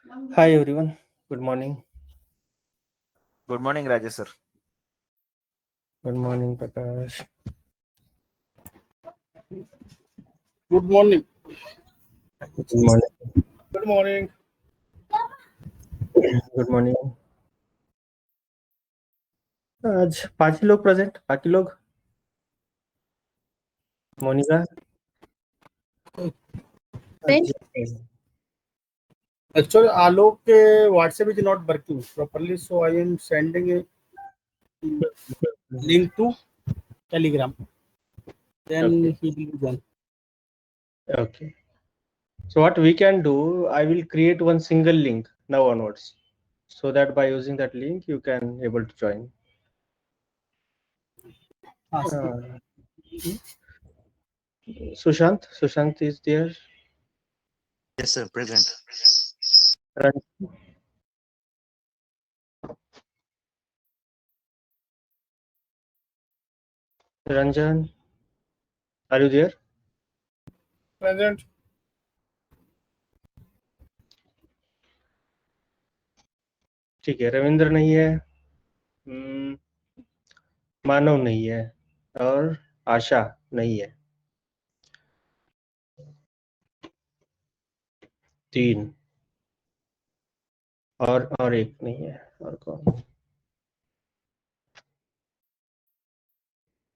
Hi everyone. Good morning. Good morning, Rajesh sir. Good morning, Prakash. Good morning. Good morning. Good morning. Good morning. आज 5 ही लोग present, बाकी लोग Monika Actually, Alok WhatsApp is not working properly, so I am sending a link to Telegram. Then Okay. he will join. Okay. So what we can do, I will create one single link now onwards, so that by using that link you can able to join. Sushant is there. Yes, sir. Present. Ranjan, are you there? Present. ठीक है, रविंद्र नहीं है, मानव नहीं है और आशा नहीं है। 3 और एक नहीं है। और कौन?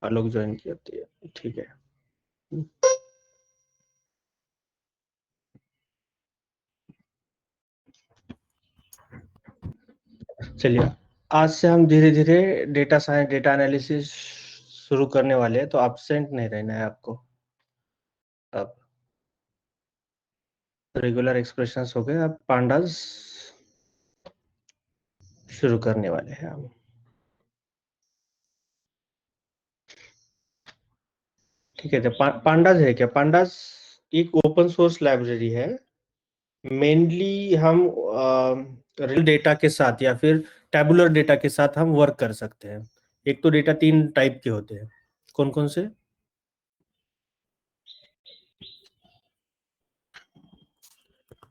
आलोक ज्वाइन की होती है, ठीक है। चलिए, आज से हम धीरे धीरे डेटा साइंस, डेटा एनालिसिस शुरू करने वाले हैं, तो एब्सेंट नहीं रहना है आपको। अब रेगुलर एक्सप्रेशंस हो गए, अब पांडास शुरू करने वाले हैं हम। ठीक है, तो पांडास है क्या? पांडास एक ओपन सोर्स लाइब्रेरी है। मेनली हम रियल डेटा के साथ या फिर टैबुलर डेटा के साथ हम वर्क कर सकते हैं। एक तो डेटा 3 टाइप के होते हैं, कौन कौन से?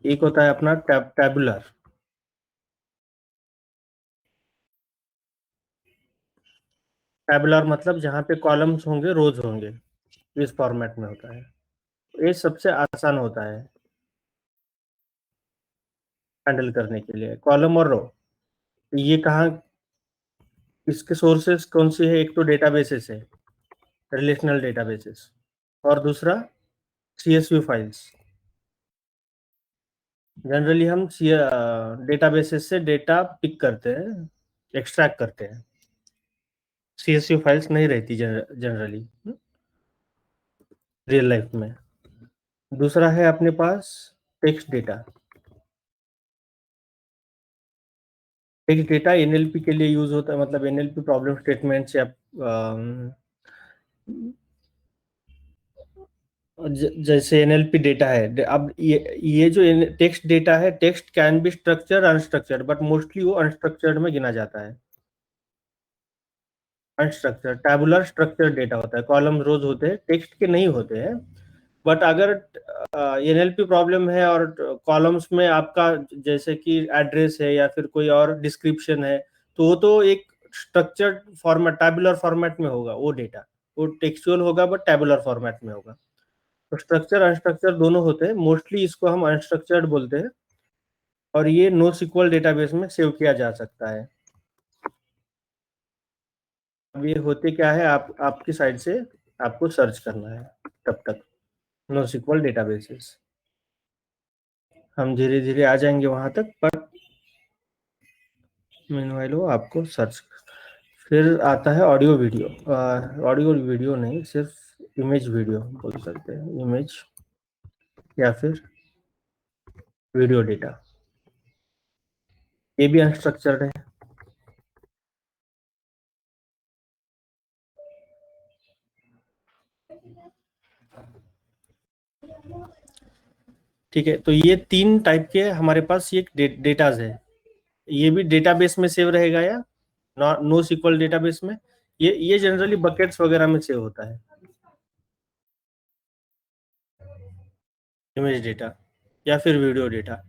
एक होता है अपना टैबुलर, टैबुलर मतलब जहाँ पे कॉलम्स होंगे, रोज होंगे, इस फॉर्मेट में होता है। ये सबसे आसान होता है हैंडल करने के लिए, कॉलम और रो। ये कहाँ, इसके सोर्सेस कौन से है? एक तो डेटाबेसेस है, रिलेशनल डेटाबेसेस, और दूसरा CSV फाइल्स। जनरली हम डेटाबेसेस से डेटा पिक करते हैं, एक्सट्रैक्ट करते हैं। CSV फाइल्स नहीं रहती जनरली रियल लाइफ में। दूसरा है अपने पास text data. Text data NLP के लिए यूज होता है, मतलब NLP प्रॉब्लम स्टेटमेंट्स या जैसे NLP डेटा है। अब ये जो टेक्स्ट डेटा है, text can be structured, unstructured, but mostly वो अनस्ट्रक्चर्ड में गिना जाता है। अनस्ट्रक्चर्ड, टैबुलर स्ट्रक्चर्ड डेटा होता है, कॉलम रोज होते हैं, टेक्स्ट के नहीं होते हैं। बट अगर NLP प्रॉब्लम है और कॉलम्स में आपका जैसे कि एड्रेस है या फिर कोई और डिस्क्रिप्शन है, तो वो तो एक स्ट्रक्चर्ड फॉर्मेट, टैबुलर फॉर्मेट में होगा वो डेटा। वो टेक्सचुअल होगा बट टैबुलर फॉर्मेट में होगा। तो स्ट्रक्चर अनस्ट्रक्चर दोनों होते हैं, मोस्टली इसको हम अनस्ट्रक्चर्ड बोलते हैं, और ये NoSQL डेटाबेस में सेव किया जा सकता है। अब ये होते क्या है, आपकी साइड से आपको सर्च करना है तब तक NoSQL डेटाबेसेस। हम धीरे धीरे आ जाएंगे वहां तक, पर मीनवाइल वो आपको सर्च। फिर आता है ऑडियो वीडियो, ऑडियो वीडियो नहीं, सिर्फ इमेज वीडियो बोल सकते हैं, इमेज या फिर वीडियो डेटा। ये भी अनस्ट्रक्चर्ड है। ठीक है, तो ये 3 टाइप के हमारे पास ये डेटाज है। ये भी डेटाबेस में सेव रहेगा या NoSQL डेटाबेस में? ये जनरली बकेट्स वगैरह में सेव होता है, इमेज डेटा या फिर वीडियो डेटा।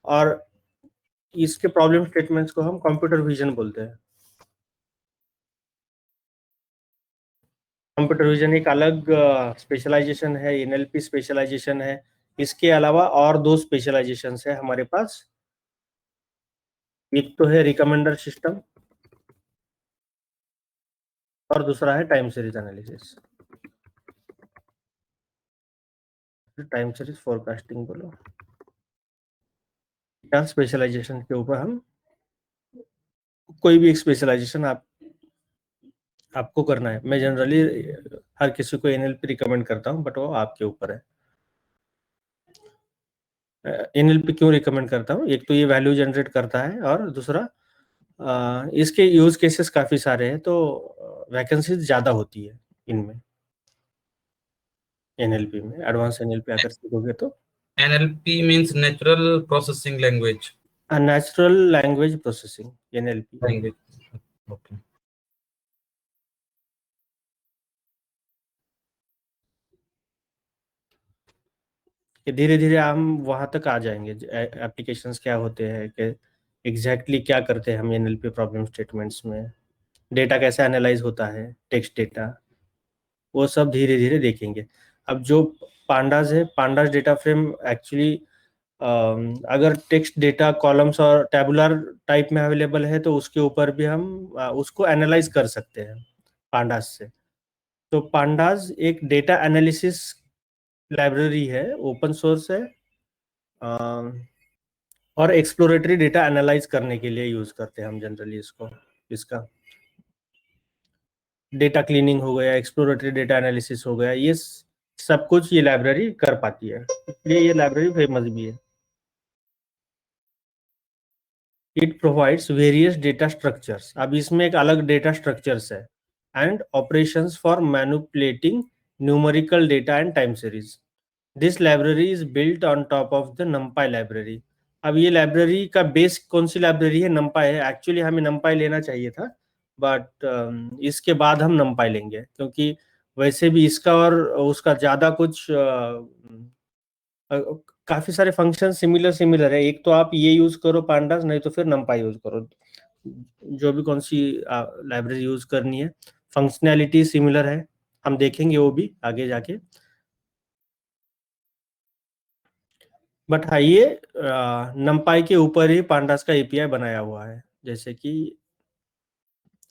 और इसके प्रॉब्लम स्टेटमेंट्स को हम कंप्यूटर विजन बोलते हैं। कंप्यूटर विजन एक अलग स्पेशलाइजेशन है, एनएलपी स्पेशलाइजेशन है। इसके अलावा और दो स्पेशलाइजेशन है हमारे पास। एक तो है रिकमेंडर सिस्टम और दूसरा है time series analysis. Time series forecasting बोलो। क्या स्पेशलाइजेशन के ऊपर हम कोई भी एक स्पेशलाइजेशन आपको करना है। मैं जनरली हर किसी को एनएलपी रिकमेंड करता हूं, बट वो आपके ऊपर है। एनएलपी क्यों रिकमेंड करता हूँ? एक तो ये वैल्यू जनरेट करता है और दूसरा इसके यूज केसेस काफी सारे हैं, तो वैकेंसीज ज्यादा होती है इनमें। एनएलपी में एडवांस एनएलपी अगर सीखोगे तो NLP means natural processing language. Natural language processing, NLP. Language. Okay. धीरे धीरे हम वहां तक आ जाएंगे, एप्लीकेशंस क्या होते हैं, कि एग्जैक्टली क्या करते हैं हम एनएलपी प्रॉब्लम स्टेटमेंट्स में, डेटा कैसे एनालाइज होता है, टेक्स्ट डेटा, वो सब धीरे धीरे देखेंगे। अब जो पांडास है, पांडास डेटा फ्रेम एक्चुअली अगर टेक्स्ट डेटा कॉलम्स और टैबुलर टाइप में अवेलेबल है तो उसके ऊपर भी हम उसको एनालाइज कर सकते हैं पांडास से। तो पांडास एक डेटा एनालिसिस लाइब्रेरी है, ओपन सोर्स है, और एक्सप्लोरेटरी डेटा एनालाइज करने के लिए यूज करते हैं हम जनरली इसको। इसका डेटा क्लीनिंग हो गया, एक्सप्लोरेटरी डेटा एनालिसिस हो गया, ये सब कुछ ये लाइब्रेरी कर पाती है, इसलिए ये लाइब्रेरी फेमस भी है। It provides various data structures. अब इसमें एक अलग डेटा स्ट्रक्चर्स है, and operations for manipulating numerical data and time series. This library is built on top of the numpy library. अब ये लाइब्रेरी का बेस कौन सी लाइब्रेरी है? numpy है। एक्चुअली हमें numpy लेना चाहिए था, बट इसके बाद हम numpy लेंगे, क्योंकि वैसे भी इसका और उसका ज़्यादा कुछ काफ़ी सारे फंक्शन सिमिलर सिमिलर है। एक तो आप ये यूज़ करो पांडास, नहीं तो फिर numpy यूज़ करो, जो भी कौन सी लाइब्रेरी यूज़ करनी है। फंक्शनैलिटी सिमिलर है, हम देखेंगे वो भी आगे जाके। बट हाँ, ये numpy के ऊपर ही पांडास का एपीआई बनाया हुआ है। जैसे कि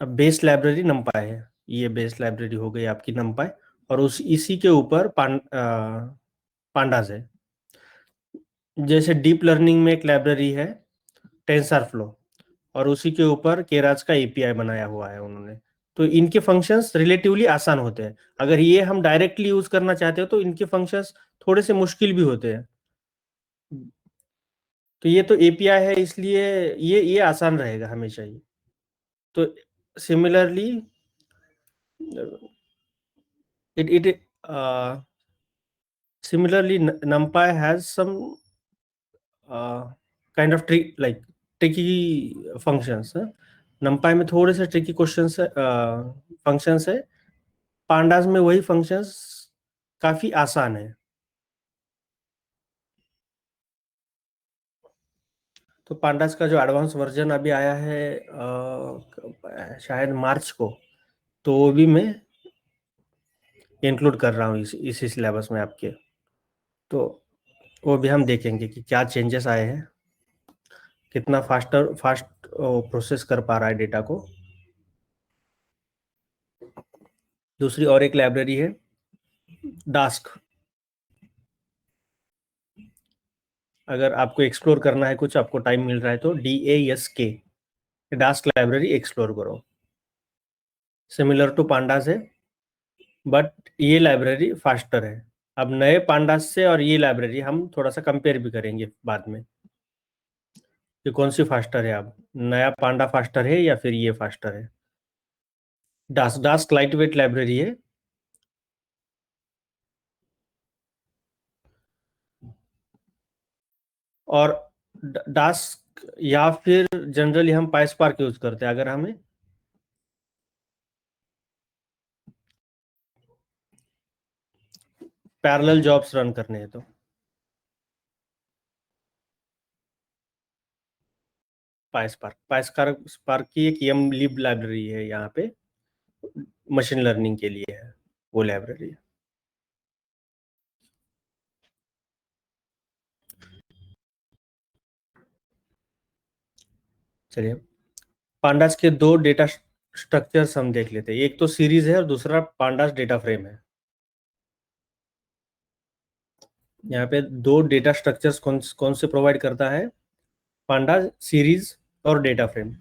अब बेस लाइब्रेरी numpy है, ये बेस लाइब्रेरी हो गई आपकी numpy, और इसी के ऊपर पांडास है। जैसे डीप लर्निंग में एक लाइब्रेरी है टेंसरफ्लो, और उसी के ऊपर केरास का एपीआई बनाया हुआ है उन्होंने। तो इनके फंक्शंस रिलेटिवली आसान होते हैं। अगर ये हम डायरेक्टली यूज करना चाहते हो तो इनके फंक्शंस थोड़े से मुश्किल भी होते हैं। तो ये तो एपीआई है, इसलिए ये आसान रहेगा हमेशा ही। तो similarly it similarly numpy has some kind of tricky functions। numpy में थोड़े से tricky questions functions है, पांडास में वही functions काफी आसान है। तो पांडास का जो एडवांस वर्जन अभी आया है शायद मार्च को, तो वो भी मैं इंक्लूड कर रहा हूँ इसी सिलेबस में आपके। तो वो भी हम देखेंगे कि क्या चेंजेस आए हैं, कितना फास्ट प्रोसेस कर पा रहा है डेटा को। दूसरी और एक लाइब्रेरी है डास्क। अगर आपको एक्सप्लोर करना है, कुछ आपको टाइम मिल रहा है, तो DASK डास्क लाइब्रेरी एक्सप्लोर करो। सिमिलर टू पांडास है, बट ये लाइब्रेरी फास्टर है। अब नए पांडास से और ये लाइब्रेरी हम थोड़ा सा कंपेयर भी करेंगे बाद में कि कौन सी फास्टर है। अब नया पांडा फास्टर है या फिर ये फास्टर है। डास्क लाइट वेट लाइब्रेरी है, और डास्क या फिर जनरली हम पाइस्पार्क यूज करते हैं अगर हमें पैरेलल जॉब्स रन करने हैं तो। पाइस्पार्क की एक yamlib लाइब्रेरी है, यहाँ पे मशीन लर्निंग के लिए है वो लाइब्रेरी। चलिए, पांडास के दो डेटा स्ट्रक्चर्स हम देख लेते हैं। एक तो सीरीज है और दूसरा पांडास डेटा फ्रेम है। यहाँ पे दो डेटा स्ट्रक्चर्स कौन से प्रोवाइड करता है? पांडास सीरीज और डेटा फ्रेम।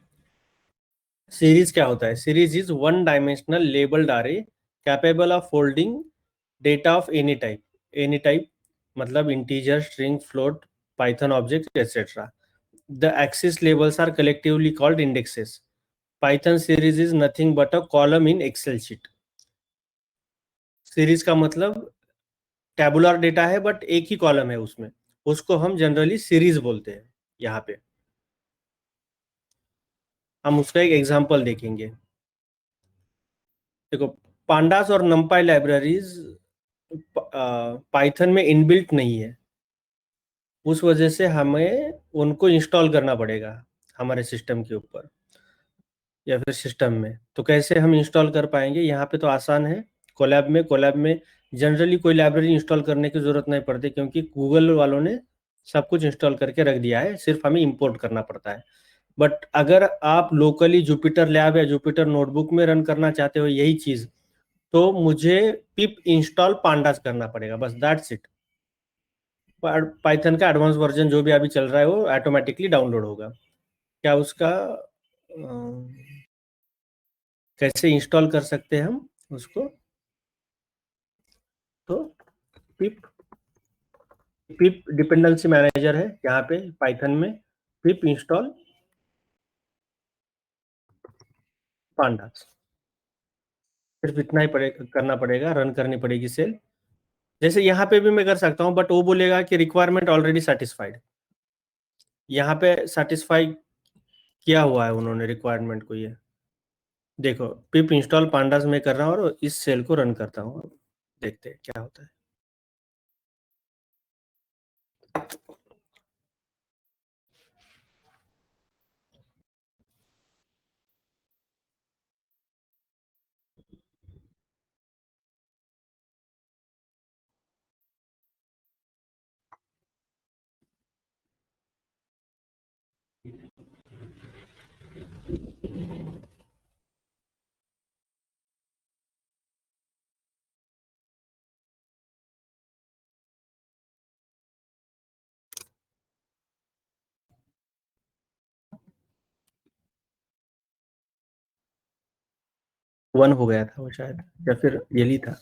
सीरीज क्या होता है? Series is one dimensional labelled array capable of holding data of any type. Any type मतलब integer, string, float, Python object etcetera. The axis labels are collectively called indexes. Python series is nothing but a column in Excel sheet. Series का मतलब tabular data है but एक ही column है उसमें, उसको हम जनरली सीरीज बोलते हैं। यहाँ पे हम उसका एक एग्जांपल देखेंगे। देखो, पांडास और नंपाई लाइब्रेरीज पाइथन में इनबिल्ट नहीं है, उस वजह से हमें उनको इंस्टॉल करना पड़ेगा हमारे सिस्टम के ऊपर या फिर सिस्टम में। तो कैसे हम इंस्टॉल कर पाएंगे? यहाँ पे तो आसान है। कोलैब में जनरली कोई लाइब्रेरी इंस्टॉल करने की जरूरत नहीं पड़ती, क्योंकि गूगल वालों ने सब कुछ इंस्टॉल करके रख दिया है, सिर्फ हमें इंपोर्ट करना पड़ता है। बट अगर आप लोकली जुपिटर लैब या जुपिटर नोटबुक में रन करना चाहते हो यही चीज, तो मुझे पिप इंस्टॉल पांडास करना पड़ेगा, बस दैट्स इट। पाइथन का एडवांस वर्जन जो भी अभी चल रहा है वो ऑटोमेटिकली डाउनलोड होगा। क्या उसका कैसे इंस्टॉल कर सकते हैं हम उसको? तो पिप पिप डिपेंडेंसी मैनेजर है यहाँ पे पाइथन में। पिप इंस्टॉल पांडास, सिर्फ इतना ही करना पड़ेगा, रन करनी पड़ेगी सेल। जैसे यहाँ पे भी मैं कर सकता हूँ, बट वो बोलेगा कि रिक्वायरमेंट ऑलरेडी सेटिस्फाइड। यहाँ पे सेटिस्फाई किया हुआ है उन्होंने रिक्वायरमेंट को। ये देखो, पिप इंस्टॉल पांडास में कर रहा हूँ और इस सेल को रन करता हूँ। देखते हैं क्या होता है। वन हो गया था वो शायद, या फिर यही था।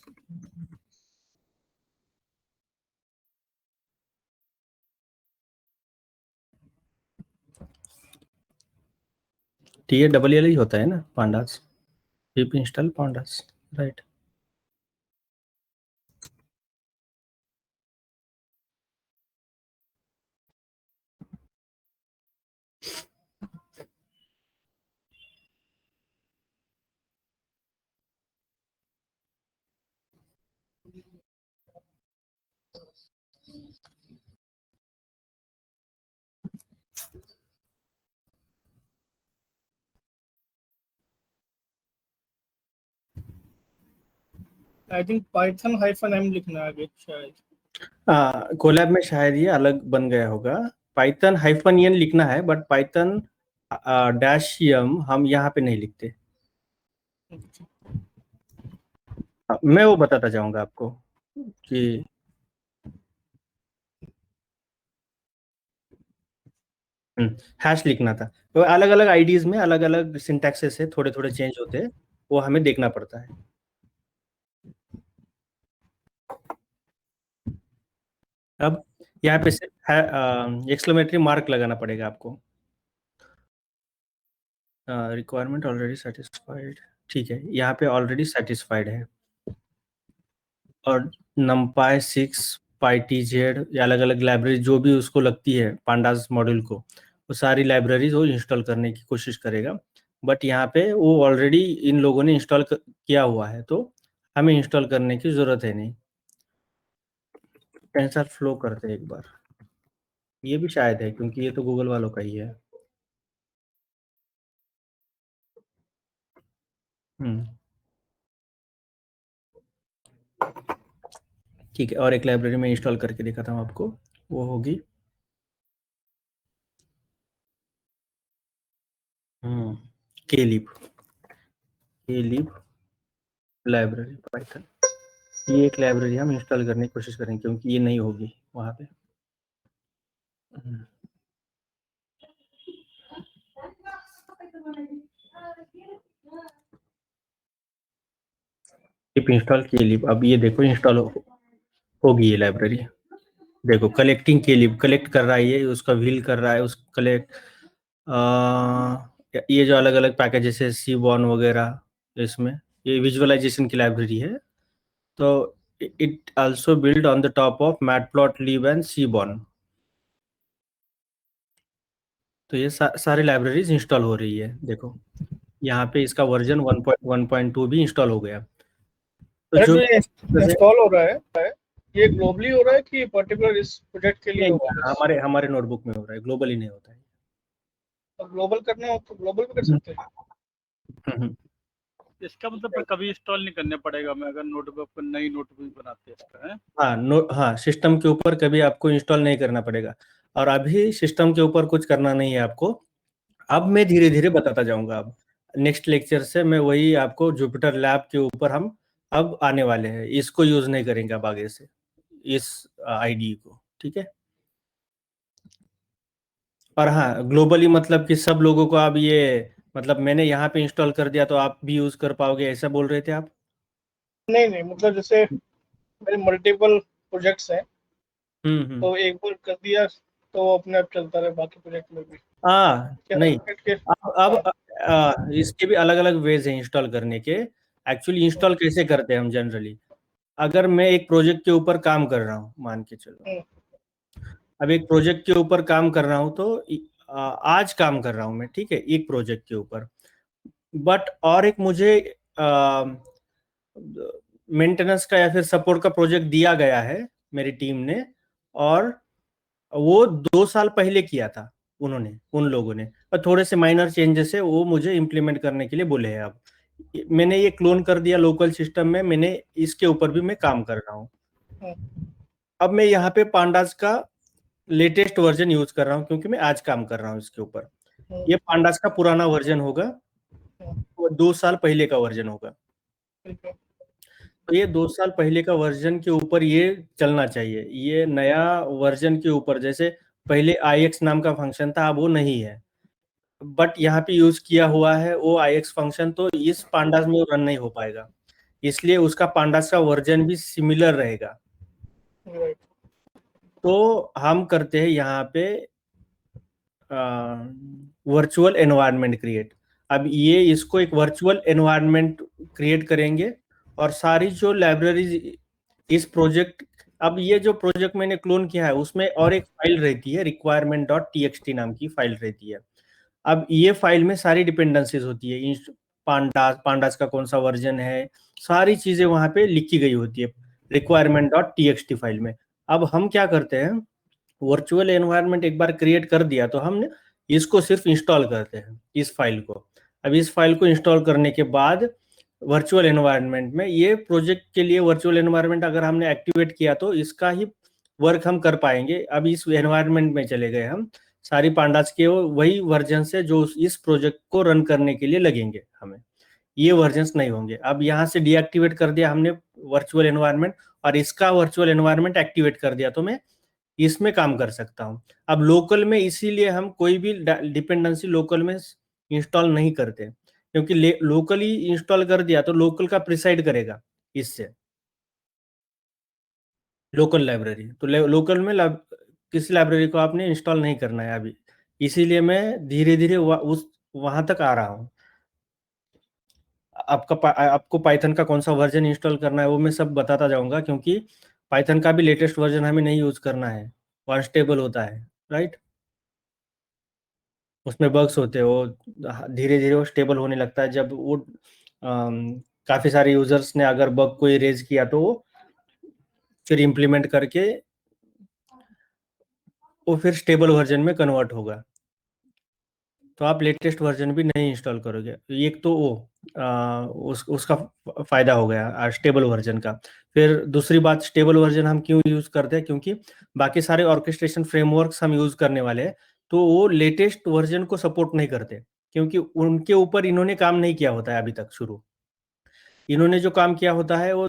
TALL ही होता है ना pandas. Pip install pandas, right. I think Python hyphen M लिखना है आगे शायद। कोलैब में शायद ये अलग बन गया होगा। पाइथन हाइफन एन लिखना है, बट पाइथन डैश एम हम यहाँ पे नहीं लिखते। मैं वो बताता जाऊंगा आपको कि हैश लिखना था। तो अलग अलग आईडीज में अलग अलग सिंटैक्सेस है, थोड़े थोड़े चेंज होते हैं, वो हमें देखना पड़ता है। अब यहाँ पे एक्सक्लेमेटरी मार्क लगाना पड़ेगा आपको। रिक्वायरमेंट ऑलरेडी सेटिस्फाइड, ठीक है, यहाँ पे ऑलरेडी सेटिस्फाइड है। और नमपाई 6, पाईटीजेड या अलग अलग लाइब्रेरी जो भी उसको लगती है पांडास मॉड्यूल को, वो सारी लाइब्रेरीज वो इंस्टॉल करने की कोशिश करेगा। बट यहाँ पे वो ऑलरेडी इन लोगों ने इंस्टॉल किया हुआ है, तो हमें इंस्टॉल करने की जरूरत है नहीं। टेंसर फ्लो करते हैं एक बार, ये भी शायद है क्योंकि ये तो गूगल वालों का ही है। ठीक है, और एक लाइब्रेरी में इंस्टॉल करके दिखाता हूँ आपको, वो होगी केलिब लाइब्रेरी पाइथन। ये एक लाइब्रेरी हम इंस्टॉल करने की कोशिश करेंगे क्योंकि ये नहीं होगी वहाँ पे। इंस्टॉल केलिब, अब ये देखो इंस्टॉल होगी ये लाइब्रेरी। देखो कलेक्टिंग केलिब कलेक्ट कर रहा है, ये उसका व्हील कर रहा है, उस कलेक्ट ये जो अलग अलग पैकेजेस है सीबॉन वगैरह, इसमें ये विजुअलाइजेशन की लाइब्रेरी है। तो it also build on the top of Matplotlib and Seaborn. तो ये सारी लाइब्रेरीज इंस्टॉल हो रही है। देखो यहाँ पे इसका वर्जन 1.1.2 भी इंस्टॉल हो गया। तो जो इंस्टॉल हो रहा है, ये ग्लोबली हो रहा है कि पर्टिकुलर इस प्रोजेक्ट के लिए हो रहा है? हमारे नोटबुक में हो रहा है, ग्लोबली नहीं होता है। तो ग्लोबल करना हो तो ग्लोबल भी कर सकते हैं। इसका मतलब फिर कभी इंस्टॉल नहीं करने पड़ेगा, मैं अगर नोटबुक नई नोटबुक बनाते हैं इसका है। हाँ, सिस्टम के ऊपर कभी आपको इंस्टॉल नहीं करना पड़ेगा। और अभी सिस्टम के ऊपर कुछ करना नहीं है आपको। अब मैं धीरे धीरे बताता जाऊंगा। अब नेक्स्ट लेक्चर से मैं वही आपको जुपिटर लैब के ऊपर हम अब आने वाले हैं, इसको यूज नहीं करेंगे अब आगे से, इस आईडी को। ठीक है। और हाँ, ग्लोबली मतलब कि सब लोगों को अब ये मतलब मैंने यहाँ पे इंस्टॉल कर दिया तो आप भी यूज कर पाओगे, ऐसा बोल रहे थे आप? नहीं, मतलब जैसे मेरे मल्टीपल प्रोजेक्ट्स हैं, हम्म। तो एक बार कर दिया तो वो अपने आप चलता रहे बाकी प्रोजेक्ट में भी। नहीं, अब इसके भी अलग अलग वेज हैं इंस्टॉल करने के। एक्चुअली इंस्टॉल कैसे करते हैं हम जनरली, अगर मैं एक प्रोजेक्ट के ऊपर काम कर रहा हूँ, मान के चलो अब एक प्रोजेक्ट के ऊपर काम कर रहा हूँ, तो आज काम कर रहा हूँ मैं, ठीक है, एक प्रोजेक्ट के ऊपर। बट और एक मुझे मेंटेनेंस का या फिर सपोर्ट का प्रोजेक्ट दिया गया है मेरी टीम ने, और वो 2 साल पहले किया था उन्होंने, उन लोगों ने, और थोड़े से माइनर चेंजेस है वो मुझे इम्प्लीमेंट करने के लिए बोले हैं। अब मैंने ये क्लोन कर दिया लोकल सिस्टम में, मैंने इसके ऊपर भी मैं काम कर रहा हूँ। अब मैं यहाँ पे पांडास का लेटेस्ट वर्जन यूज कर रहा हूँ क्योंकि मैं आज काम कर रहा हूँ इसके ऊपर। ये पांडास का पुराना वर्जन होगा, वो 2 साल पहले का वर्जन होगा। तो ये 2 साल पहले का वर्जन के ऊपर ये चलना चाहिए। ये नया वर्जन के ऊपर, जैसे पहले IX नाम का फंक्शन था, अब वो नहीं है, बट यहाँ पे यूज किया हुआ है वो IX फंक्शन, तो इस पांडास में रन नहीं हो पाएगा, इसलिए उसका पांडास का वर्जन भी सिमिलर रहेगा। तो हम करते हैं यहाँ पे वर्चुअल एनवायरनमेंट क्रिएट। अब ये इसको एक वर्चुअल एनवायरनमेंट क्रिएट करेंगे, और सारी जो लाइब्रेरीज इस प्रोजेक्ट, अब ये जो प्रोजेक्ट मैंने क्लोन किया है उसमें और एक फाइल रहती है requirement.txt नाम की फाइल रहती है। अब ये फाइल में सारी डिपेंडेंसीज होती है, पांडास का कौन सा वर्जन है, सारी चीजें वहां पे लिखी गई होती है requirement.txt फाइल में। अब हम क्या करते हैं, वर्चुअल एनवायरनमेंट एक बार क्रिएट कर दिया तो हमने इसको सिर्फ इंस्टॉल करते हैं इस फाइल को। अब इस फाइल को इंस्टॉल करने के बाद वर्चुअल एनवायरनमेंट में, ये प्रोजेक्ट के लिए वर्चुअल एनवायरनमेंट अगर हमने एक्टिवेट किया तो इसका ही वर्क हम कर पाएंगे। अब इस एनवायरनमेंट में चले गए हम, सारी पांडास के वही वर्जन से जो इस प्रोजेक्ट को रन करने के लिए लगेंगे हमें, ये वर्जन्स नहीं होंगे। अब यहाँ से डीएक्टिवेट कर दिया हमने वर्चुअल एनवायरनमेंट, और इसका वर्चुअल एनवायरनमेंट एक्टिवेट कर दिया, तो मैं इसमें काम कर सकता हूँ। अब लोकल में इसीलिए हम कोई भी डिपेंडेंसी लोकल में इंस्टॉल नहीं करते, क्योंकि लोकली इंस्टॉल कर दिया तो लोकल का प्रिसाइड करेगा इससे लोकल लाइब्रेरी। तो लोकल में किसी लाइब्रेरी को आपने इंस्टॉल नहीं करना है अभी, इसीलिए मैं धीरे धीरे उस वहां तक आ रहा हूँ। आपको पाइथन का कौन सा वर्जन इंस्टॉल करना है वो मैं सब बताता जाऊंगा, क्योंकि पाइथन का भी लेटेस्ट वर्जन हमें नहीं यूज करना है, अनस्टेबल होता है, राइट। उसमें बग्स होते हैं, वो धीरे धीरे वो स्टेबल होने लगता है। जब वो काफी सारे यूजर्स ने अगर बग को इरेज किया तो वो फिर इम्प्लीमेंट करके वो फिर स्टेबल वर्जन में कन्वर्ट होगा। तो आप लेटेस्ट वर्जन भी नहीं इंस्टॉल करोगे। एक तो वो उसका फायदा हो गया स्टेबल वर्जन का। फिर दूसरी बात, स्टेबल वर्जन हम क्यों यूज़ करते हैं, क्योंकि बाकी सारे ऑर्केस्ट्रेशन फ्रेमवर्क्स हम यूज़ करने वाले हैं तो वो लेटेस्ट वर्जन को सपोर्ट नहीं करते, क्योंकि उनके ऊपर इन्होंने काम नहीं किया होता है अभी तक। शुरू इन्होंने जो काम किया होता है वो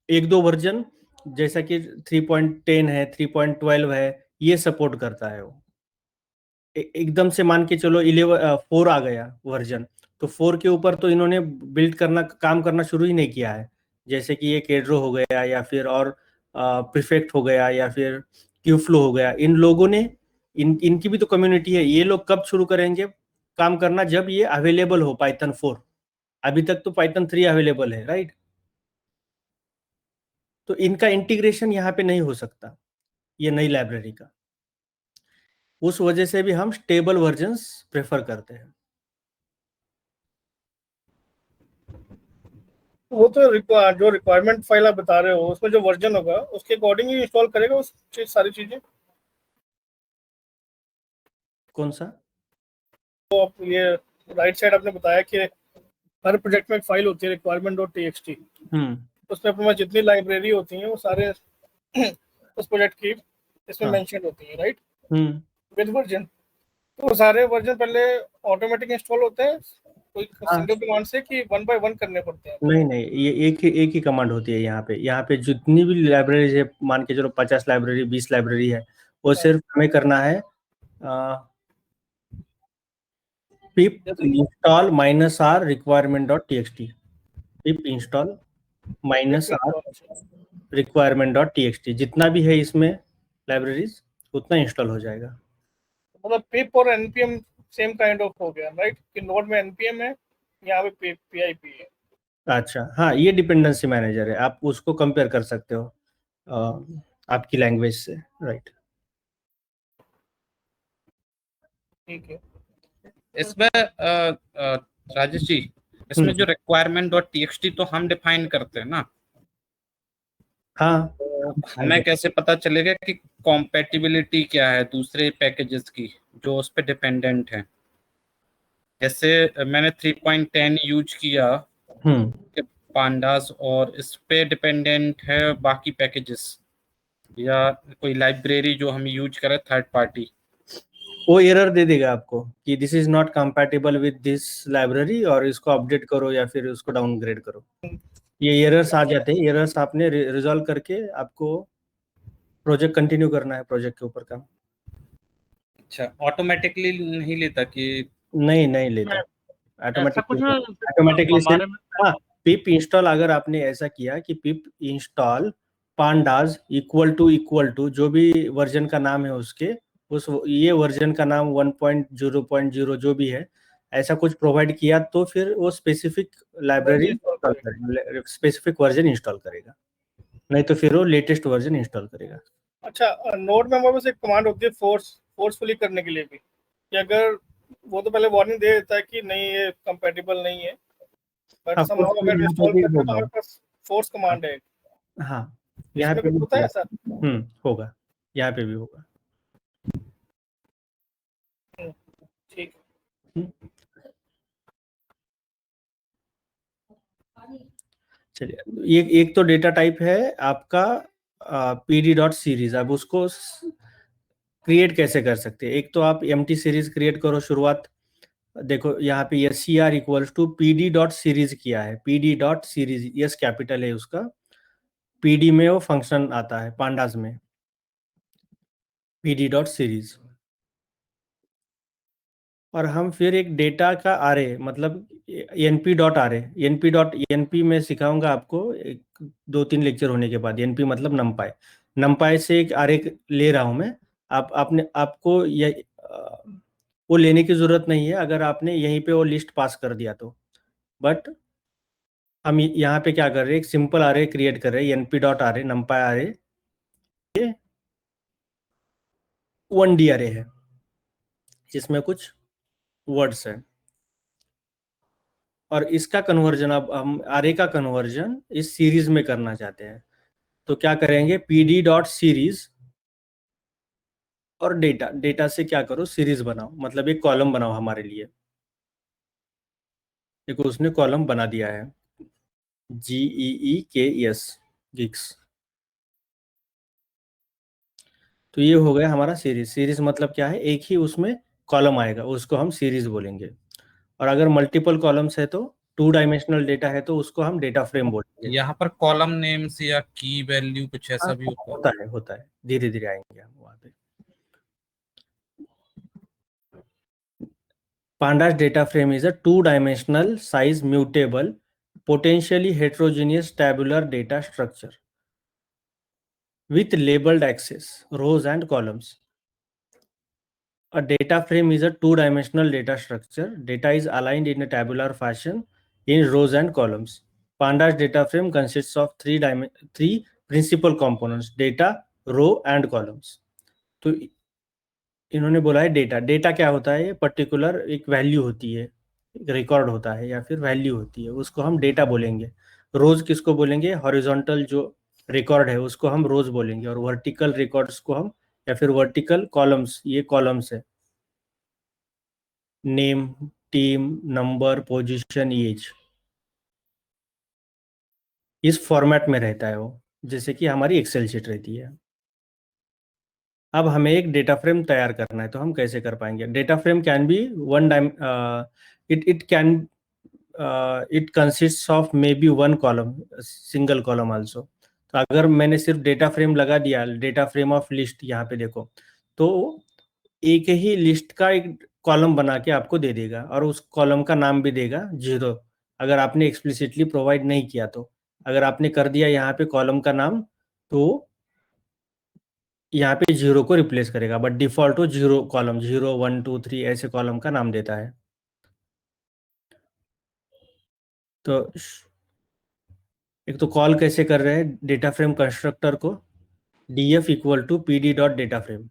एक दो वर्जन, जैसा कि 3.10 है, 3.12 है, ये सपोर्ट करता है। वो एकदम से मान के चलो 4 आ गया वर्जन, तो 4 के ऊपर तो इन्होंने बिल्ड करना, काम करना शुरू ही नहीं किया है। जैसे कि ये केड्रो हो गया या फिर और प्रीफेक्ट हो गया या फिर क्यूफ्लो हो गया, इन लोगों ने इनकी भी तो कम्युनिटी है। ये लोग कब शुरू करेंगे काम करना, जब ये अवेलेबल हो पाइथन 4। अभी तक तो पाइथन 3 अवेलेबल है, राइट। तो इनका इंटीग्रेशन यहाँ पे नहीं हो सकता ये नई लाइब्रेरी का। उस वजह से भी हम स्टेबल वर्जन्स प्रेफर करते हैं। वो तो जो रिक्वायरमेंट फाइल आप बता रहे हो उसमें जो वर्जन होगा उसके अकॉर्डिंग ही इंस्टॉल करेगा उस सारी चीजें। कौन सा? तो आप ये राइट साइड आपने बताया कि हर प्रोजेक्ट में एक फाइल होती है requirement.txt, उसमें अपने पास जितनी लाइब्रेरी होती हैं वो सारे उस प्रोजेक्ट की इसमें मेंशन होती है, राइट, विद वर्जन। तो सारे वर्जन पहले ऑटोमेटिक इंस्टॉल होते हैं कोई सिंगल कमांड से कि 1 बाय 1 करने पड़ते हैं? नहीं, ये एक ही कमांड होती है। यहाँ पे जितनी भी लाइब्रेरी है, मान के चलो 50 लाइब्रेरी 20 लाइब्रेरी है, वो सिर्फ हमें करना है pip install -r requirement.txt, pip install -r requirement.txt, जितना भी है इसमें लाइब्रेरीज उतना इंस्टॉल हो जाएगा। मतलब पिप और npm सेम काइंड ऑफ हो गया, राइट, कि नोड में npm है, यहाँ पे pip है। अच्छा, हाँ, ये डिपेंडेंसी मैनेजर है, आप उसको कंपेयर कर सकते हो आपकी लैंग्वेज से, राइट। ठीक है। इसमें राजेश जी, इसमें जो requirement.txt तो हम डिफाइन करते हैं ना। हाँ, तो हमें कैसे पता चलेगा कि कॉम्पेटिबिलिटी क्या है दूसरे पैकेजेस की जो उस पर डिपेंडेंट है? जैसे मैंने 3.10 यूज किया पांडास, और इस पे डिपेंडेंट है बाकी पैकेजेस या कोई लाइब्रेरी जो हम यूज करें थर्ड पार्टी, वो एरर दे देगा आपको कि this is not compatible with this library, और इसको अपडेट करो या फिर उसको डाउनग्रेड करो। ये एरर्स आ जाते हैं। एरर्स आपने रिजॉल्व करके आपको प्रोजेक्ट कंटिन्यू करना है, प्रोजेक्ट के ऊपर काम। अच्छा, ऑटोमेटिकली नहीं लेता कि? नहीं लेता ऐसा कुछ ऑटोमेटिकली। हाँ, पिप इंस्टॉल अगर आपने ऐसा किया कि pip install pandas equal to जो भी वर्जन का नाम है उसके, उस ये वर्जन का नाम 1.0.0 जो भी है, ऐसा कुछ प्रोवाइड किया तो फिर वो specific library specific version install करेगा, नहीं तो फिर वो लेटेस्ट वर्जन इंस्टॉल करेगा। अच्छा, नोड में हमारे पास एक कमांड होती है फोर्सफुली करने के लिए भी, कि अगर वो तो पहले वार्निंग दे देता है कि नहीं ये कंपैटिबल नहीं है, बट समहाउ अगर इंस्टॉल करते हैं तो हमारे पास फोर्स कमांड है। हाँ, यहाँ पे होता है ऐसा? होगा, यहाँ पे भी होगा। ठीक। चलिए, एक तो डेटा टाइप है आपका pd.series। अब उसको क्रिएट कैसे कर सकते हैं? एक तो आप empty सीरीज क्रिएट करो। शुरुआत देखो, यहाँ पे scr इक्वल्स टू pd.series किया है। pd.series यस कैपिटल है उसका। pd में वो फंक्शन आता है पांडास में, pd.series। और हम फिर एक डेटा का आरे, मतलब np में सिखाऊंगा आपको 2-3 लेक्चर होने के बाद। np मतलब नमपाई से एक आरे ले रहा हूं मैं। आपको वो लेने की जरूरत नहीं है अगर आपने यहीं पे वो लिस्ट पास कर दिया तो। बट हम यहाँ पे क्या कर रहे हैं, एक सिंपल आरे क्रिएट कर रहे हैं, np.array numpy array, ये 1D अरे है जिसमें कुछ वर्ड्स है, और इसका कन्वर्जन अब हम अरे का कन्वर्जन इस सीरीज में करना चाहते हैं। तो क्या करेंगे, pd.series और डेटा, डेटा से क्या करो, सीरीज बनाओ, मतलब एक कॉलम बनाओ हमारे लिए। देखो उसने कॉलम बना दिया है, GEEKS, गिग्स। तो ये हो गया हमारा सीरीज। सीरीज मतलब क्या है, एक ही उसमें कॉलम आएगा, उसको हम सीरीज बोलेंगे। और अगर मल्टीपल कॉलम्स है तो, 2 डायमेंशनल डेटा है तो उसको हम डेटा फ्रेम बोलेंगे। यहाँ पर कॉलम नेम्स या की वैल्यू कुछ ऐसा हाँ, भी होता है? होता है, होता है, धीरे धीरे आएंगे हम वहाँ पे। Pandas data frame is a 2-dimensional size mutable, potentially heterogeneous tabular data structure with labeled axes, rows and columns. A data frame is a 2-dimensional data structure. Data is aligned in a tabular fashion in rows and columns. Pandas data frame consists of three principal components: data, row and columns. तो इन्होंने बोला है data. Data क्या होता है, ये particular एक value होती है, एक रिकॉर्ड होता है या फिर वैल्यू होती है, उसको हम डेटा बोलेंगे। रोज किसको बोलेंगे, हॉरिजॉन्टल जो रिकॉर्ड है उसको हम रोज बोलेंगे, और वर्टिकल रिकॉर्ड्स को हम, या फिर वर्टिकल कॉलम्स, ये कॉलम्स है, name, team, number, position, age, इस फॉर्मेट में रहता है वो, जैसे कि हमारी एक्सेल शीट रहती है। अब हमें एक डेटा फ्रेम तैयार करना है, तो हम कैसे कर पाएंगे? Data frame can be one time, it consists of may be one column, single column also. तो अगर मैंने सिर्फ डेटा फ्रेम लगा दिया, डेटा फ्रेम ऑफ लिस्ट, यहाँ पे देखो, तो एक ही लिस्ट का एक कॉलम बना के आपको दे देगा, और उस कॉलम का नाम भी देगा 0, अगर आपने एक्सप्लिसिटली प्रोवाइड नहीं किया तो। अगर आपने कर दिया यहाँ पे कॉलम का नाम, तो यहाँ पे 0 को रिप्लेस करेगा, बट डिफॉल्ट वो 0 कॉलम, 0 1 2 3 ऐसे कॉलम का नाम देता है। तो एक तो कॉल कैसे कर रहे हैं डेटा फ्रेम कंस्ट्रक्टर को, df equal to pd dot data frame.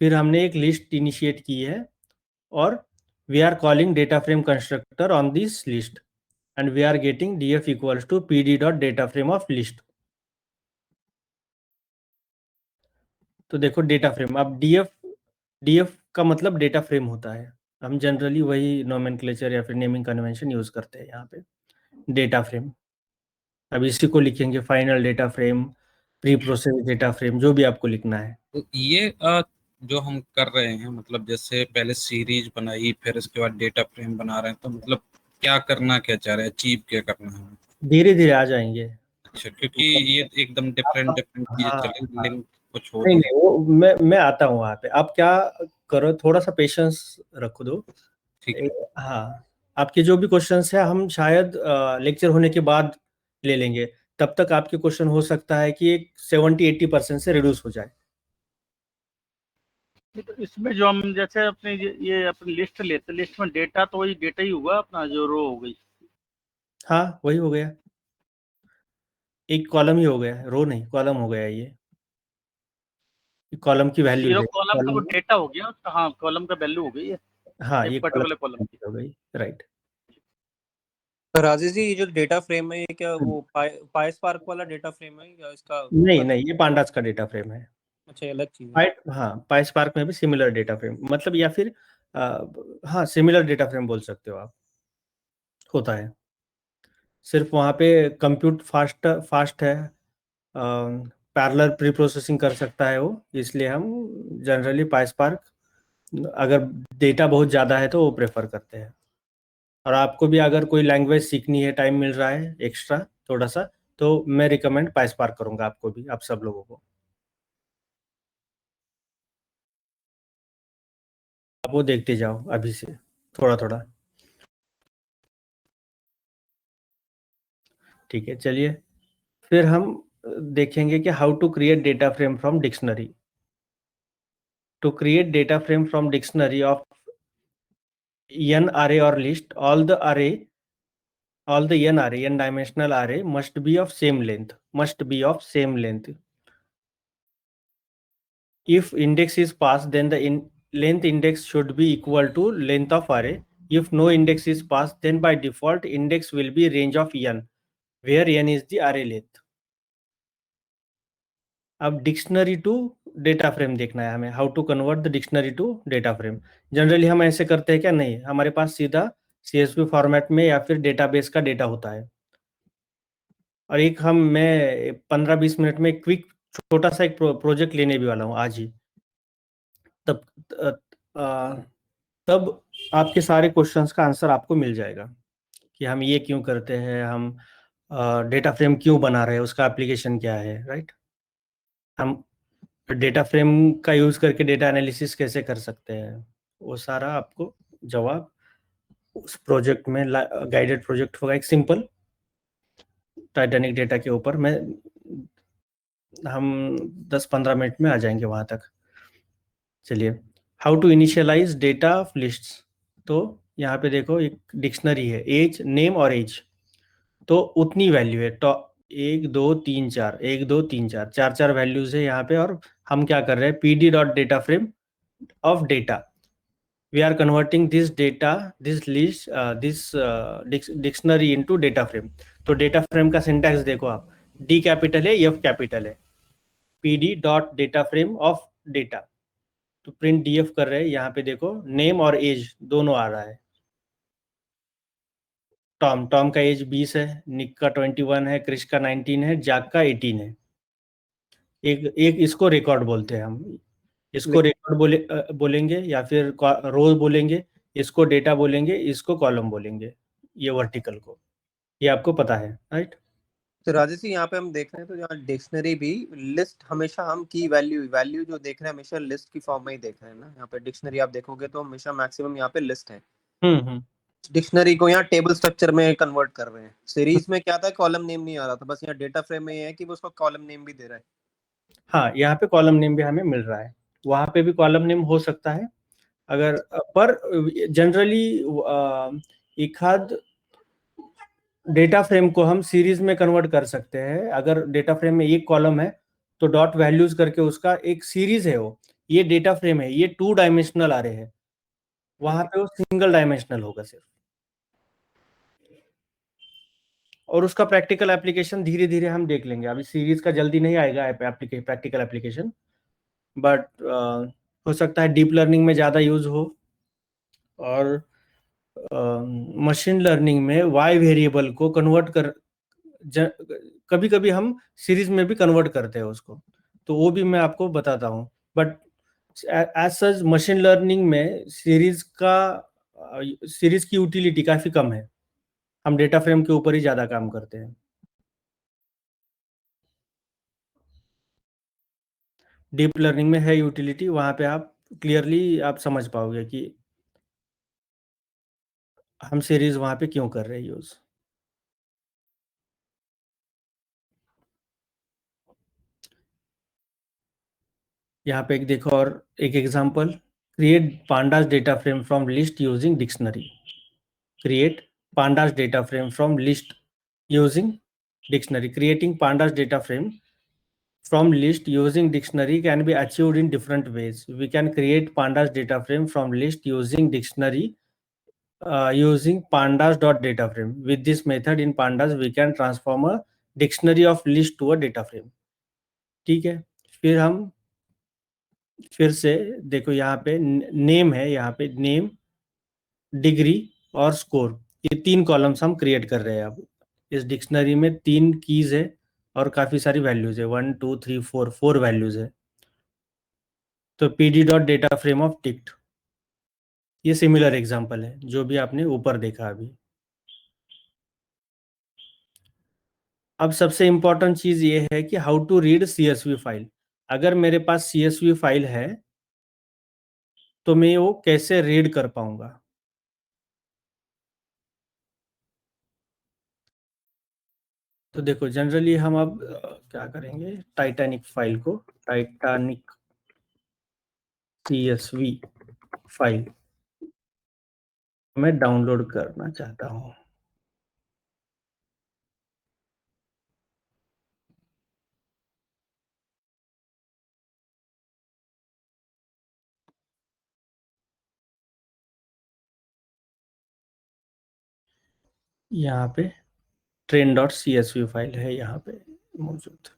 फिर हमने एक लिस्ट इनिशिएट की है, और we are calling data frame constructor on this list, and we are getting df equal to pd dot data frame of list. तो देखो data frame, अब df का मतलब डेटा फ्रेम होता है, हम जनरली वही नोमेनक्लेचर या फिर नेमिंग कन्वेंशन यूज करते हैं यहाँ पे, डेटा फ्रेम। अब इसी को लिखेंगे final data frame, pre process data frame, जो भी आपको लिखना है। तो ये जो हम कर रहे हैं, मतलब जैसे पहले सीरीज बनाई, फिर इसके बाद डेटा फ्रेम बना रहे हैं, तो मतलब क्या करना, क्या चाह रहे हैं, अचीव क्या करना है? धीरे धीरे आ जाएंगे। अच्छा, क्योंकि ये एकदम डिफरेंट चीजें हाँ, चले, लिंक कुछ हो नहीं तो। नहीं, वो मैं आता हूँ वहाँ पे। आप क्या करो, थोड़ा सा पेशेंस रखो दो। ठीक है। हाँ, आपके जो भी क्वेश्चंस है हम शायद लेक्चर होने के बाद ले लेंगे, तब तक आपके क्वेश्चन हो सकता है कि एक 70-80% से रिड्यूस हो जाए। तो इसमें जो हम जैसे अपने ये अपनी लिस्ट लेते, लिस्ट में डेटा तो वही डेटा ही हुआ अपना, जो रो हो गई। हाँ, वही हो गया, एक कॉलम ही हो गया, रो नहीं, कॉलम हो गया ये। कॉलम की वैल्यू जीरो है कॉलम का वो डेटा हो गया, हाँ कॉलम का वैल्यू हो गई है, हाँ, ये एक पर्टिकुलर कॉलम की। हो गई, राइट। राजेश जी, ये जो डेटा फ्रेम है, ये क्या वो पाइस्पार्क वाला डेटा फ्रेम है या इसका? नहीं नहीं, ये पांडास का डेटा फ्रेम है। अच्छा, अलग चीज है। हाँ, पाइस्पार्क में भी सिमिलर डेटा फ्रेम, मतलब, या फिर हाँ, सिमिलर डेटा फ्रेम बोल सकते हो आप, होता है। सिर्फ वहाँ पे कंप्यूट फास्ट है, पैरेलल प्री प्रोसेसिंग कर सकता है वो, इसलिए हम जनरली पाइस्पार्क, अगर डेटा बहुत ज़्यादा है तो वो प्रेफर करते हैं। और आपको भी अगर कोई लैंग्वेज सीखनी है, टाइम मिल रहा है एक्स्ट्रा थोड़ा सा, तो मैं रिकमेंड पाइस्पार्क करूँगा आपको भी, आप सब लोगों को। आप वो देखते जाओ अभी से थोड़ा थोड़ा। ठीक है, चलिए फिर हम देखेंगे कि how to create data frame from dictionary. To create data frame from dictionary of n array or list, all the n dimensional array must be of same length, if index is passed, then the length index should be equal to length of array. If no index is passed, then by default index will be range of n, where n is the array length. अब dictionary to data frame देखना है हमें, how to convert the dictionary to data frame. Generally हम ऐसे करते हैं क्या? नहीं, हमारे पास सीधा CSV फॉर्मेट में या फिर डेटाबेस का डेटा होता है, और मैं 15-20 मिनट में क्विक छोटा सा एक प्रोजेक्ट लेने भी वाला हूँ आज ही। तब तब आपके सारे क्वेश्चंस का आंसर आपको मिल जाएगा कि हम ये क्यों करते हैं, हम डेटा फ्रेम क्यों बना रहे हैं, उसका एप्लीकेशन क्या है, राइट। हम डेटा फ्रेम का यूज़ करके डेटा एनालिसिस कैसे कर सकते हैं, वो सारा आपको जवाब उस प्रोजेक्ट में गाइडेड प्रोजेक्ट होगा, एक सिंपल टाइटैनिक डेटा के ऊपर। हम 10-15 मिनट में आ जाएंगे वहाँ तक। चलिए, how to initialize data lists. तो यहाँ पे देखो एक डिक्शनरी है, एज, नेम और एज, तो उतनी वैल्यू है, तो 1 2 3 4, 1 2 3 4, 4 वैल्यूज है यहाँ पे। और हम क्या कर रहे हैं, pd.dataFrame of data, we are converting this data, this list, this dictionary into data frame। तो डेटा फ्रेम का सिंटैक्स देखो आप, D कैपिटल है, F कैपिटल है, pd.dataFrame of data, तो प्रिंट DF कर रहे हैं। यहाँ पे देखो नेम और एज दोनों आ रहा है। टॉम का एज 20 है, निक का 21 है, क्रिश का 19 है, जैक का 18 है। एक इसको रिकॉर्ड बोलते हैं हम, इसको रिकॉर्ड बोलेंगे या फिर रोज बोलेंगे, इसको डेटा बोलेंगे, इसको कॉलम बोलेंगे, ये वर्टिकल को, ये आपको पता है, राइट। तो राजेश जी यहाँ पे हम देख रहे हैं तो यहाँ डिक्शनरी भी लिस्ट, हमेशा हम की वैल्यू जो देख रहे हैं हमेशा लिस्ट की फॉर्म में ही देख रहे हैं ना। यहाँ पे डिक्शनरी आप देखोगे तो हमेशा मैक्सिमम यहाँ पे लिस्ट है। डिक्शनरी को यहाँ टेबल स्ट्रक्चर में कन्वर्ट कर रहे हैं। सीरीज में क्या था, कॉलम नेम नहीं आ रहा था, बस यहाँ डेटा फ्रेम में ये है कि वो उसको कॉलम नेम भी दे रहा है। हाँ, यहाँ पे कॉलम नेम भी हमें मिल रहा है, वहाँ पे भी कॉलम नेम हो सकता है अगर, पर जनरली एक आध डेटा फ्रेम को हम सीरीज में कन्वर्ट कर सकते हैं। अगर डेटा फ्रेम में एक कॉलम है तो डॉट वैल्यूज करके उसका एक सीरीज है, वो ये डेटा फ्रेम है, ये 2 डायमेंशनल आ रहे हैं, वहां पे वो सिंगल डायमेंशनल होगा सिर्फ। और उसका प्रैक्टिकल एप्लीकेशन धीरे धीरे हम देख लेंगे, अभी सीरीज का जल्दी नहीं आएगा प्रैक्टिकल एप्लीकेशन, बट हो सकता है डीप लर्निंग में ज़्यादा यूज हो, और मशीन लर्निंग में वाई वेरिएबल को कन्वर्ट कर कभी कभी हम सीरीज में भी कन्वर्ट करते हैं उसको, तो वो भी मैं आपको बताता हूँ। But as such machine learning में सीरीज की यूटिलिटी काफ़ी कम है, हम डेटा फ्रेम के ऊपर ही ज़्यादा काम करते हैं। डीप लर्निंग में है यूटिलिटी, वहाँ पे आप क्लियरली आप समझ पाओगे कि हम सीरीज वहाँ पे क्यों कर रहे हैं यूज़। यहाँ पे एक देखो और एक example, create pandas data frame from list using dictionary. Create pandas data frame from list using dictionary. Creating pandas data frame from list using dictionary can be achieved in different ways. We can create pandas data frame from list using dictionary using pandas.dataframe. With this method in pandas we can transform a dictionary of list to a data frame। ठीक है, फिर से देखो यहाँ पे name है, यहाँ पे नेम, डिग्री और स्कोर, ये 3 कॉलम्स हम क्रिएट कर रहे हैं। अब इस डिक्शनरी में 3 कीज है और काफ़ी सारी वैल्यूज है, 1 2 3 4 वैल्यूज है। तो pd.dataFrame of ticked, ये सिमिलर एग्जांपल है जो भी आपने ऊपर देखा अभी। अब सबसे इंपॉर्टेंट चीज़ ये है कि how to read CSV file. अगर मेरे पास CSV फाइल है तो मैं वो कैसे रीड कर पाऊंगा। तो देखो जनरली हम अब क्या करेंगे, टाइटैनिक फाइल को, टाइटैनिक CSV फाइल मैं डाउनलोड करना चाहता हूँ। यहाँ पे train.csv फाइल है यहाँ पे मौजूद।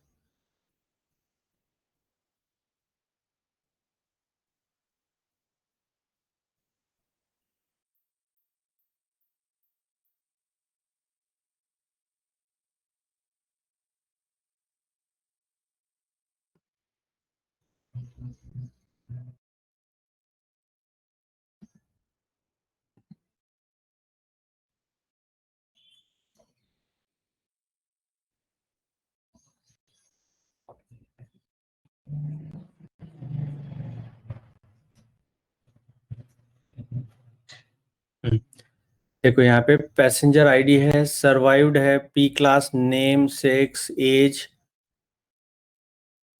देखो यहाँ पे पैसेंजर आईडी है, सर्वाइव्ड है, P class, name, sex, age,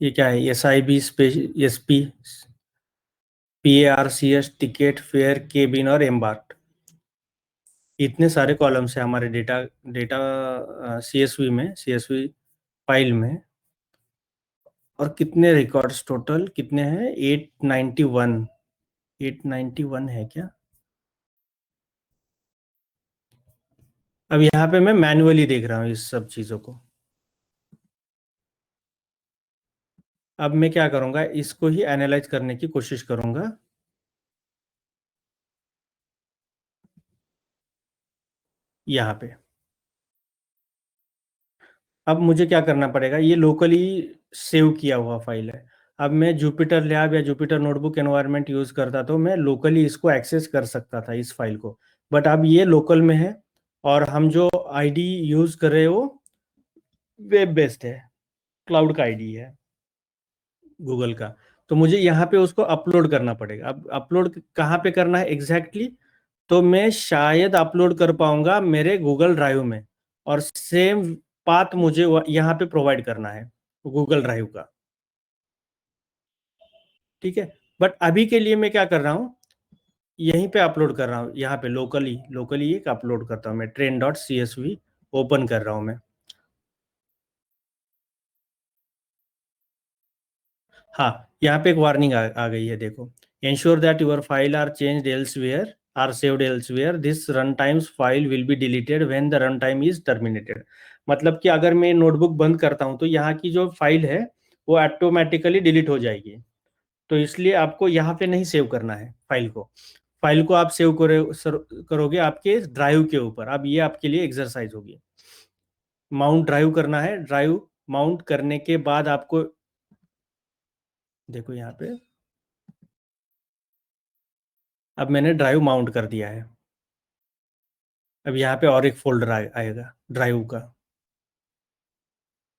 ये क्या है, SIB, SP, PARCS, ticket, fare, cabin और एम्बार्क। इतने सारे कॉलम्स है हमारे डेटा CSV फाइल में। और कितने रिकॉर्ड्स टोटल कितने हैं? 891 है क्या? अब यहाँ पे मैं मैन्युअली देख रहा हूँ इस सब चीज़ों को। अब मैं क्या करूँगा, इसको ही एनालाइज करने की कोशिश करूँगा। यहाँ पे अब मुझे क्या करना पड़ेगा, ये लोकली सेव किया हुआ फाइल है। अब मैं जुपिटर लैब या जुपिटर नोटबुक एनवायरनमेंट यूज़ करता तो मैं लोकली इसको एक्सेस कर सकता था, इस फाइल को। बट अब ये लोकल में है और हम जो आईडी यूज़ कर रहे हो वेब बेस्ड है, क्लाउड का आईडी है गूगल का। तो मुझे यहाँ पे उसको अपलोड करना पड़ेगा। अब अपलोड कहाँ पे करना है एग्जैक्टली, तो मैं शायद अपलोड कर पाऊंगा मेरे गूगल ड्राइव में, और सेम पाथ मुझे यहाँ पे प्रोवाइड करना है गूगल ड्राइव का, ठीक है। बट अभी के लिए मैं क्या कर रहा हूँ, यहीं पे अपलोड कर रहा हूँ, यहाँ पे लोकली एक अपलोड करता हूँ मैं। train.csv ओपन कर रहा हूँ मैं। हाँ, यहाँ पे एक वार्निंग आ गई है, देखो। Ensure that your file are changed elsewhere, are saved elsewhere. This runtimes file will be deleted when the runtime is terminated. मतलब कि अगर मैं नोटबुक बंद करता हूँ तो यहाँ की जो फाइल है वो ऑटोमेटिकली डिलीट हो जाएगी। तो इसलिए आपको यहाँ पे नहीं सेव करना है फाइल को आप सेव करोगे आपके ड्राइव के ऊपर। अब ये आपके लिए एक्सरसाइज होगी। माउंट ड्राइव करना है। ड्राइव माउंट करने के बाद आपको देखो यहाँ पे, अब मैंने ड्राइव माउंट कर दिया है। अब यहाँ पे और एक फोल्डर आएगा ड्राइव का।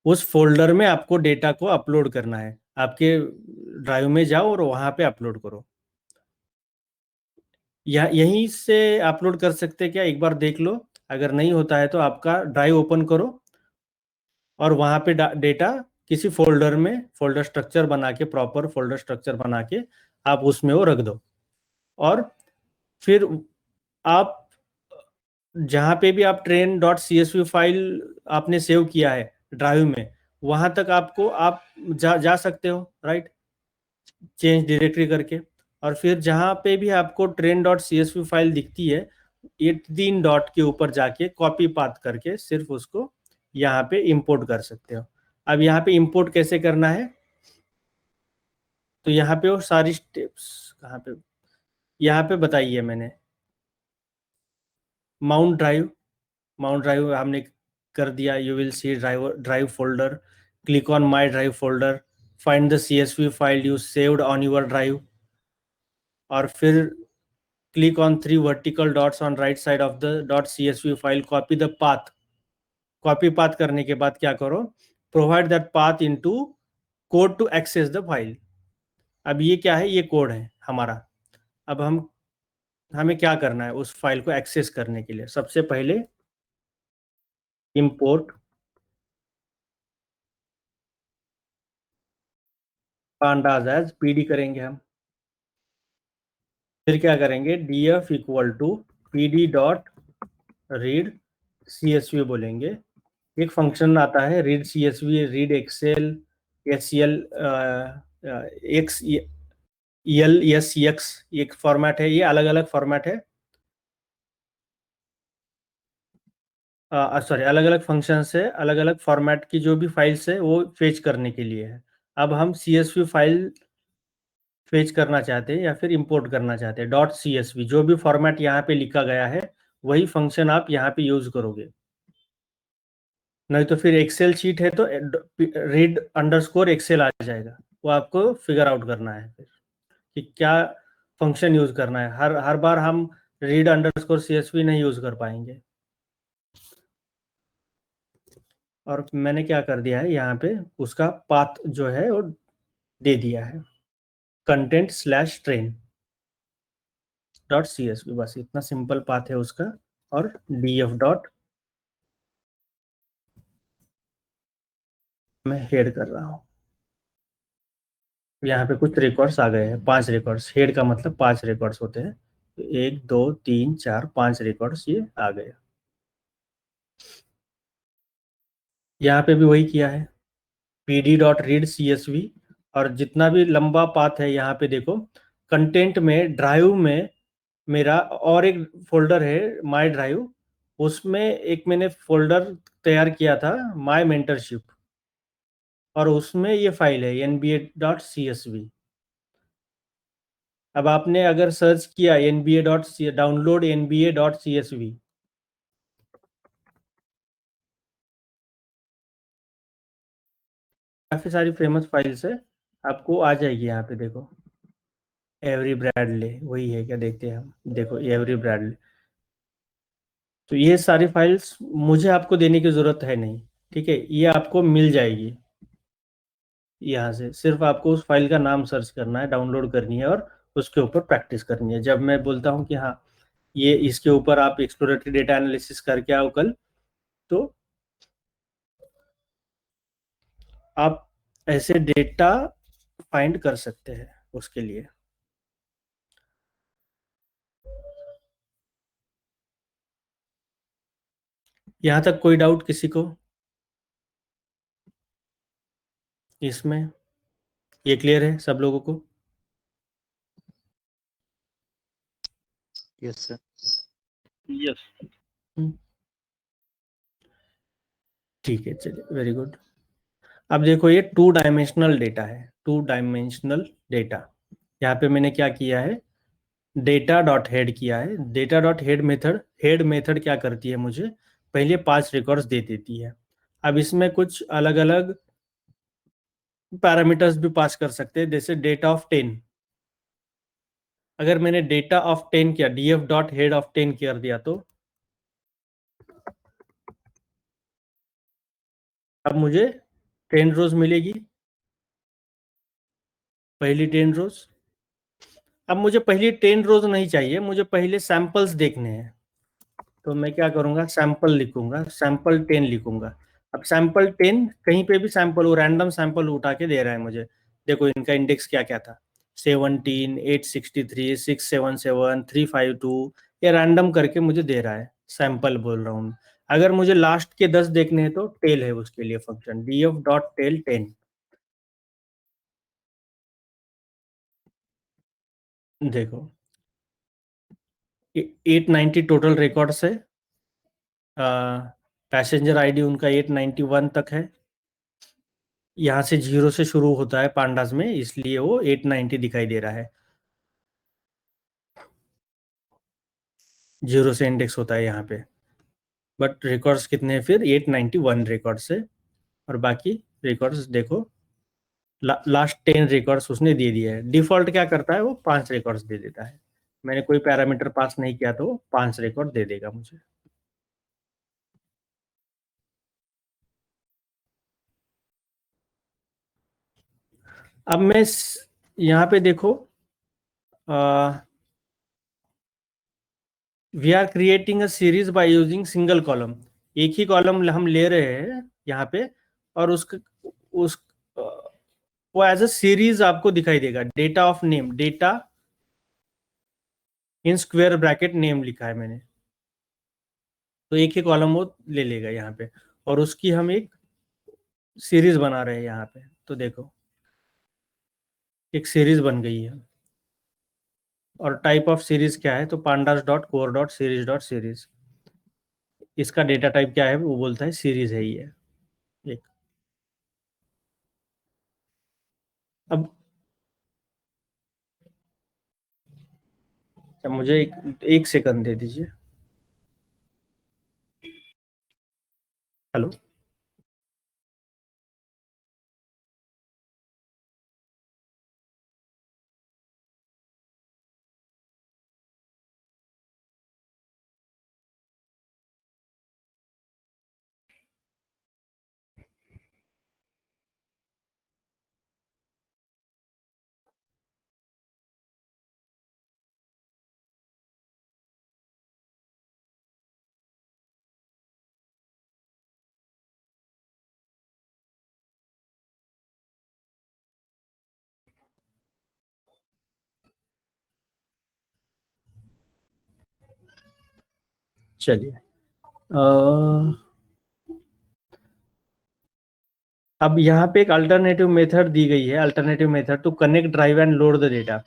उस फोल्डर में आपको डेटा को अपलोड करना है। आपके ड्राइव में जाओ और वहाँ पे अपलोड करो। यहीं से अपलोड कर सकते क्या, एक बार देख लो। अगर नहीं होता है तो आपका ड्राइव ओपन करो और वहाँ पे डेटा किसी फोल्डर में फोल्डर स्ट्रक्चर बना के, प्रॉपर फोल्डर स्ट्रक्चर बना के आप उसमें वो रख दो। और फिर आप जहाँ पे भी आप train.csv फाइल आपने सेव किया है ड्राइव में, वहाँ तक आप जा सकते हो, राइट, चेंज डायरेक्टरी करके। और फिर जहाँ पे भी आपको train.csv फाइल दिखती है, ये 3 डॉट के ऊपर जाके कॉपी पाथ करके सिर्फ उसको यहाँ पे इंपोर्ट कर सकते हो। अब यहाँ पे इंपोर्ट कैसे करना है, तो यहाँ पे वो सारी स्टेप्स कहाँ पे, यहाँ पे बताइए मैंने। माउंट ड्राइव हमने कर दिया। You will see drive folder, click on my drive folder, find the CSV file you saved on your drive, और फिर click on 3 vertical dots on right side of the .csv file, copy the path. Copy path करने के बाद क्या करो, provide that path into code to access the file. अब ये क्या है, ये कोड है हमारा। अब हमें क्या करना है उस फाइल को एक्सेस करने के लिए। सबसे पहले इंपोर्ट pandas एज PD करेंगे हम। फिर क्या करेंगे, df equal to PD dot read CSV बोलेंगे। एक फंक्शन आता है read CSV, read excel, SCL, XLSX, एक फॉर्मेट है। ये अलग अलग फॉर्मेट है, सॉरी, अलग अलग फंक्शन से अलग अलग फॉर्मेट की जो भी फाइल्स है वो फेच करने के लिए है। अब हम CSV फाइल फेच करना चाहते हैं या फिर इंपोर्ट करना चाहते हैं .csv, जो भी फॉर्मेट यहाँ पे लिखा गया है वही फंक्शन आप यहाँ पे यूज करोगे। नहीं तो फिर एक्सेल शीट है तो रीड अंडरस्कोर एक्सेल आ जाएगा, वो आपको फिगर आउट करना है फिर कि क्या फंक्शन यूज करना है। हर बार हम रीड अंडरस्कोर CSV नहीं यूज कर पाएंगे। और मैंने क्या कर दिया है यहाँ पे, उसका पाथ जो है वो दे दिया है, content/train.csv, बस इतना सिंपल पाथ है उसका। और df डॉट मैं हेड कर रहा हूँ। यहाँ पे कुछ रिकॉर्ड्स आ गए हैं, 5 रिकॉर्ड्स। हेड का मतलब 5 रिकॉर्ड्स होते हैं, तो 1 2 3 4 5 रिकॉर्ड्स ये आ गए। यहाँ पे भी वही किया है, pd.read.csv। और जितना भी लंबा पाथ है यहाँ पे देखो, कंटेंट में ड्राइव में मेरा और एक फोल्डर है माय ड्राइव, उसमें एक मैंने फोल्डर तैयार किया था माय मेंटरशिप, और उसमें ये फाइल है nba.csv। अब आपने अगर सर्च किया डाउनलोड nba.csv, काफी सारी फेमस फाइल्स है, आपको आ जाएगी। यहाँ पे देखो एवरी ब्रैडले, वही है क्या, देखते हैं हम। देखो एवरी ब्रैडले, तो ये सारी फाइल्स मुझे आपको देने की जरूरत है नहीं, ठीक है, ये आपको मिल जाएगी यहाँ से। सिर्फ आपको उस फाइल का नाम सर्च करना है, डाउनलोड करनी है और उसके ऊपर प्रैक्टिस करनी है। जब मैं बोलता हूँ कि हाँ ये इसके ऊपर आप एक्सप्लोरेटरी डेटा एनालिसिस करके आओ कल, तो आप ऐसे डेटा फाइंड कर सकते हैं उसके लिए। यहाँ तक कोई डाउट किसी को इसमें? ये क्लियर है सब लोगों को? Yes, sir. यस। ठीक है, चलिए, वेरी गुड। अब देखो ये 2 डायमेंशनल डेटा है, 2 डायमेंशनल डेटा। यहाँ पे मैंने क्या किया है, डेटा डॉट हेड किया है। डेटा डॉट हेड मेथड क्या करती है, मुझे पहले 5 रिकॉर्ड्स दे देती है। अब इसमें कुछ अलग अलग पैरामीटर्स भी पास कर सकते हैं, जैसे डेटा ऑफ 10। अगर मैंने डेटा ऑफ 10 किया, df डॉट हेड ऑफ 10 कर दिया, तो अब मुझे 10 रोज मिलेगी, पहली 10 रोज। अब मुझे पहली 10 रोज नहीं चाहिए, मुझे पहले सैंपल्स देखने हैं, तो मैं क्या करूंगा, सैंपल लिखूंगा, सैंपल 10 लिखूंगा। अब सैंपल 10 कहीं पे भी सैंपल, वो रैंडम सैंपल उठा के दे रहा है मुझे। देखो इनका इंडेक्स क्या क्या था, 17, 863, 677, 352, ये रैंडम करके मुझे दे रहा है, सैंपल बोल रहा हूँ। अगर मुझे लास्ट के 10 देखने हैं तो टेल है उसके लिए फंक्शन, df डॉट टेल 10। देखो 890 टोटल रिकॉर्ड्स है, पैसेंजर आईडी उनका 891 तक है। यहाँ से 0 से शुरू होता है पांडास में, इसलिए वो 890 दिखाई दे रहा है। 0 से इंडेक्स होता है यहाँ पे, बट रिकॉर्ड्स कितने हैं फिर, 891 रिकॉर्ड्स है। और बाकी रिकॉर्ड्स देखो, लास्ट 10 रिकॉर्ड्स उसने दे दिया है। डिफॉल्ट क्या करता है, वो 5 रिकॉर्ड्स दे देता है। मैंने कोई पैरामीटर पास नहीं किया तो 5 रिकॉर्ड दे देगा मुझे। अब मैं यहाँ पे देखो, we are creating a series by using single column. एक ही कॉलम हम ले रहे हैं यहाँ पे, और उस वो एज अ सीरीज आपको दिखाई देगा। Data of name, data in square bracket name लिखा है मैंने, तो एक ही कॉलम वो ले लेगा यहाँ पे, और उसकी हम एक सीरीज बना रहे हैं यहाँ पे। तो देखो एक सीरीज बन गई है, और टाइप ऑफ सीरीज क्या है, तो pandas dot core dot series dot series. इसका डेटा टाइप क्या है, वो बोलता है सीरीज है ये एक। अब मुझे एक सेकंड दे दीजिए। हेलो। चलिए, अब यहाँ पे एक अल्टरनेटिव मेथड दी गई है, alternative method to connect drive and load the data.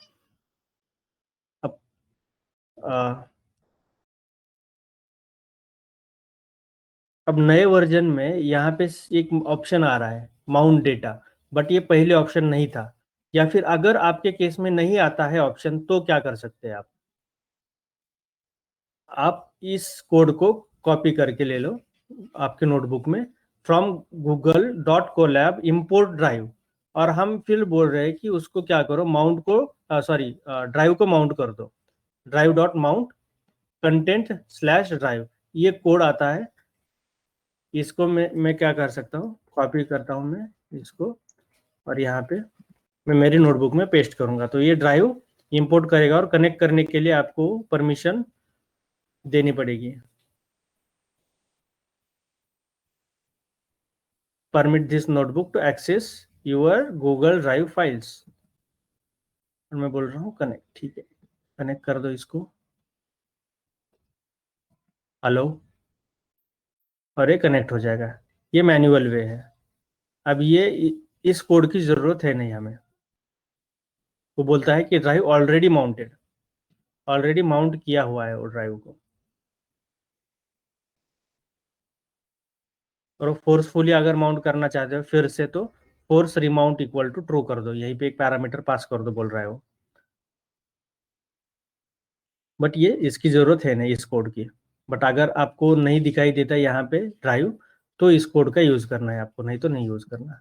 अब नए वर्जन में यहाँ पे एक ऑप्शन आ रहा है माउंट डेटा, बट ये पहले ऑप्शन नहीं था। या फिर अगर आपके केस में नहीं आता है ऑप्शन, तो क्या कर सकते हैं आप इस कोड को कॉपी करके ले लो आपके नोटबुक में, फ्रॉम google.colab import ड्राइव, और हम फिर बोल रहे हैं कि उसको क्या करो, माउंट को ड्राइव को माउंट कर दो, drive.mount content/drive, ये कोड आता है। इसको मैं क्या कर सकता हूँ, कॉपी करता हूँ मैं इसको, और यहाँ पे मैं मेरी नोटबुक में पेस्ट करूंगा, तो ये ड्राइव इंपोर्ट करेगा। और कनेक्ट करने के लिए आपको परमिशन देनी पड़ेगी, permit this notebook to access your Google drive files. और मैं बोल रहा हूँ कनेक्ट, ठीक है, कनेक्ट कर दो इसको, हेलो, और ये कनेक्ट हो जाएगा। ये मैनुअल वे है। अब ये इस कोड की जरूरत है नहीं हमें, वो बोलता है कि drive already mounted, already mount किया हुआ है वो ड्राइव को। और फोर्सफुली अगर माउंट करना चाहते हो फिर से, तो force remount equal to true कर दो, यहीं पे एक पैरामीटर पास कर दो बोल रहा है वो। बट ये इसकी जरूरत है नहीं इस कोड की। बट अगर आपको नहीं दिखाई देता यहाँ पे ड्राइव, तो इस कोड का यूज करना है आपको, नहीं तो नहीं यूज करना।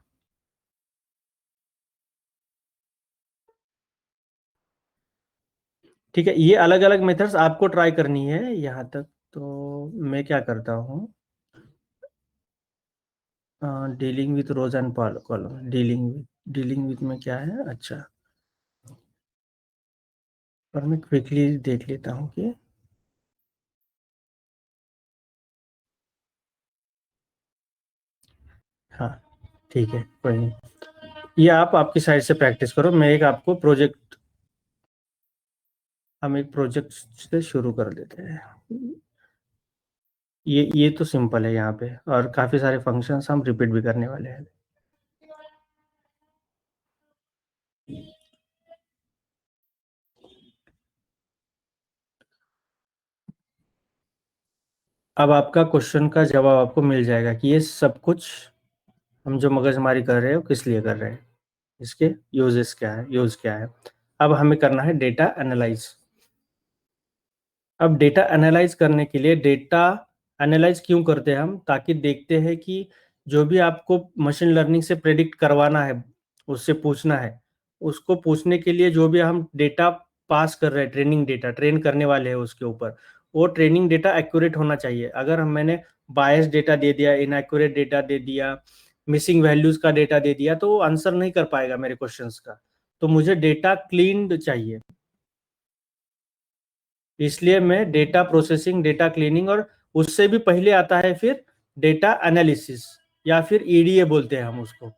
ठीक है, ये अलग अलग मेथड्स आपको ट्राई करनी है यहाँ तक। तो मैं क्या करता हूँ, dealing with rows and column, dealing with में क्या है, अच्छा, और मैं क्विकली देख लेता हूँ कि हाँ ठीक है, कोई नहीं, ये आप आपकी साइड से प्रैक्टिस करो। मैं एक आपको प्रोजेक्ट, हम एक प्रोजेक्ट से शुरू कर देते हैं। ये तो सिंपल है यहाँ पे, और काफ़ी सारे फंक्शंस हम रिपीट भी करने वाले हैं। अब आपका क्वेश्चन का जवाब आपको मिल जाएगा कि ये सब कुछ हम जो मगजमारी कर रहे हैं वो किस लिए कर रहे हैं, इसके यूजेस क्या है, यूज क्या है। अब हमें करना है डेटा एनालाइज। अब डेटा एनालाइज करने के लिए, डेटा एनालाइज क्यों करते हैं हम, ताकि देखते हैं कि जो भी आपको मशीन लर्निंग से प्रेडिक्ट करवाना है, उससे पूछना है, उसको पूछने के लिए जो भी हम डेटा पास कर रहे हैं, ट्रेनिंग डेटा ट्रेन करने वाले हैं उसके ऊपर, वो ट्रेनिंग डेटा एक्यूरेट होना चाहिए। अगर मैंने बायस डेटा दे दिया, इनएक्यूरेट डेटा दे दिया, मिसिंग वैल्यूज का डेटा दे दिया, तो वो आंसर नहीं कर पाएगा मेरे क्वेश्चंस का। तो मुझे डेटा क्लीन्ड चाहिए, इसलिए मैं डेटा प्रोसेसिंग, डेटा क्लीनिंग, और उससे भी पहले आता है फिर डेटा एनालिसिस, या फिर ईडीए बोलते हैं हम उसको।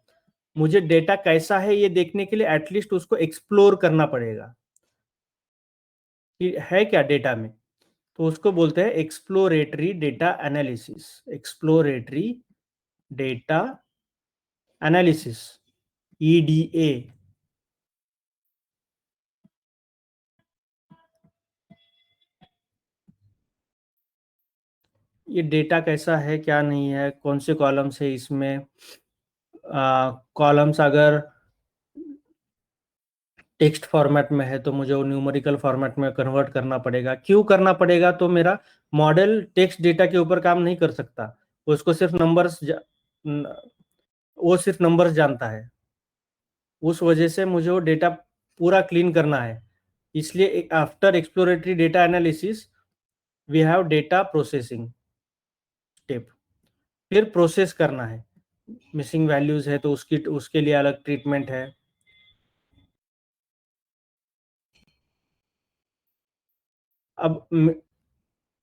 मुझे डेटा कैसा है ये देखने के लिए एटलीस्ट उसको एक्सप्लोर करना पड़ेगा कि है क्या डेटा में, तो उसको बोलते हैं exploratory data analysis, exploratory data analysis, EDA. ये डेटा कैसा है, क्या नहीं है, कौन से कॉलम्स है इसमें, कॉलम्स अगर टेक्स्ट फॉर्मेट में है तो मुझे वो न्यूमेरिकल फॉर्मेट में कन्वर्ट करना पड़ेगा। क्यों करना पड़ेगा, तो मेरा मॉडल टेक्स्ट डेटा के ऊपर काम नहीं कर सकता, उसको सिर्फ नंबर्स, वो सिर्फ नंबर्स जानता है। उस वजह से मुझे वो डेटा पूरा क्लीन करना है। इसलिए after exploratory data analysis we have data processing step, फिर प्रोसेस करना है। मिसिंग वैल्यूज है तो उसके लिए अलग ट्रीटमेंट है। अब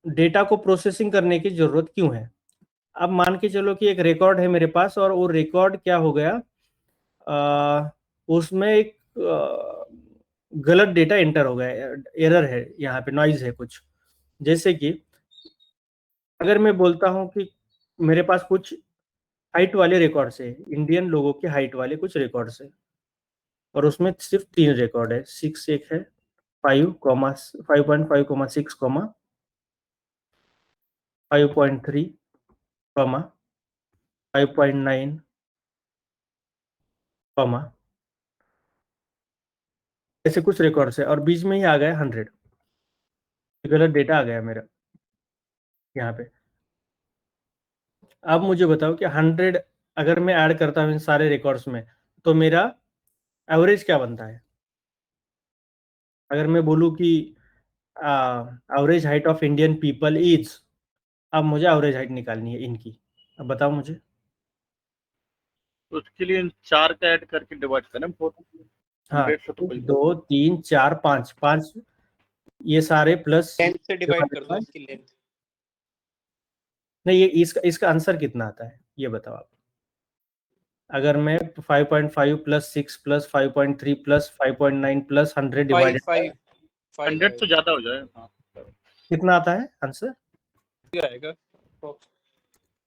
डेटा को प्रोसेसिंग करने की जरूरत क्यों है, अब मान के चलो कि एक रिकॉर्ड है मेरे पास, और वो रिकॉर्ड क्या हो गया, उसमें एक गलत डेटा एंटर हो गया, एरर है यहाँ पे, नॉइज है कुछ, जैसे कि अगर मैं बोलता हूँ कि मेरे पास कुछ हाइट वाले रिकॉर्ड्स है, इंडियन लोगों के हाइट वाले कुछ रिकॉर्ड्स है, और उसमें सिर्फ 3 रिकॉर्ड है, 6 एक है, 5,5.5, 5.3, 5.9, ऐसे कुछ रिकॉर्ड्स है, और बीच में ही आ गया 100, गलत डेटा आ गया मेरा यहाँ पे। अब मुझे बताओ कि 100 अगर मैं ऐड करता हूँ इन सारे रिकॉर्ड्स में, तो मेरा एवरेज क्या बनता है? अगर मैं बोलूँ कि average height of Indian people is, अब मुझे एवरेज हाइट निकालनी है इनकी, अब बताओ मुझे। तो उसके लिए इन 4 का ऐड करके डिवाइड करें 4 हाँ, 100 से तो 1, 2, 3, 4, 5 ये सारे प्लस लेंथ से डिवाइड कर दो इसकी लेंथ। नहीं, ये इसका आंसर कितना आता है ये बताओ आप। अगर मैं 5.5 plus 6 plus 5.3 plus 5.9 plus 100 divided 100 तो ज्यादा हो जाए। हाँ, कितना आता है आंसर? आएगा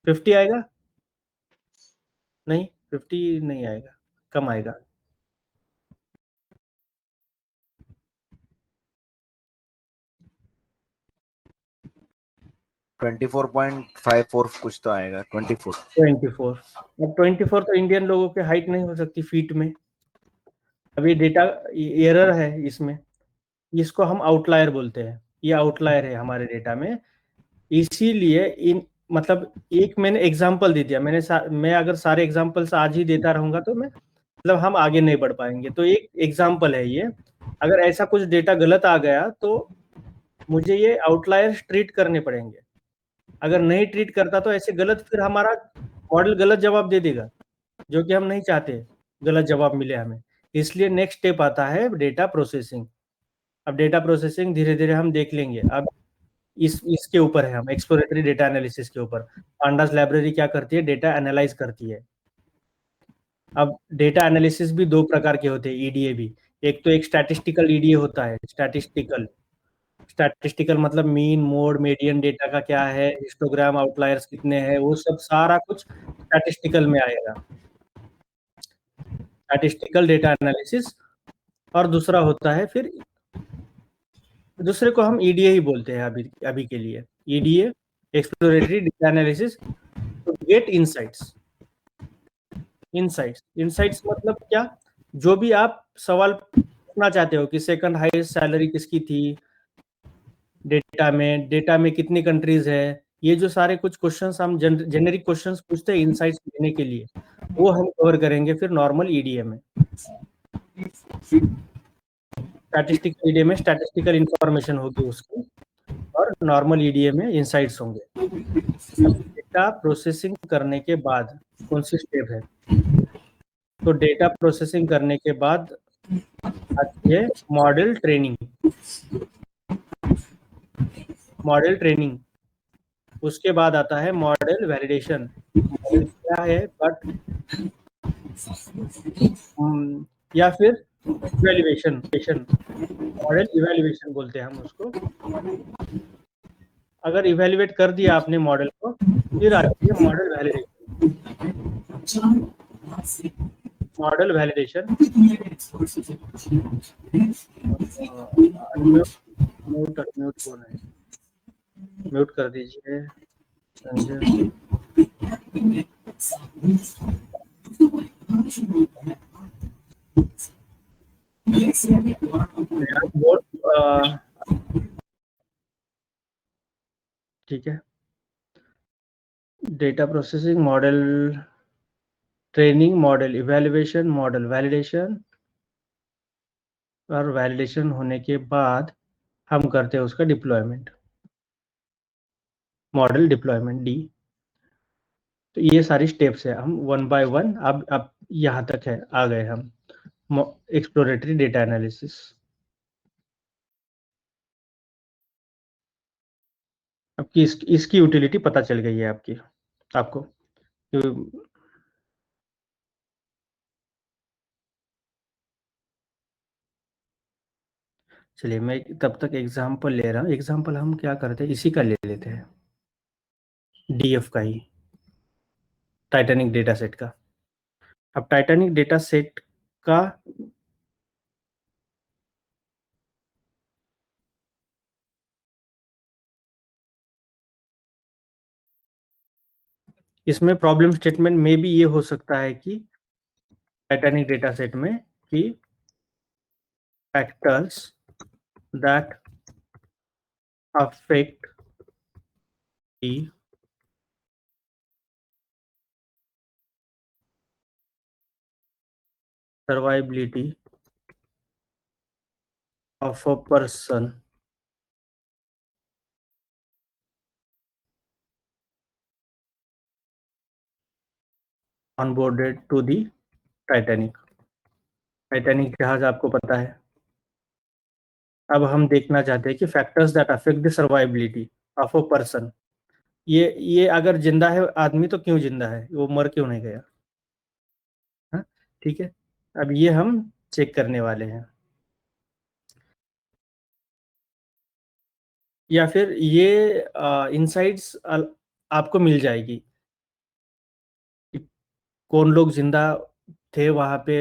50 आएगा? नहीं, 50 नहीं आएगा, कम आएगा। ट्वेंटी 24.54 कुछ तो आएगा, 24। 24। अब 24 तो इंडियन लोगों की हाइट नहीं हो सकती फीट में। अभी डेटा एरर है इसमें, इसको हम आउटलायर बोलते हैं, ये आउटलायर है हमारे डेटा में। इसीलिए इन मतलब एक मैंने एग्जांपल दे दिया, मैं अगर सारे एग्जांपल्स आज ही देता रहूंगा तो मैं मतलब हम आगे नहीं बढ़ पाएंगे। तो एक एग्जांपल है ये, अगर ऐसा कुछ डेटा गलत आ गया तो मुझे ये आउटलायर्स ट्रीट करने पड़ेंगे। अगर नहीं ट्रीट करता तो ऐसे गलत, फिर हमारा मॉडल गलत जवाब दे देगा, जो कि हम नहीं चाहते गलत जवाब मिले हमें। इसलिए नेक्स्ट स्टेप आता है डेटा प्रोसेसिंग। अब डेटा प्रोसेसिंग धीरे धीरे हम देख लेंगे। अब इसके ऊपर है हम एक्सप्लोरेटरी डेटा एनालिसिस के ऊपर। पांडास लाइब्रेरी क्या करती है? डेटा एनालाइज करती है। अब डेटा एनालिसिस भी 2 प्रकार के होते हैं, ईडीए भी। एक तो एक स्टैटिस्टिकल ईडीए होता है, स्टैटिस्टिकल मतलब मीन, मोड, मीडियन डेटा का क्या है, हिस्टोग्राम, आउटलायर्स कितने हैं, वो सब सारा कुछ स्टैटिस्टिकल में आएगा, स्टैटिस्टिकल डेटा एनालिसिस। और दूसरा होता है फिर, दूसरे को हम ईडीए ही बोलते हैं अभी अभी के लिए। EDA, exploratory data analysis to get insights. Insights मतलब क्या? जो भी आप सवाल पूछना चाहते हो कि सेकंड हाईएस्ट सैलरी किसकी थी डेटा में कितनी कंट्रीज है, ये जो सारे कुछ क्वेश्चंस हम जेनेरिक क्वेश्चंस पूछते हैं इनसाइट्स लेने के लिए, वो हम कवर करेंगे फिर नॉर्मल ईडीए में। स्टैटिस्टिकल ईडीए में स्टैटिस्टिकल इंफॉर्मेशन होगी उसकी, और नॉर्मल ईडीए में इनसाइट्स होंगे। डेटा प्रोसेसिंग करने के बाद कौन सी स्टेप है? तो डेटा प्रोसेसिंग करने के बाद आती है मॉडल ट्रेनिंग। उसके बाद आता है मॉडल वैलिडेशन। मॉडल क्या है बट या फिर इवैल्यूएशन, मॉडल इवैल्यूएशन बोलते हैं हम उसको। अगर इवैल्यूएट कर दिया आपने मॉडल को, फिर आती है मॉडल वैलिडेशन। म्यूट कौन है? म्यूट कर दीजिए संजय। ठीक है, data processing, model training, model evaluation, model validation, और वैलिडेशन होने के बाद हम करते हैं उसका डिप्लॉयमेंट, मॉडल डिप्लॉयमेंट डी। तो ये सारी स्टेप्स है, हम वन बाय वन अब यहाँ तक है आ गए हम एक्सप्लोरेटरी डेटा एनालिसिस। आपकी इसकी यूटिलिटी पता चल गई है आपको। चलिए मैं तब तक एग्जाम्पल ले रहा हूँ। एग्जाम्पल हम क्या करते हैं, इसी का ले लेते हैं। डीएफ का ही, टाइटैनिक डेटा सेट का। अब टाइटैनिक डेटा सेट का इसमें प्रॉब्लम स्टेटमेंट में भी ये हो सकता है कि टाइटैनिक डेटा सेट में कि factors that affect the survivability of a person onboarded to the Titanic. Titanic जहाज आपको पता है। अब हम देखना चाहते हैं कि factors that affect the survivability of a person, ये अगर जिंदा है आदमी तो क्यों जिंदा है, वो मर क्यों नहीं गया। हाँ, ठीक है। अब ये हम चेक करने वाले हैं, या फिर ये इनसाइट्स आपको मिल जाएगी। कौन लोग जिंदा थे वहाँ पे,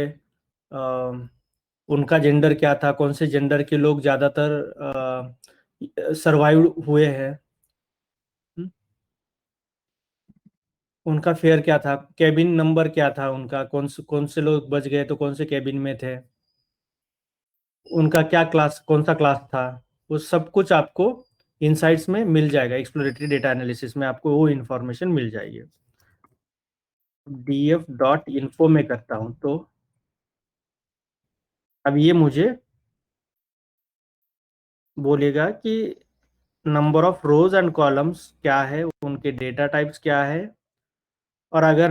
उनका जेंडर क्या था, कौन से जेंडर के लोग ज़्यादातर सरवाइव हुए हैं, उनका फेयर क्या था, कैबिन नंबर क्या था उनका, कौन से लोग बच गए तो कौन से कैबिन में थे, उनका क्या क्लास, कौन सा क्लास था, वो सब कुछ आपको इनसाइट्स में मिल जाएगा। एक्सप्लोरेटरी डेटा एनालिसिस में आपको वो इन्फॉर्मेशन मिल जाएगी। df.info में करता हूं तो अब ये मुझे बोलेगा कि number of rose and columns क्या है, उनके डेटा टाइप्स क्या है, और अगर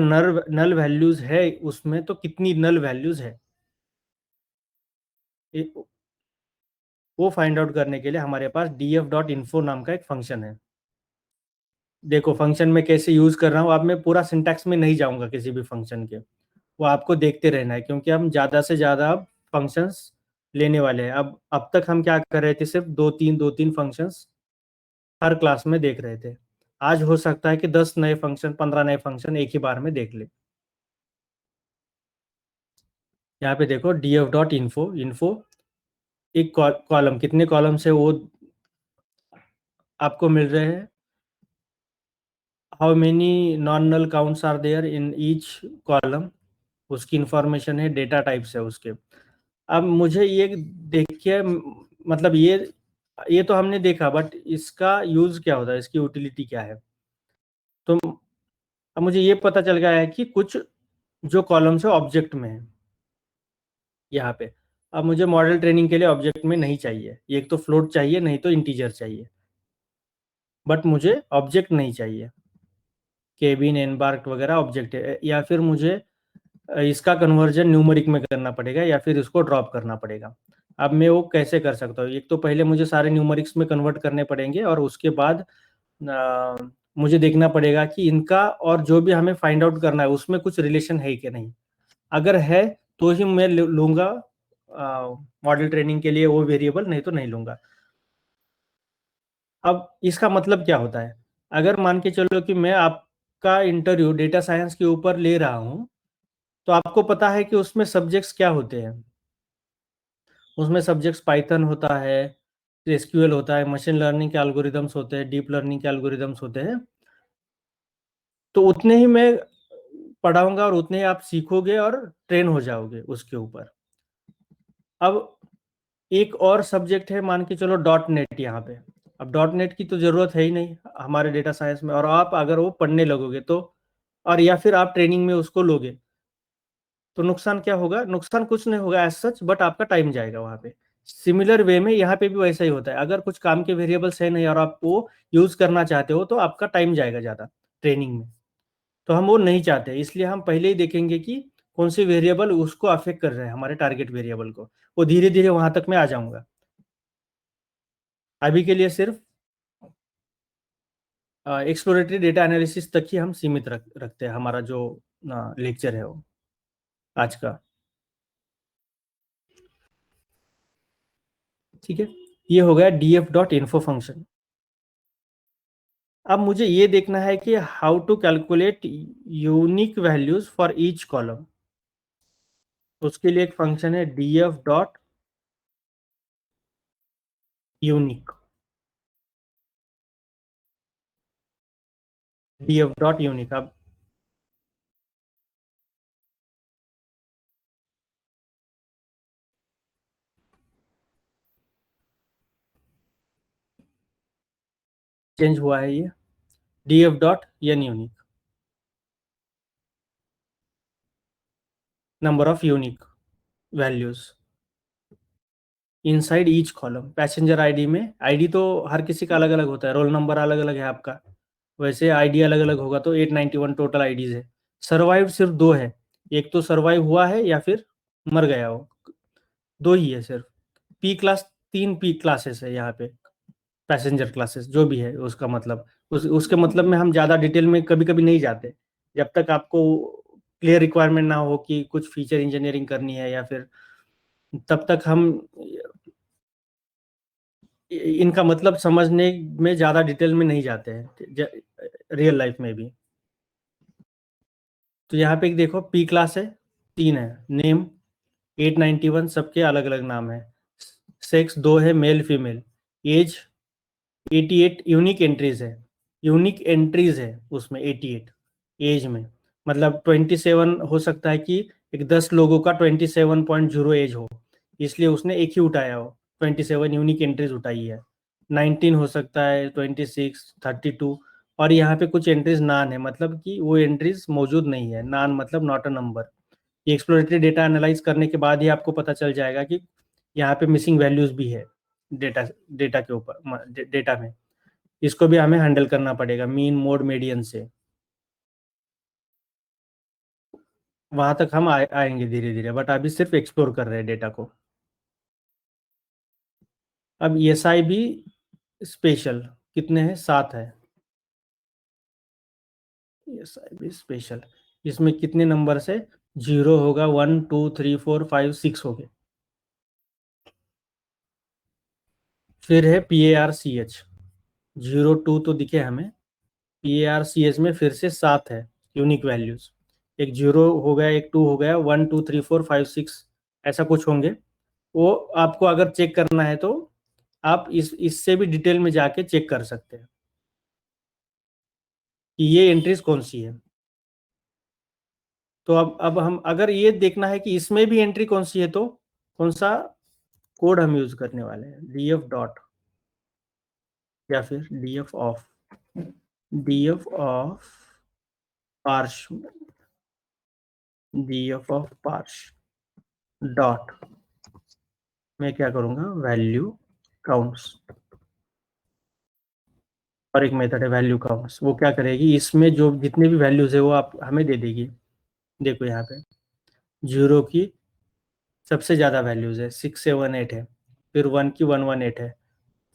नल वैल्यूज है उसमें तो कितनी नल वैल्यूज है। वो फाइंड आउट करने के लिए हमारे पास df.info नाम का एक फंक्शन है। देखो फंक्शन में कैसे यूज कर रहा हूँ, अब मैं पूरा सिंटैक्स में नहीं जाऊंगा किसी भी फंक्शन के, वो आपको देखते रहना है क्योंकि हम ज़्यादा से ज़्यादा अब फंक्शंस लेने वाले हैं। अब तक हम क्या कर रहे थे, सिर्फ दो तीन फंक्शंस हर क्लास में देख रहे थे। आज हो सकता है कि 10 नए फंक्शन, 15 नए फंक्शन एक ही बार में देख ले। यहाँ पे देखो df.info, इन्फो एक कॉलम, कितने कॉलम से वो आपको मिल रहे हैं, how many non null counts are there in each column, उसकी इंफॉर्मेशन है, डेटा टाइप्स है उसके। अब मुझे ये देखिए, मतलब ये तो हमने देखा, बट इसका यूज क्या होता है, इसकी यूटिलिटी क्या है। तो अब मुझे ये पता चल गया है कि कुछ जो कॉलम्स है ऑब्जेक्ट में है यहाँ पे। अब मुझे मॉडल ट्रेनिंग के लिए ऑब्जेक्ट में नहीं चाहिए, एक तो फ्लोट चाहिए नहीं तो इंटीजर चाहिए, बट मुझे ऑब्जेक्ट नहीं चाहिए। केबिन एनबार्क वगैरह ऑब्जेक्ट है, या फिर मुझे इसका कन्वर्जन न्यूमरिक में करना पड़ेगा या फिर इसको ड्रॉप करना पड़ेगा। अब मैं वो कैसे कर सकता हूँ, एक तो पहले मुझे सारे न्यूमरिक्स में कन्वर्ट करने पड़ेंगे और उसके बाद मुझे देखना पड़ेगा कि इनका और जो भी हमें फाइंड आउट करना है उसमें कुछ रिलेशन है कि नहीं। अगर है तो ही मैं लूंगा मॉडल ट्रेनिंग के लिए वो वेरिएबल, नहीं तो नहीं लूंगा। अब इसका मतलब क्या होता है, अगर मान के चलो कि मैं आपका इंटरव्यू डेटा साइंस के ऊपर ले रहा हूँ, तो आपको पता है कि उसमें सब्जेक्ट्स क्या होते हैं। उसमें सब्जेक्ट्स पाइथन होता है, एसक्यूएल होता है, मशीन लर्निंग के एल्गोरिदम्स होते हैं, डीप लर्निंग के एल्गोरिदम्स होते हैं। तो उतने ही मैं पढ़ाऊंगा और उतने ही आप सीखोगे और ट्रेन हो जाओगे उसके ऊपर। अब एक और सब्जेक्ट है, मान के चलो डॉट नेट यहाँ पे। अब डॉट नेट की तो जरूरत है ही नहीं हमारे डेटा साइंस में, और आप अगर वो पढ़ने लगोगे तो, और या फिर आप ट्रेनिंग में उसको लोगे तो नुकसान क्या होगा, नुकसान कुछ नहीं होगा एज सच, बट आपका टाइम जाएगा वहाँ पे। सिमिलर वे में यहाँ पे भी वैसा ही होता है, अगर कुछ काम के वेरिएबल्स है नहीं और आप वो यूज करना चाहते हो तो आपका टाइम जाएगा ज़्यादा ट्रेनिंग में। तो हम वो नहीं चाहते, इसलिए हम पहले ही देखेंगे कि कौन से वेरिएबल उसको अफेक्ट कर रहे हैं, हमारे टारगेट वेरिएबल को। वो धीरे धीरे वहां तक मैं आ जाऊंगा। अभी के लिए सिर्फ एक्सप्लोरेटरी डेटा एनालिसिस तक ही हम सीमित रखते हैं हमारा जो लेक्चर है वो आज का। ठीक है, ये हो गया df.info फंक्शन। अब मुझे ये देखना है कि how to calculate unique values for each column. उसके लिए एक फंक्शन है df dot unique, df dot unique. अब चेंज हुआ है ये df dot n unique, number of unique values inside each column. Passenger ID में, आईडी तो हर किसी का अलग अलग होता है, रोल नंबर अलग अलग है आपका, वैसे आईडी अलग अलग होगा। तो 891 टोटल आईडीज है। सर्वाइव सिर्फ 2 है, एक तो सर्वाइव हुआ है या फिर मर गया हो, 2 ही है सिर्फ। पी क्लास, 3 पी क्लासेस है यहाँ पे, पैसेंजर क्लासेस जो भी है उसका मतलब, उसके मतलब में हम ज़्यादा डिटेल में कभी कभी नहीं जाते जब तक आपको क्लियर रिक्वायरमेंट ना हो कि कुछ फीचर इंजीनियरिंग करनी है, या फिर तब तक हम इनका मतलब समझने में ज़्यादा डिटेल में नहीं जाते हैं रियल लाइफ में भी। तो यहाँ पे देखो पी क्लास है, 3 है, नेम 891 सबके अलग अलग नाम है, सेक्स 2 है, male female, age 88 unique entries है, यूनिक एंट्रीज है उसमें 88 एज में, मतलब 27 हो सकता है कि एक 10 लोगों का 27.0 एज हो, इसलिए उसने एक ही उठाया हो, 27 यूनिक एंट्रीज उठाई है। 19 हो सकता है, 26, 32, और यहाँ पे कुछ एंट्रीज नान है, मतलब कि वो एंट्रीज मौजूद नहीं है, नान मतलब नॉट अ नंबर। ये एक्सप्लोरेटरी डेटा एनालाइज करने के बाद ही आपको पता चल जाएगा कि यहाँ पे मिसिंग वैल्यूज भी है डेटा डेटा के ऊपर, डेटा में। इसको भी हमें हैंडल करना पड़ेगा मीन मोड मीडियन से। वहां तक हम आएंगे धीरे धीरे, बट अभी सिर्फ एक्सप्लोर कर रहे हैं डेटा को। अब ESI भी स्पेशल कितने हैं, 7 है। ESI भी स्पेशल, इसमें कितने नंबर से 0 होगा, 1 2 3 4 5 6 हो गए। फिर है PARCH, 02 तो दिखे हमें, PARCH में फिर से 7 है यूनिक वैल्यूज, एक 0 हो गया, एक 2 हो गया, 1 2 3 4 5 6 ऐसा कुछ होंगे। वो आपको अगर चेक करना है तो आप इससे भी डिटेल में जाके चेक कर सकते हैं कि ये एंट्रीज कौन सी है। तो अब हम अगर ये देखना है कि इसमें भी एंट्री कौन सी है, तो कौन सा कोड हम यूज करने वाले हैं, df डॉट या फिर df of parched, df of parched dot, मैं क्या करूंगा, वैल्यू काउंट्स, और एक मेथड है वैल्यू काउंट्स, वो क्या करेगी, इसमें जो जितने भी वैल्यूज है वो आप हमें दे देगी। देखो यहाँ पे 0 की सबसे ज़्यादा वैल्यूज है 678 है, फिर 1 की 118 है,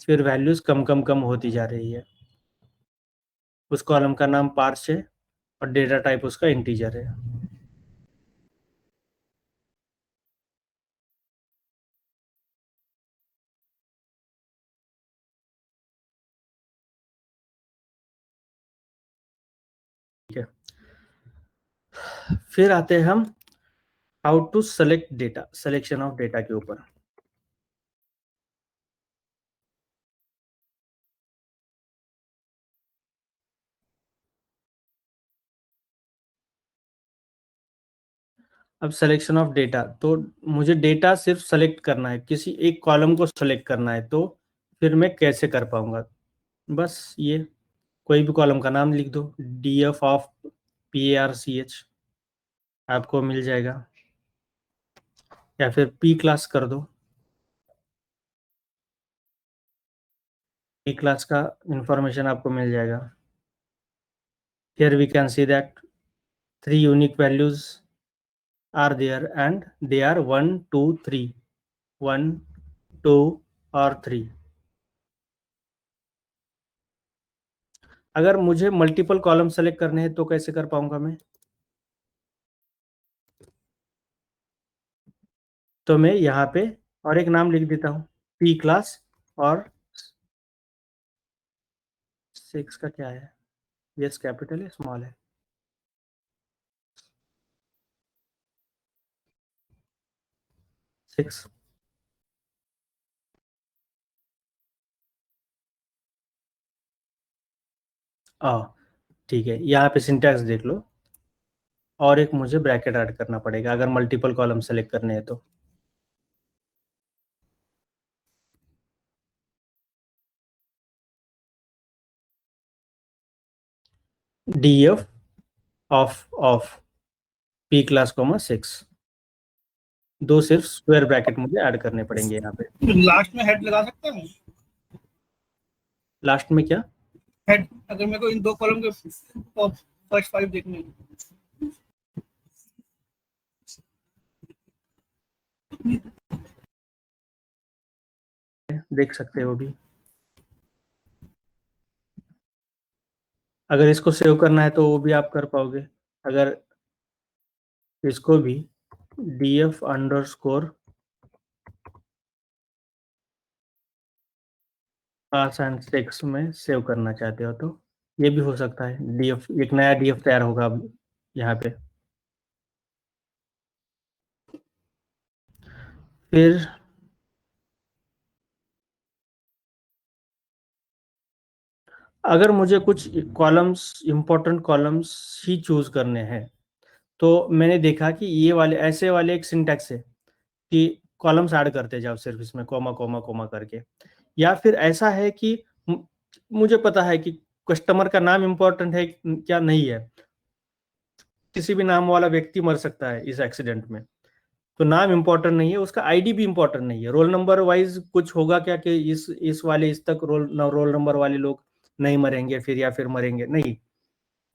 फिर वैल्यूज कम कम कम होती जा रही है। उस कॉलम का नाम पार्स है और डेटा टाइप उसका इंटीजर है। ठीक है, फिर आते हैं हम how to select data, selection of data के ऊपर। अब सिलेक्शन ऑफ डेटा, तो मुझे डेटा सिर्फ सेलेक्ट करना है, किसी एक कॉलम को सेलेक्ट करना है, तो फिर मैं कैसे कर पाऊंगा, बस ये कोई भी कॉलम का नाम लिख दो, df ऑफ PARCH आपको मिल जाएगा, या फिर P क्लास कर दो, P क्लास का इंफॉर्मेशन आपको मिल जाएगा। Here we can see that 3 unique values are there and they are 1 2 3, 1 2 और 3। अगर मुझे मल्टीपल कॉलम सेलेक्ट करने हैं तो कैसे कर पाऊंगा मैं, तो मैं यहाँ पे और एक नाम लिख देता हूँ P क्लास और 6 का क्या है? यस कैपिटल है स्मॉल है? सिक्स ठीक है, यहाँ पे सिंटैक्स देख लो। और एक मुझे ब्रैकेट ऐड करना पड़ेगा अगर मल्टीपल कॉलम सेलेक्ट करने हैं तो। df of p class comma 6, दो सिर्फ स्क्वायर ब्रैकेट मुझे ऐड करने पड़ेंगे यहाँ पे। लास्ट में हेड लगा सकते हैं? लास्ट में क्या? हेड, अगर मेरे को इन दो कॉलम के फर्स्ट 5 देखने हैं। देख सकते हो भी। अगर इसको सेव करना है तो वो भी आप कर पाओगे। अगर इसको भी df अंडरस्कोर क्लास एंड 6 में सेव करना चाहते हो तो ये भी हो सकता है। df, एक नया df तैयार होगा अब यहाँ पे। फिर अगर मुझे कुछ कॉलम्स, इंपॉर्टेंट कॉलम्स ही चूज करने हैं तो मैंने देखा कि ये वाले ऐसे वाले एक सिंटैक्स है कि कॉलम्स ऐड करते जाओ सिर्फ इसमें कोमा कोमा कोमा करके। या फिर ऐसा है कि मुझे पता है कि कस्टमर का नाम इंपॉर्टेंट है क्या नहीं है, किसी भी नाम वाला व्यक्ति मर सकता है इस एक्सीडेंट में, तो नाम इंपॉर्टेंट नहीं है, उसका आईडी भी इंपॉर्टेंट नहीं है। रोल नंबर वाइज कुछ होगा क्या कि इस वाले इस तक रोल नंबर वाले लोग नहीं मरेंगे फिर, या फिर मरेंगे नहीं,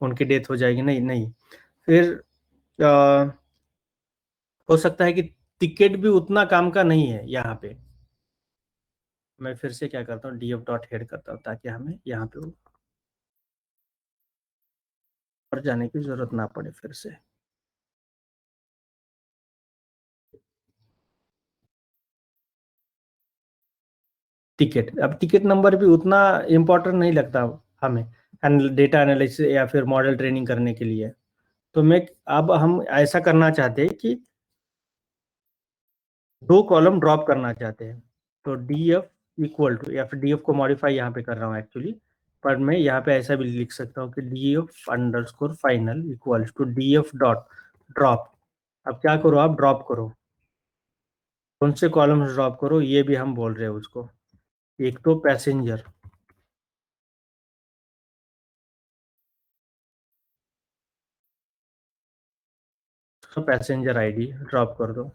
उनकी डेथ हो जाएगी, नहीं नहीं। फिर हो सकता है कि टिकट भी उतना काम का नहीं है यहाँ पे। मैं फिर से क्या करता हूँ, df डॉट हेड करता हूँ ताकि हमें यहाँ पे ऊपर जाने की जरूरत ना पड़े फिर से। टिकट, अब टिकट नंबर भी उतना इम्पोर्टेंट नहीं लगता हमें डेटा एनालिसिस या फिर मॉडल ट्रेनिंग करने के लिए। तो मैं अब हम ऐसा करना चाहते हैं कि दो कॉलम ड्रॉप करना चाहते हैं, तो df इक्वल टू, या फिर df को मॉडिफाई यहाँ पे कर रहा हूँ एक्चुअली, पर मैं यहाँ पे ऐसा भी लिख सकता हूँ कि df underscore final equal to df dot drop. अब क्या करो, आप ड्रॉप करो, कौन से कॉलम ड्रॉप करो ये भी हम बोल रहे हैं उसको। एक तो पैसेंजर, तो पैसेंजर आईडी ड्रॉप कर दो,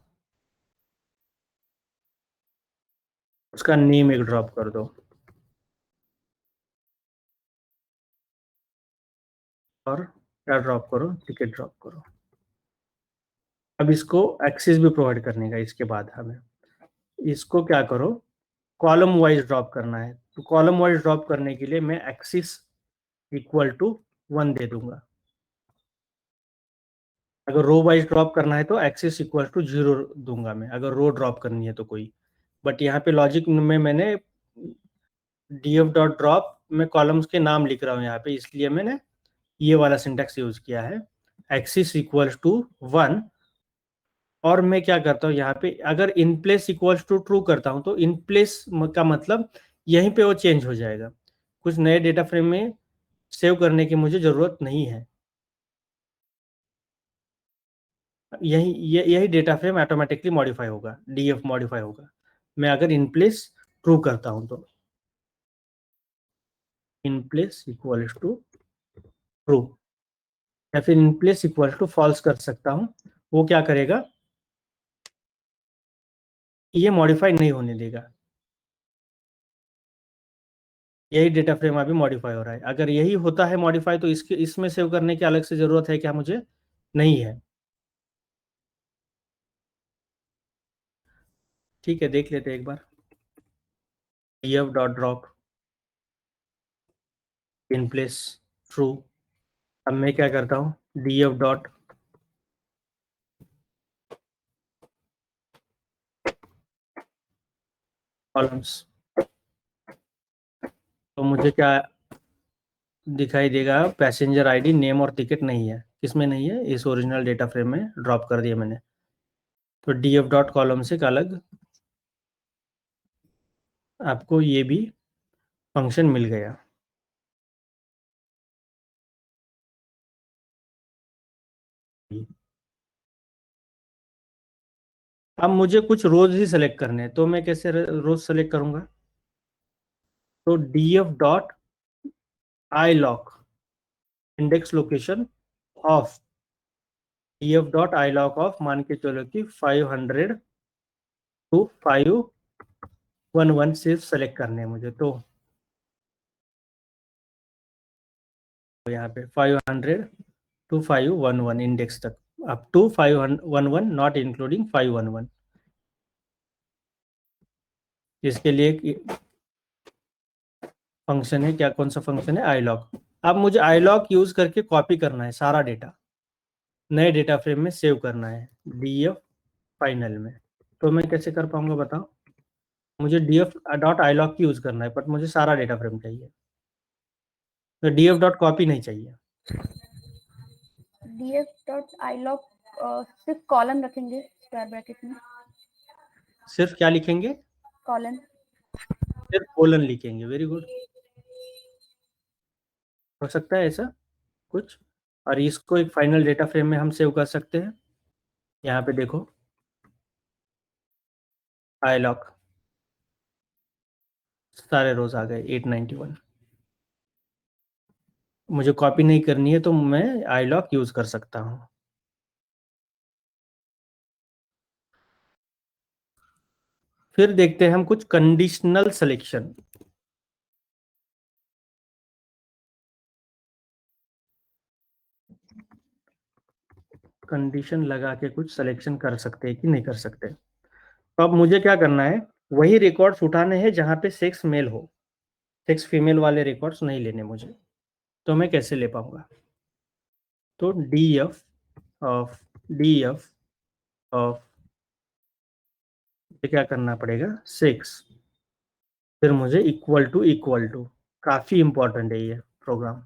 उसका नेम एक ड्रॉप कर दो, और क्या ड्रॉप करो, टिकट ड्रॉप करो। अब इसको एक्सेस भी प्रोवाइड करने का, इसके बाद हमें इसको क्या करो, कॉलम वाइज ड्रॉप करना है। तो कॉलम वाइज ड्रॉप करने के लिए मैं एक्सिस इक्वल टू 1 दे दूंगा। अगर रो वाइज ड्रॉप करना है तो एक्सिस इक्वल टू 0 दूंगा मैं, अगर रो ड्रॉप करनी है तो कोई। बट यहाँ पे लॉजिक में मैंने df डॉट ड्रॉप में कॉलम्स के नाम लिख रहा हूँ यहाँ पे, इसलिए मैंने ये वाला सिंटैक्स यूज किया है, एक्सिस इक्वल टू 1। और मैं क्या करता हूँ यहाँ पे, अगर in place equals to true करता हूँ तो इन प्लेस का मतलब यहीं पे वो चेंज हो जाएगा, कुछ नए डेटा फ्रेम में सेव करने की मुझे जरूरत नहीं है, यही डेटा फ्रेम ऑटोमेटिकली मॉडिफाई होगा, df मॉडिफाई होगा। मैं अगर इन प्लेस ट्रू करता हूँ तो in place equal to true, या फिर in place equal to false कर सकता हूँ। वो क्या करेगा, ये मॉडिफाई नहीं होने देगा, यही डेटा फ्रेम अभी मॉडिफाई हो रहा है। अगर यही होता है मॉडिफाई तो इसके इसमें सेव करने की अलग से जरूरत है क्या मुझे, नहीं है। ठीक है, देख लेते हैं एक बार, df dot drop in place true. अब मैं क्या करता हूँ, df डॉट कॉलम्स, तो मुझे क्या दिखाई देगा पैसेंजर आईडी, नेम और टिकट नहीं है। किसमें नहीं है? इस ओरिजिनल डेटा फ्रेम में ड्रॉप कर दिया मैंने। तो df डॉट कॉलम से अलग आपको ये भी फंक्शन मिल गया। अब मुझे कुछ रोज ही सेलेक्ट करने हैं, तो मैं कैसे रोज सेलेक्ट करूंगा? तो df dot I lock index location of, df dot I lock of मान के चलो कि 500 to 511 सिर्फ सेलेक्ट करने हैं मुझे। तो यहाँ पे 500 to 511 इंडेक्स तक, अप टू 511 नॉट इंक्लूडिंग 511। इसके लिए फंक्शन है क्या, कौन सा फंक्शन है? आई लॉक। अब मुझे आई लॉक यूज करके कॉपी करना है सारा डेटा, नए डेटा फ्रेम में सेव करना है df फाइनल में। तो मैं कैसे कर पाऊंगा बताओ? मुझे df dot I lock use करना है, बट मुझे सारा डेटा फ्रेम चाहिए, तो df डॉट कॉपी नहीं चाहिए। df डॉट आई लॉक सिर्फ कॉलम रखेंगे स्क्वायर ब्रैकेट में। सिर्फ क्या लिखेंगे? कॉलन। सिर्फ कोलन लिखेंगे। Very good. हो सकता है ऐसा कुछ, और इसको एक फाइनल डेटा फ्रेम में हम सेव कर सकते हैं। यहाँ पे देखो आई लॉक, सारे रोज आ गए 891। मुझे कॉपी नहीं करनी है तो मैं आई लॉक यूज कर सकता हूँ। फिर देखते हैं हम कुछ कंडीशनल सिलेक्शन। कंडीशन लगा के कुछ सिलेक्शन कर सकते हैं कि नहीं कर सकते। तो अब मुझे क्या करना है, वही रिकॉर्ड्स उठाने हैं जहां पे सेक्स मेल हो, सेक्स फीमेल वाले रिकॉर्ड्स नहीं लेने मुझे। तो मैं कैसे ले पाऊंगा? तो df ऑफ क्या करना पड़ेगा? सेक्स, फिर मुझे इक्वल टू, काफी इंपॉर्टेंट है ये प्रोग्राम।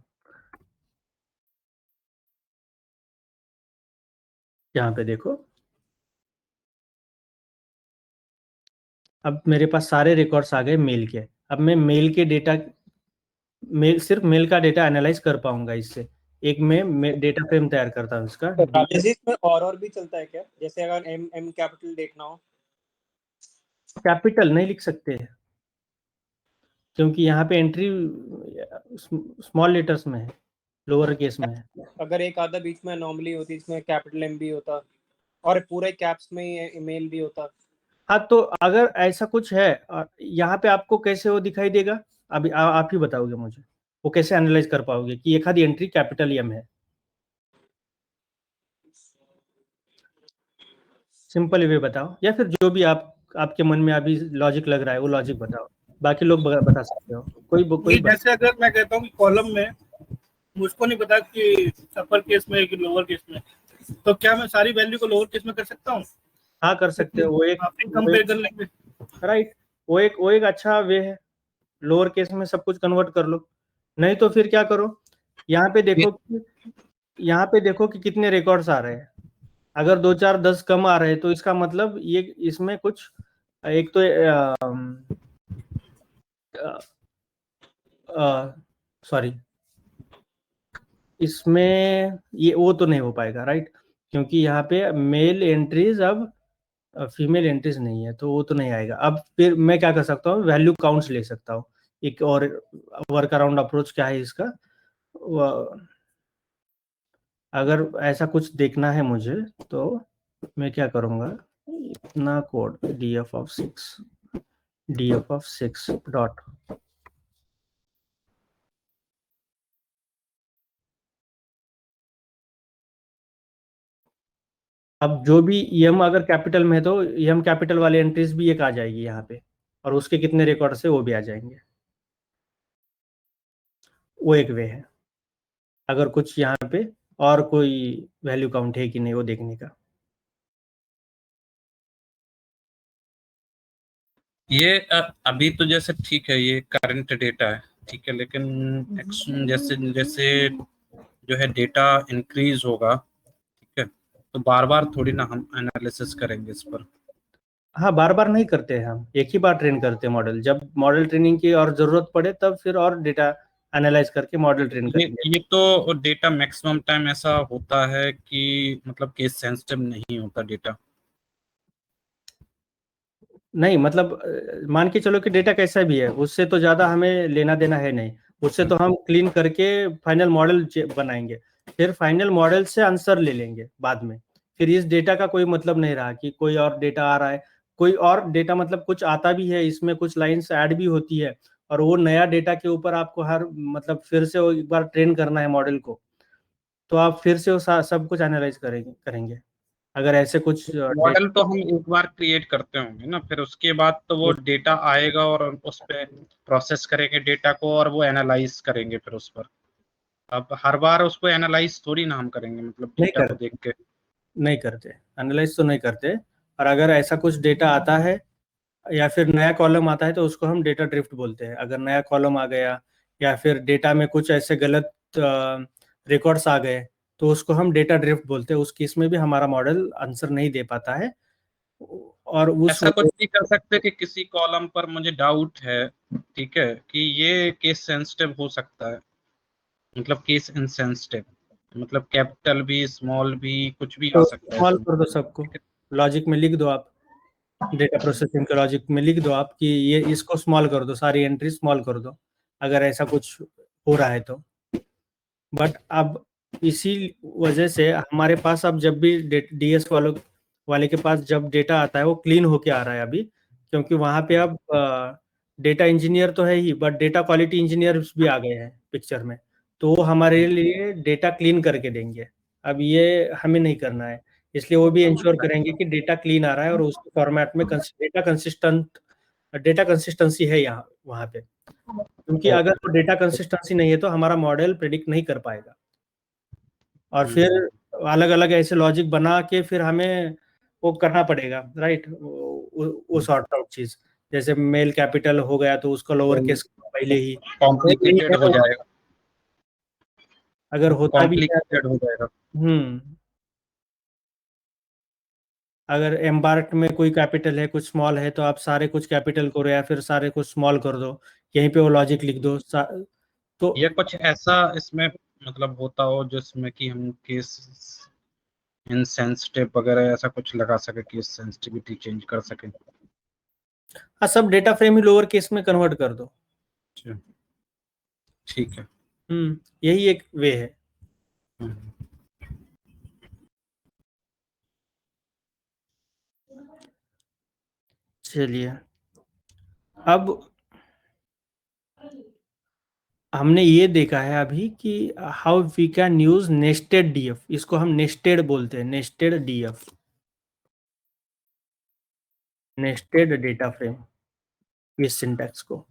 यहाँ पे देखो, अब मेरे पास सारे रिकॉर्ड्स आ गए मेल के। अब मैं मेल के डेटा, सिर्फ मेल का डेटा एनालाइज कर पाऊंगा इससे। एक मैं डेटा फ्रेम तैयार करता हूँ इसका। इसमें और भी चलता है क्या? जैसे अगर एम कैपिटल देखना हो, कैपिटल नहीं लिख सकते क्योंकि यहाँ पे एंट्री स्मॉल लेटर्स में है, लोअर केस में है। अगर एक आधा बीच में अनोमली होती इसमें कैपिटल एम भी होता और पूरे कैप्स में ही ईमेल भी होता। हाँ, तो अगर ऐसा कुछ है, यहाँ पे आपको कैसे वो दिखाई देगा? अभी आप ही बताओगे मुझे, वो कैसे एनालाइज कर पाओगे कि एक आधी एंट्री कैपिटल एम है? सिंपल वे बताओ, या फिर जो भी आपके मन में अभी लॉजिक लग रहा है वो लॉजिक बताओ, बाकी लोग बता सकते हो। कोई जैसे अगर मैं कहता हूँ कि कॉलम में मुझको नहीं पता कि अपर केस में कि लोअर केस में, तो क्या मैं सारी वैल्यू को लोअर केस में कर सकता हूँ? हाँ, कर सकते हो। वो एक कंपेयर कर लेंगे, राइट, वो एक अच्छा वे है। लोअर केस में सब कुछ कन्वर्ट कर लो। नहीं तो फिर क्या करो, यहाँ पे देखो कि कितने रिकॉर्ड्स आ रहे हैं। अगर 2 4 10 कम आ रहे हैं तो इसका मतलब ये इसमें कुछ, एक तो सॉरी, इसमें ये वो तो नहीं हो पाएगा, राइट, क्योंकि यहाँ पे मेल एंट्रीज अब फीमेल एंट्रीज नहीं है, तो वो तो नहीं आएगा। अब फिर मैं क्या कर सकता हूँ, वैल्यू काउंट्स ले सकता हूँ। एक और वर्क अराउंड अप्रोच क्या है इसका, अगर ऐसा कुछ देखना है मुझे तो मैं क्या करूँगा, इतना कोड df ऑफ 6 डॉट, अब जो भी em अगर कैपिटल में है तो em कैपिटल वाले एंट्रीज भी एक आ जाएगी यहाँ पे, और उसके कितने रिकॉर्ड से वो भी आ जाएंगे। वो एक वे है, अगर कुछ यहाँ पे और कोई वैल्यू काउंट है कि नहीं वो देखने का। ये अभी तो जैसे ठीक है, ये करंट डेटा है, ठीक है, लेकिन जैसे जैसे जो है डेटा इंक्रीज होगा, ठीक है, तो बार बार थोड़ी ना हम एनालिसिस करेंगे इस पर। हाँ, बार बार नहीं करते हैं हम, एक ही बार ट्रेन करते हैं मॉडल। जब मॉडल ट्रेनिंग की और जरूरत पड़े तब फिर और डेटा एनालाइज करके मॉडल ट्रेन करेंगे। ये तो डेटा मैक्सिमम टाइम ऐसा होता है कि मतलब केस सेंसिटिव नहीं होता डेटा। नहीं मतलब मान के चलो कि डेटा कैसा भी है, उससे तो ज्यादा हमें लेना देना है नहीं। उससे तो हम क्लीन करके फाइनल मॉडल बनाएंगे, फिर फाइनल मॉडल से आंसर ले लेंगे बाद में। फिर इस डेटा का कोई मतलब नहीं रहा कि कोई और डेटा आ रहा है। कोई और डेटा मतलब कुछ आता भी है, इसमें कुछ लाइंस ऐड भी होती है, और वो नया डेटा के ऊपर आपको हर मतलब फिर से वो एक बार ट्रेन करना है मॉडल को, तो आप फिर से वो सब कुछ एनालाइज करेंगे अगर ऐसे कुछ मॉडल तो हम एक बार क्रिएट करते होंगे ना, फिर उसके बाद तो वो डेटा आएगा और उस पे प्रोसेस करेंगे डेटा को और वो एनालाइज करेंगे फिर उस पर। अब हर बार उसको एनालाइज थोड़ी ना हम करेंगे, मतलब नहीं डेटा को देख के। नहीं करते, एनालाइज तो नहीं करते। और अगर ऐसा कुछ डेटा आता है या फिर नया कॉलम आता है तो उसको हम डेटा ड्रिफ्ट बोलते हैं। अगर नया कॉलम आ गया या फिर डेटा में कुछ ऐसे गलत रिकॉर्ड्स आ गए तो उसको हम डेटा ड्रिफ्ट बोलते हैं। उस केस में भी हमारा मॉडल आंसर नहीं दे पाता है। और उस ऐसा कुछ भी कर सकते कि किसी कॉलम पर मुझे डाउट है, ठीक है, कि ये केस सेंसिटिव हो सकता है, मतलब केस इनसेंसिटिव, मतलब कैपिटल भी स्मॉल भी कुछ भी आ तो सकता है स्मॉल इसमें। कर दो सबको, लॉजिक में लिख दो आप, डेटा प्रोसेसिंग के लॉजिक में लिख दो आप कि ये इसको स्मॉल कर दो, सारी एंट्री स्मॉल कर दो अगर ऐसा कुछ हो रहा है तो। बट अब इसी वजह से हमारे पास अब जब भी डीएस वाले के पास जब डेटा आता है वो क्लीन होके आ रहा है अभी, क्योंकि वहां पे अब डेटा इंजीनियर तो है ही, बट डेटा क्वालिटी इंजीनियर भी आ गए हैं पिक्चर में। तो वो हमारे लिए डेटा क्लीन करके देंगे। अब ये हमें नहीं करना है, इसलिए वो भी इंश्योर करेंगे कि डेटा क्लीन आ रहा है और उसके फॉर्मेट में डेटा कंसिस्टेंसी है यहाँ वहाँ पे। क्योंकि अगर वो डेटा कंसिस्टेंसी नहीं है तो हमारा मॉडल प्रेडिक्ट नहीं कर पाएगा, और फिर अलग अलग ऐसे लॉजिक बना के फिर हमें वो करना पड़ेगा, राइट। वो सॉर्ट आउट चीज, जैसे मेल कैपिटल हो गया तो उसका लोअर केस पहले ही कॉम्प्लिकेटेड हो जाएगा, अगर होता भी है। कॉम्प्लिकेटेड हो जाएगा। अगर एम्बार्क में कोई कैपिटल है कुछ स्मॉल है तो आप सारे कुछ कैपिटल करो या फिर सारे कुछ स्मॉल कर दो, यहीं पे वो लॉजिक लिख दो तो ये कुछ ऐसा इसमें मतलब होता हो जिसमें कि हम केस इनसेंसिटिव वगैरह ऐसा कुछ लगा सके, केस सेंसिटिविटी चेंज कर सके। हाँ, सब डेटा फ्रेम ही लोअर केस में कन्वर्ट कर दो। ठीक है। यही एक वे है। चलिए, अब हमने ये देखा है अभी कि how we can use nested DF. इसको हम नेस्टेड बोलते हैं, nested DF, nested data frame, इस सिंटैक्स को।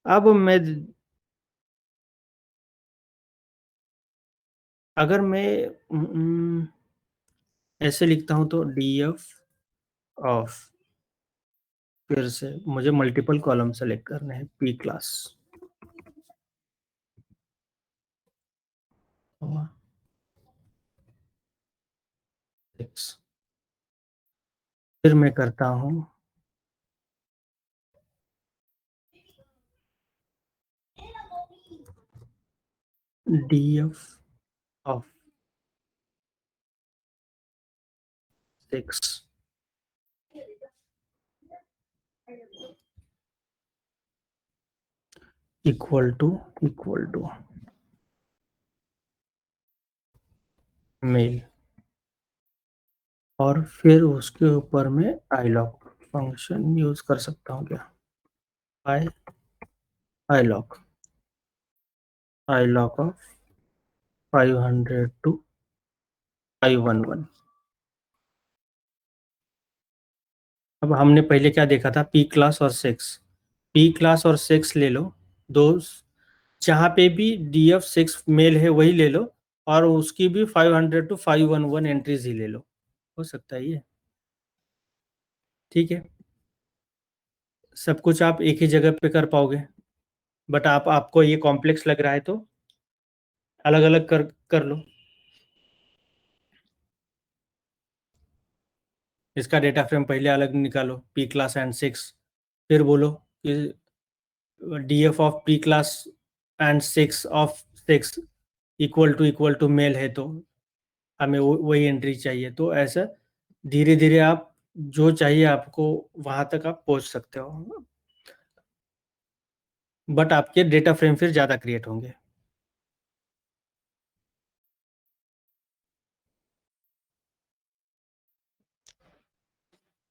अब मैं अगर मैं ऐसे लिखता हूं तो डीएफ ऑफ, फिर से मुझे मल्टीपल कॉलम सेलेक्ट करने हैं, पी क्लास फिर मैं करता हूं DF of 6 equal to male, और फिर उसके ऊपर में आईलॉक फंक्शन यूज कर सकता हूँ क्या? आईलॉक ऑफ 500 to 511। अब हमने पहले क्या देखा था, पी क्लास और सेक्स। पी क्लास और सेक्स ले लो, दो जहाँ पे भी df6 मेल है वही ले लो, और उसकी भी 500 to 511 एंट्रीज ही ले लो, हो सकता है ये। ठीक है, सब कुछ आप एक ही जगह पे कर पाओगे, बट आपको ये कॉम्प्लेक्स लग रहा है तो अलग अलग कर लो। इसका डेटा फ्रेम पहले अलग निकालो, पी क्लास एंड 6, फिर बोलो कि DF of P class and 6 of 6 equal to male है, तो हमें वही एंट्री चाहिए। तो ऐसा धीरे धीरे आप जो चाहिए आपको वहां तक आप पहुंच सकते हो, बट आपके डेटा फ्रेम फिर ज़्यादा क्रिएट होंगे।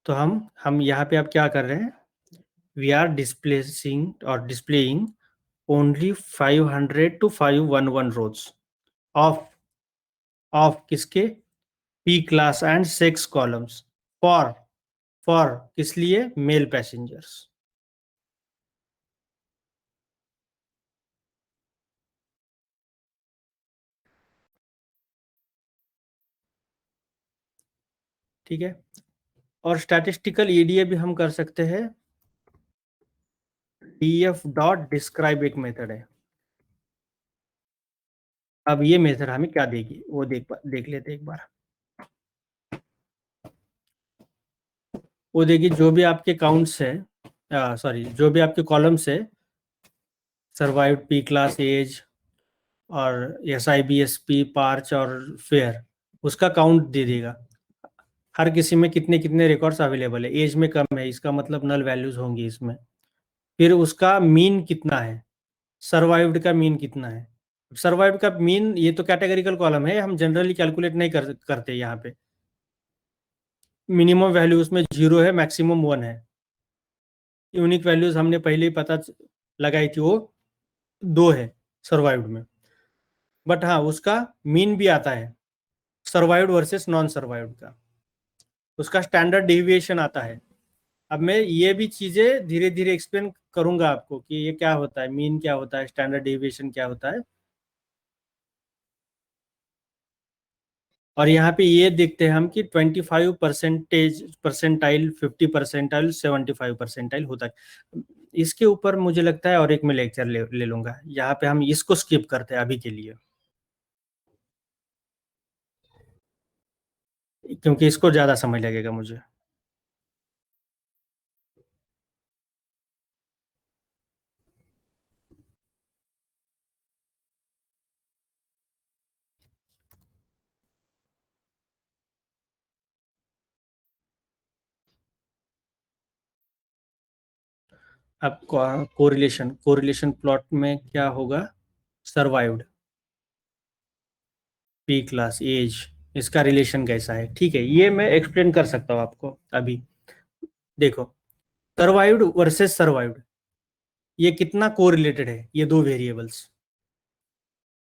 तो हम यहाँ पे आप क्या कर रहे हैं, वी आर डिस्प्लेसिंग और displaying only 500 to 511 rows of किसके, P class and 6 columns for किस लिए, मेल पैसेंजर्स। ठीक है, और स्टैटिस्टिकल ईडीए भी हम कर सकते हैं। df डॉट डिस्क्राइब एक मेथड है। अब ये मेथड हमें क्या देगी वो देख लेते एक बार। वो देगी जो भी आपके काउंट्स है, सॉरी जो भी आपके कॉलम्स है, सर्वाइव्ड, पी क्लास, एज और SIBSP, पार्च और फेयर, उसका काउंट दे देगा। हर किसी में कितने कितने रिकॉर्ड्स अवेलेबल है, एज में कम है इसका मतलब नल वैल्यूज होंगी इसमें। फिर उसका मीन कितना है, सर्वाइव्ड का मीन कितना है। सर्वाइव्ड का मीन, ये तो कैटेगरिकल कॉलम है, हम जनरली कैलकुलेट नहीं करते यहाँ पे। मिनिमम वैल्यू उसमें 0 है, मैक्सिमम 1 है। यूनिक वैल्यूज हमने पहले ही पता लगाई थी, वो 2 है सर्वाइव्ड में। बट हाँ, उसका मीन भी आता है सर्वाइव्ड वर्सेस नॉन सर्वाइव्ड का, उसका स्टैंडर्ड डेविएशन आता है। अब मैं ये भी चीजें धीरे धीरे एक्सप्लेन करूंगा आपको कि ये क्या होता है, मीन क्या होता है, स्टैंडर्ड डेविएशन क्या होता है। और यहाँ पे ये देखते हैं हम कि 25 परसेंटाइल, 50 परसेंटाइल, 75 परसेंटाइल होता है। इसके ऊपर मुझे लगता है और एक मैं लेक्चर ले लूंगा, यहाँ पे हम इसको स्किप करते हैं अभी के लिए, क्योंकि इसको ज्यादा समय लगेगा मुझे। अब कोरिलेशन प्लॉट में क्या होगा, सर्वाइव्ड, पी क्लास, एज, इसका रिलेशन कैसा है। ठीक है, ये मैं एक्सप्लेन कर सकता हूँ आपको अभी। देखो, सर्वाइव्ड वर्सेस सर्वाइव्ड, ये कितना कोरिलेटेड है, ये 2 वेरिएबल्स।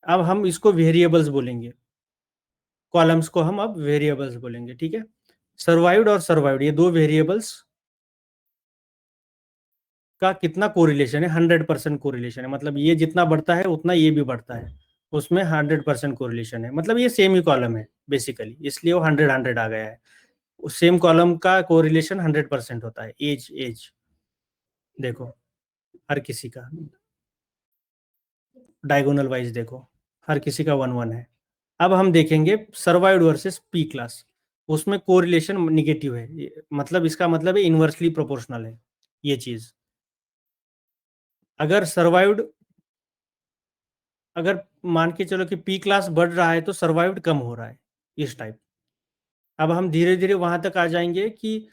अब हम इसको वेरिएबल्स बोलेंगे, कॉलम्स को हम अब वेरिएबल्स बोलेंगे। ठीक है, सर्वाइव्ड और सर्वाइव्ड, ये 2 वेरिएबल्स का कितना कोरिलेशन है, 100% कोरिलेशन है। मतलब ये जितना बढ़ता है उतना ये भी बढ़ता है, उसमें 100% कोरिलेशन है। मतलब ये सेम ही कॉलम है बेसिकली, इसलिए वो 100 आ गया है। सेम कॉलम का कोरिलेशन 100% होता है। एज देखो, हर किसी का डायगोनल वाइज देखो, हर किसी का 1 1 है। अब हम देखेंगे सर्वाइव्ड वर्सेस पी क्लास, उसमें कोरिलेशन निगेटिव है, मतलब इसका मतलब है इनवर्सली प्रोपोर्शनल है ये चीज। अगर सर्वाइव्ड, अगर मान के चलो कि पी क्लास बढ़ रहा है तो सर्वाइव्ड कम हो रहा है, इस टाइप। अब हम धीरे धीरे वहां तक आ जाएंगे कि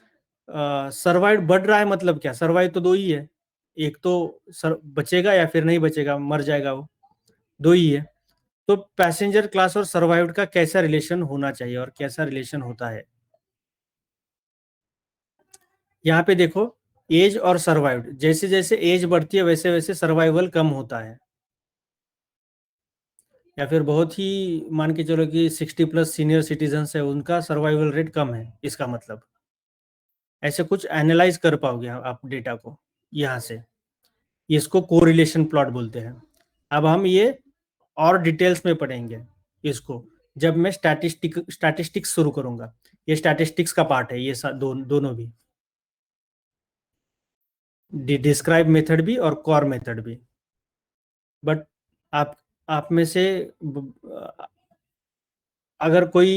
सर्वाइव्ड बढ़ रहा है मतलब क्या, सर्वाइव तो 2 ही है, एक तो बचेगा या फिर नहीं बचेगा, मर जाएगा वो, 2 ही है। तो पैसेंजर क्लास और सर्वाइव्ड का कैसा रिलेशन होना चाहिए और कैसा रिलेशन होता है, यहाँ पे देखो, एज और सर्वाइव्ड, जैसे जैसे एज बढ़ती है वैसे वैसे सर्वाइवल कम होता है। या फिर बहुत ही मान के चलो कि 60+ सीनियर सिटीजन है, उनका सर्वाइवल रेट कम है, इसका मतलब ऐसे कुछ एनालाइज कर पाओगे आप डेटा को यहाँ से। इसको कोरिलेशन प्लॉट बोलते हैं। अब हम ये और डिटेल्स में पढ़ेंगे इसको जब मैं स्टैटिस्टिक्स शुरू करूंगा। ये स्टैटिस्टिक्स का पार्ट है, ये दोनों भी। डिस्क्राइब मेथड भी और कॉर मेथड भी। बट आप में से अगर कोई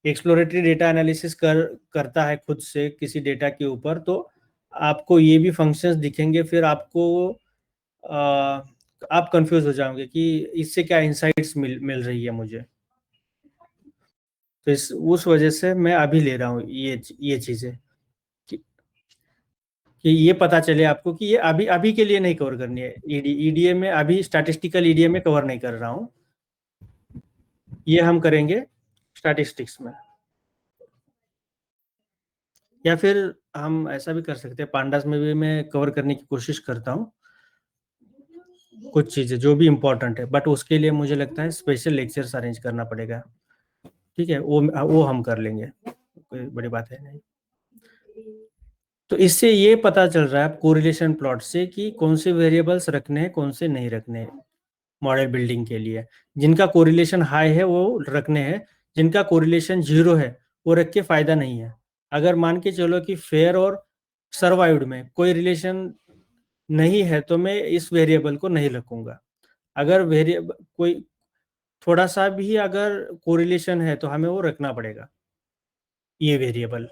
एक्सप्लोरेटरी डेटा एनालिसिस करता है खुद से किसी डेटा के ऊपर, तो आपको ये भी फंक्शंस दिखेंगे, फिर आपको आप कंफ्यूज हो जाओगे कि इससे क्या इंसाइट्स मिल रही है मुझे। तो उस वजह से मैं अभी ले रहा हूँ ये चीज़ें कि ये पता चले आपको कि ये अभी के लिए नहीं कवर करनी है। ईडीए में अभी स्टैटिस्टिकल ईडीए में कवर नहीं कर रहा हूँ, ये हम करेंगे स्टैटिस्टिक्स में। या फिर हम ऐसा भी कर सकते हैं, पांडास में भी मैं कवर करने की कोशिश करता हूँ कुछ चीज़ें जो भी इम्पोर्टेंट है, बट उसके लिए मुझे लगता है स्पेशल लेक्चर्स अरेंज करना पड़ेगा। ठीक है, वो हम कर लेंगे, कोई बड़ी बात है नहीं। तो इससे ये पता चल रहा है कोरिलेशन प्लॉट से कि कौन से वेरिएबल्स रखने हैं, कौन से नहीं रखने हैं मॉडल बिल्डिंग के लिए। जिनका कोरिलेशन हाई है वो रखने हैं, जिनका कोरिलेशन 0 है वो रख के फायदा नहीं है। अगर मान के चलो कि फेयर और सर्वाइव्ड में कोई रिलेशन नहीं है तो मैं इस वेरिएबल को नहीं रखूंगा। अगर वेरिएबल कोई थोड़ा सा भी अगर कोरिलेशन है तो हमें वो रखना पड़ेगा ये वेरिएबल,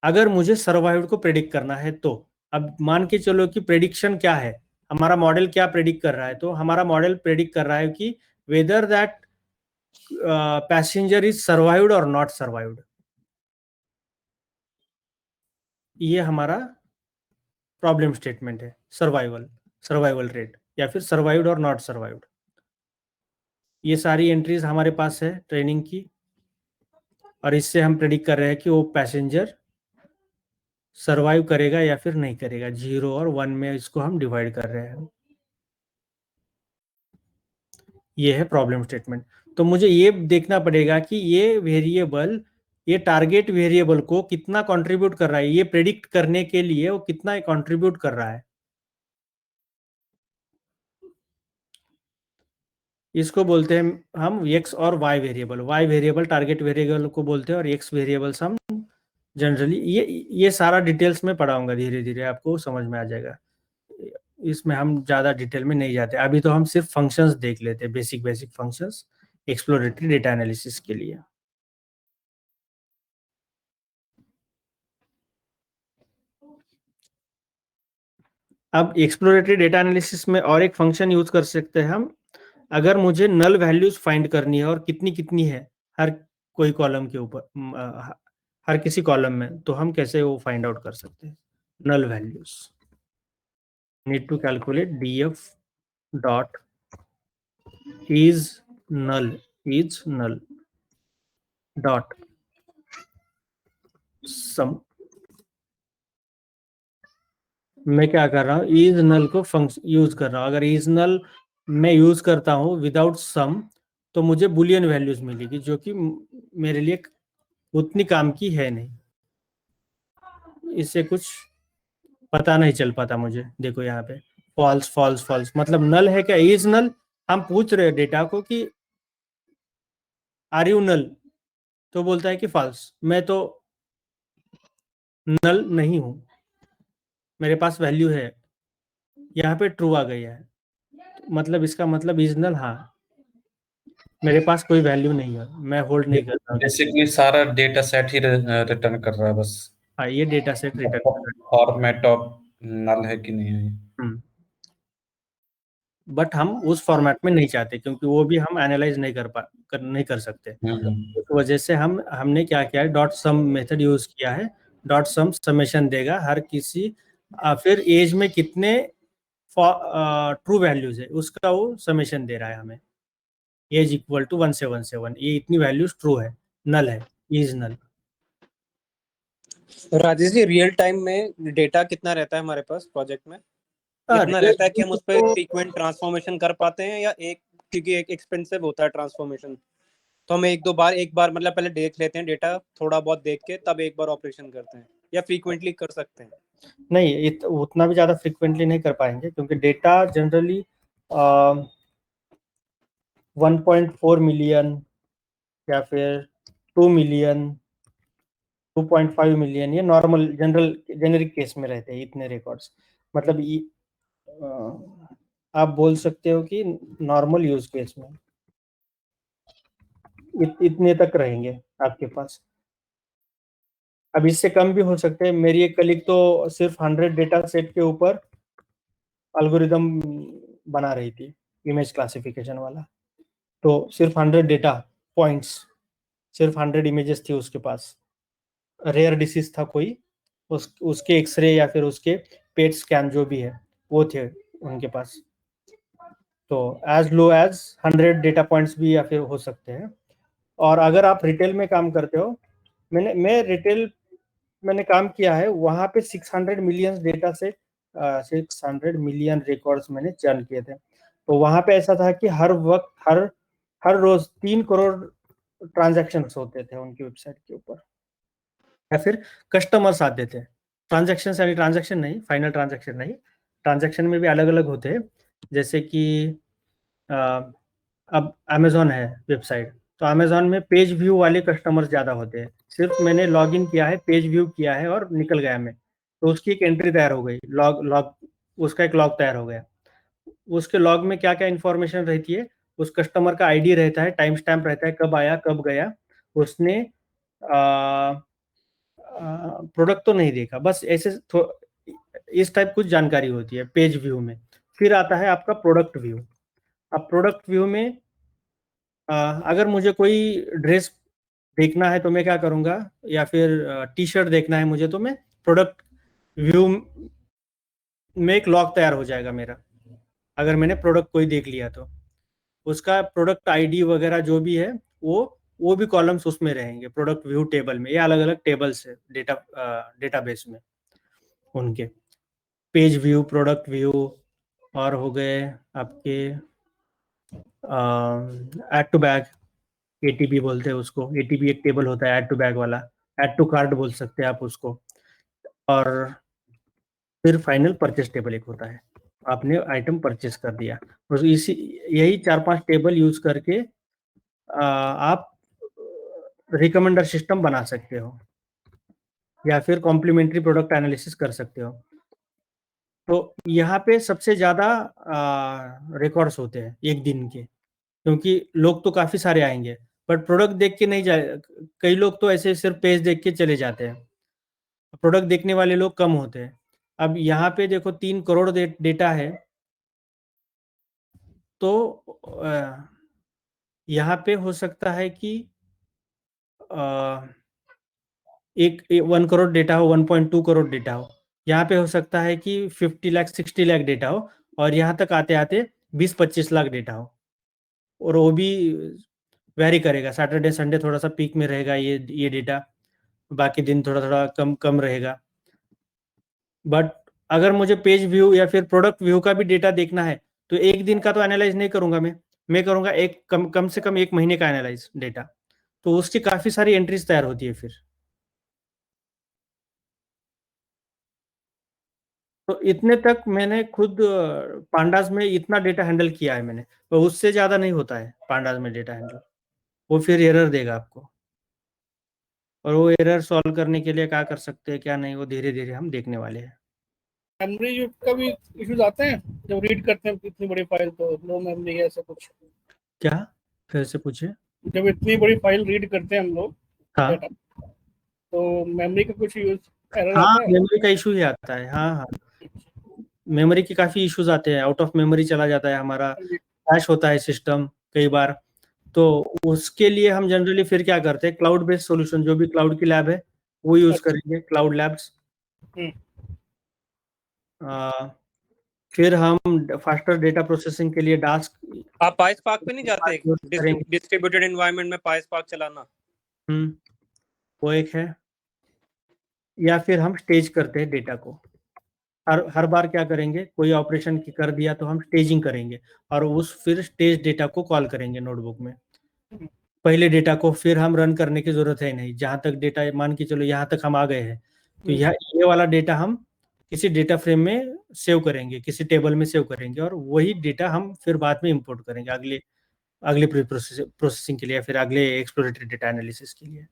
अगर मुझे सर्वाइव्ड को प्रेडिक्ट करना है तो। अब मान के चलो कि प्रेडिक्शन क्या है, हमारा मॉडल क्या प्रेडिक्ट कर रहा है, तो हमारा मॉडल प्रेडिक्ट कर रहा है कि whether that passenger is survived और नॉट सर्वाइव्ड। ये हमारा प्रॉब्लम स्टेटमेंट है, सर्वाइवल रेट या फिर सर्वाइव्ड और नॉट सर्वाइव्ड। ये सारी एंट्रीज हमारे पास है ट्रेनिंग की, और इससे हम प्रेडिक्ट कर रहे हैं कि वो पैसेंजर सर्वाइव करेगा या फिर नहीं करेगा। 0 और 1 में इसको हम डिवाइड कर रहे हैं। ये है प्रॉब्लम स्टेटमेंट। तो मुझे ये देखना पड़ेगा कि ये वेरिएबल, ये टारगेट वेरिएबल को कितना कंट्रीब्यूट कर रहा है, ये प्रेडिक्ट करने के लिए वो कितना कंट्रीब्यूट कर रहा है। इसको बोलते हैं हम x और y variable. y variable target variable को बोलते हैं और x वेरिएबल्स हम जनरली, ये सारा डिटेल्स में पढ़ाऊंगा, धीरे धीरे आपको समझ में आ जाएगा। इसमें हम ज़्यादा डिटेल में नहीं जाते, अभी तो हम सिर्फ फंक्शंस देख लेते हैं, basic functions exploratory data analysis के लिए। अब एक्सप्लोरेटरी डेटा एनालिसिस में और एक फंक्शन यूज कर सकते हैं हम, अगर मुझे नल वैल्यूज फाइंड करनी है और कितनी कितनी है हर कोई कॉलम के ऊपर, हर किसी कॉलम में, तो हम कैसे वो फाइंड आउट कर सकते हैं null values. Need to calculate df dot is null dot sum. मैं क्या कर रहा हूँ, इज नल को फंक्शन यूज कर रहा हूँ। अगर इज नल मैं यूज करता हूँ विदाउट सम तो मुझे बुलियन वैल्यूज मिलेगी, जो कि मेरे लिए उतनी काम की है नहीं, इससे कुछ पता नहीं चल पाता मुझे। देखो यहाँ पे फॉल्स फॉल्स फॉल्स, मतलब नल है क्या, इज नल। हम पूछ रहे हैं डेटा को कि आर यू नल, तो बोलता है कि फॉल्स। मैं तो नल नहीं हूं, मेरे पास वैल्यू है। यहाँ पे ट्रू आ गई है, मतलब इसका मतलब इज नल, हाँ मेरे पास कोई वैल्यू नहीं है, मैं होल्ड नहीं करता। बेसिकली सारा डेटा सेट ही रिटर्न कर रहा है बस। हाँ, ये data set return format of null है कि नहीं है। बट हम उस फॉर्मेट में नहीं चाहते, क्योंकि वो भी हम एनालाइज नहीं कर सकते। उस वजह से हमने क्या किया है, डॉट सम मेथड यूज किया है। डॉट सम समेशन देगा हर किसी, फिर एज में कितने ट्रू वैल्यूज है उसका वो समेशन दे रहा है हमें। एज इक्वल टू 177, ये इतनी वैल्यूज ट्रू है, नल है, is null. Rajesh ji, real time में डेटा कितना रहता है हमारे पास प्रोजेक्ट में? कितना रहता है कि हम उस पर फ्रीक्वेंट ट्रांसफॉर्मेशन कर पाते हैं, या क्योंकि एक एक्सपेंसिव होता है ट्रांसफॉर्मेशन, तो हम एक बार मतलब पहले देख लेते हैं डेटा, थोड़ा बहुत देख के तब एक बार ऑपरेशन करते हैं, या फ्रीक्वेंटली कर सकते हैं? नहीं, उतना भी ज़्यादा फ्रीक्वेंटली नहीं कर पाएंगे, क्योंकि डेटा जनरली 1.4 मिलियन या फिर 2 मिलियन 2.5 मिलियन ये नॉर्मल जनरल जेनेरिक केस में रहते हैं इतने रिकॉर्ड्स। मतलब आप बोल सकते हो कि नॉर्मल यूज केस में इतने तक रहेंगे आपके पास। अब इससे कम भी हो सकते हैं। मेरी एक कलीग तो सिर्फ 100 डेटा सेट के ऊपर एल्गोरिदम बना रही थी, इमेज क्लासिफिकेशन वाला। तो सिर्फ 100 डेटा पॉइंट्स, सिर्फ 100 इमेजेस थी उसके पास। रेयर डिसीज था कोई, उसके एक्सरे या फिर उसके पेट स्कैन जो भी है वो थे उनके पास। तो as low as 100 data points भी या फिर हो सकते हैं। और अगर आप रिटेल में काम करते हो, मैं रिटेल मैंने काम किया है, वहां पे 600 मिलियन डेटा से 600 मिलियन रिकॉर्ड्स मैंने चर्न किए थे। तो वहां पे ऐसा था कि हर वक्त हर रोज 3 करोड़ ट्रांजैक्शन होते थे उनकी वेबसाइट के ऊपर, या फिर कस्टमर्स आते थे। ट्रांजैक्शन यानी ट्रांजैक्शन नहीं, फाइनल ट्रांजैक्शन नहीं, ट्रांजैक्शन में भी अलग अलग होते हैं। जैसे कि अब अमेजोन है वेबसाइट, तो अमेजोन में पेज व्यू वाले कस्टमर्स ज़्यादा होते हैं। सिर्फ मैंने लॉगिन किया है, पेज व्यू किया है और निकल गया मैं, तो उसकी एक एंट्री तैयार हो गई, लॉग उसका एक लॉग तैयार हो गया। उसके लॉग में क्या क्या इन्फॉर्मेशन रहती है, उस कस्टमर का आईडी रहता है, टाइम स्टैम्प रहता है, कब आया कब गया, उसने प्रोडक्ट तो नहीं देखा, बस ऐसे इस टाइप कुछ जानकारी होती है पेज व्यू में। फिर आता है आपका प्रोडक्ट व्यू। अब प्रोडक्ट व्यू में अगर मुझे कोई ड्रेस देखना है तो मैं क्या करूंगा, या फिर टी शर्ट देखना है मुझे, तो मैं प्रोडक्ट व्यू में एक लॉग तैयार हो जाएगा मेरा। अगर मैंने प्रोडक्ट कोई देख लिया तो उसका प्रोडक्ट आईडी वगैरह जो भी है वो भी कॉलम्स उसमें रहेंगे प्रोडक्ट व्यू टेबल में। ये अलग अलग टेबल्स है डेटाबेस में उनके, पेज व्यू, प्रोडक्ट व्यू, और हो गए आपके ऐड टू बैग, एटीबी बोलते हैं उसको। एटीबी एक टेबल होता है ऐड टू बैग वाला, ऐड टू कार्ट बोल सकते हैं आप उसको। और फिर फाइनल परचेस टेबल एक होता है, आपने आइटम परचेस कर दिया। और इसी यही 4-5 टेबल यूज करके आप रिकमेंडर सिस्टम बना सकते हो या फिर कॉम्प्लीमेंट्री प्रोडक्ट एनालिसिस कर सकते हो। तो यहाँ पे सबसे ज़्यादा रिकॉर्ड्स होते हैं एक दिन के, क्योंकि लोग तो काफ़ी सारे आएंगे, बट प्रोडक्ट देख के नहीं जाए। कई लोग तो ऐसे सिर्फ पेज देख के चले जाते हैं, प्रोडक्ट देखने वाले लोग कम होते हैं। अब यहाँ पे देखो 3 करोड़ डेटा है, तो यहाँ पे हो सकता है कि एक 1 करोड़ डेटा हो, 1.2 करोड़ डेटा हो। यहाँ पे हो सकता है कि 50 लाख 60 लाख डेटा हो, और यहाँ तक आते आते 20-25 लाख डेटा हो। और वो भी वेरी करेगा, सैटरडे संडे थोड़ा सा पीक में रहेगा ये डेटा, बाकी दिन थोड़ा थोड़ा कम कम रहेगा। बट अगर मुझे पेज व्यू या फिर प्रोडक्ट व्यू का भी डेटा देखना है तो एक दिन का तो एनालाइज नहीं करूंगा मैं करूंगा एक कम से कम 1 महीने का एनालाइज डेटा। तो उसकी काफी सारी एंट्रीज तैयार होती है फिर। तो इतने तक मैंने खुद पांडास में इतना डेटा हैंडल किया है मैंने, तो उससे ज्यादा नहीं होता है पांडास में डेटा हैंडल। वो फिर एरर देगा आपको, और वो एरर सॉल्व करने के लिए क्या कर सकते हैं क्या नहीं, वो धीरे धीरे हम देखने वाले हैं। मेमोरी का भी इश्यूज आते हैं जब रीड करते हैं इतनी बड़ी फाइल, तो लो मेमोरी है ऐसा कुछ? क्या, फिर से पूछे। जब इतनी बड़ी फाइल रीड करते हैं हम लोग, हाँ, तो मेमोरी का कुछ यूज एरर हाँ, आता है? मेमोरी का इशू ही आता है। हाँ हाँ, मेमोरी के काफी इश्यूज आते हैं, आउट ऑफ मेमोरी चला जाता है हमारा, क्रैश होता है सिस्टम कई बार। तो उसके लिए हम जनरली फिर क्या करते हैं, क्लाउड बेस्ड सॉल्यूशन, जो भी क्लाउड की लैब है वो यूज करेंगे, क्लाउड लैब्स। फिर हम फास्टर डेटा प्रोसेसिंग के लिए डास्क। आप पाइस्पार्क पे नहीं जाते? डिस्ट्रीब्यूटेड एनवायरनमेंट में पाइस्पार्क चलाना, वो एक है। या फिर हम स्टेज करते हैं डेटा को, हर बार क्या करेंगे, कोई ऑपरेशन कर दिया तो हम स्टेजिंग करेंगे, और उस फिर स्टेज डेटा को कॉल करेंगे नोटबुक में। पहले डेटा को फिर हम रन करने की जरूरत है नहीं, जहां तक डेटा मान के चलो यहाँ तक हम आ गए हैं, तो ये वाला डेटा हम किसी डेटा फ्रेम में सेव करेंगे, किसी टेबल में सेव करेंगे, और वही डेटा हम फिर बाद में इंपोर्ट करेंगे अगले प्री प्रोसेसिंग के लिए, फिर अगले एक्सप्लोरेटरी डेटा एनालिसिस के लिए।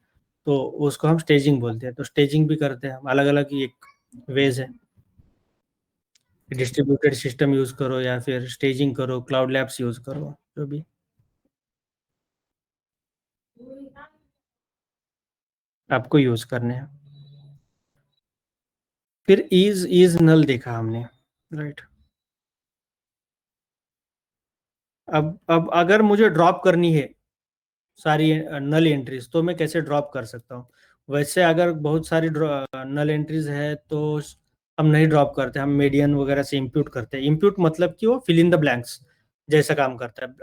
तो उसको हम स्टेजिंग बोलते हैं। तो स्टेजिंग भी करते हैं हम, अलग अलग एक वेज है, डिस्ट्रीब्यूटेड सिस्टम यूज करो या फिर स्टेजिंग करो, क्लाउड लैब्स यूज करो, जो भी आपको यूज करने हैं। फिर इज नल देखा हमने, राइट। अब अगर मुझे ड्रॉप करनी है सारी नल एंट्रीज, तो मैं कैसे ड्रॉप कर सकता हूँ? वैसे अगर बहुत सारी नल एंट्रीज है तो हम नहीं ड्रॉप करते, हम मीडियन वगैरह से इंप्यूट करते हैं। इंप्यूट मतलब कि वो फिल इन द ब्लैंक्स जैसा काम करता है,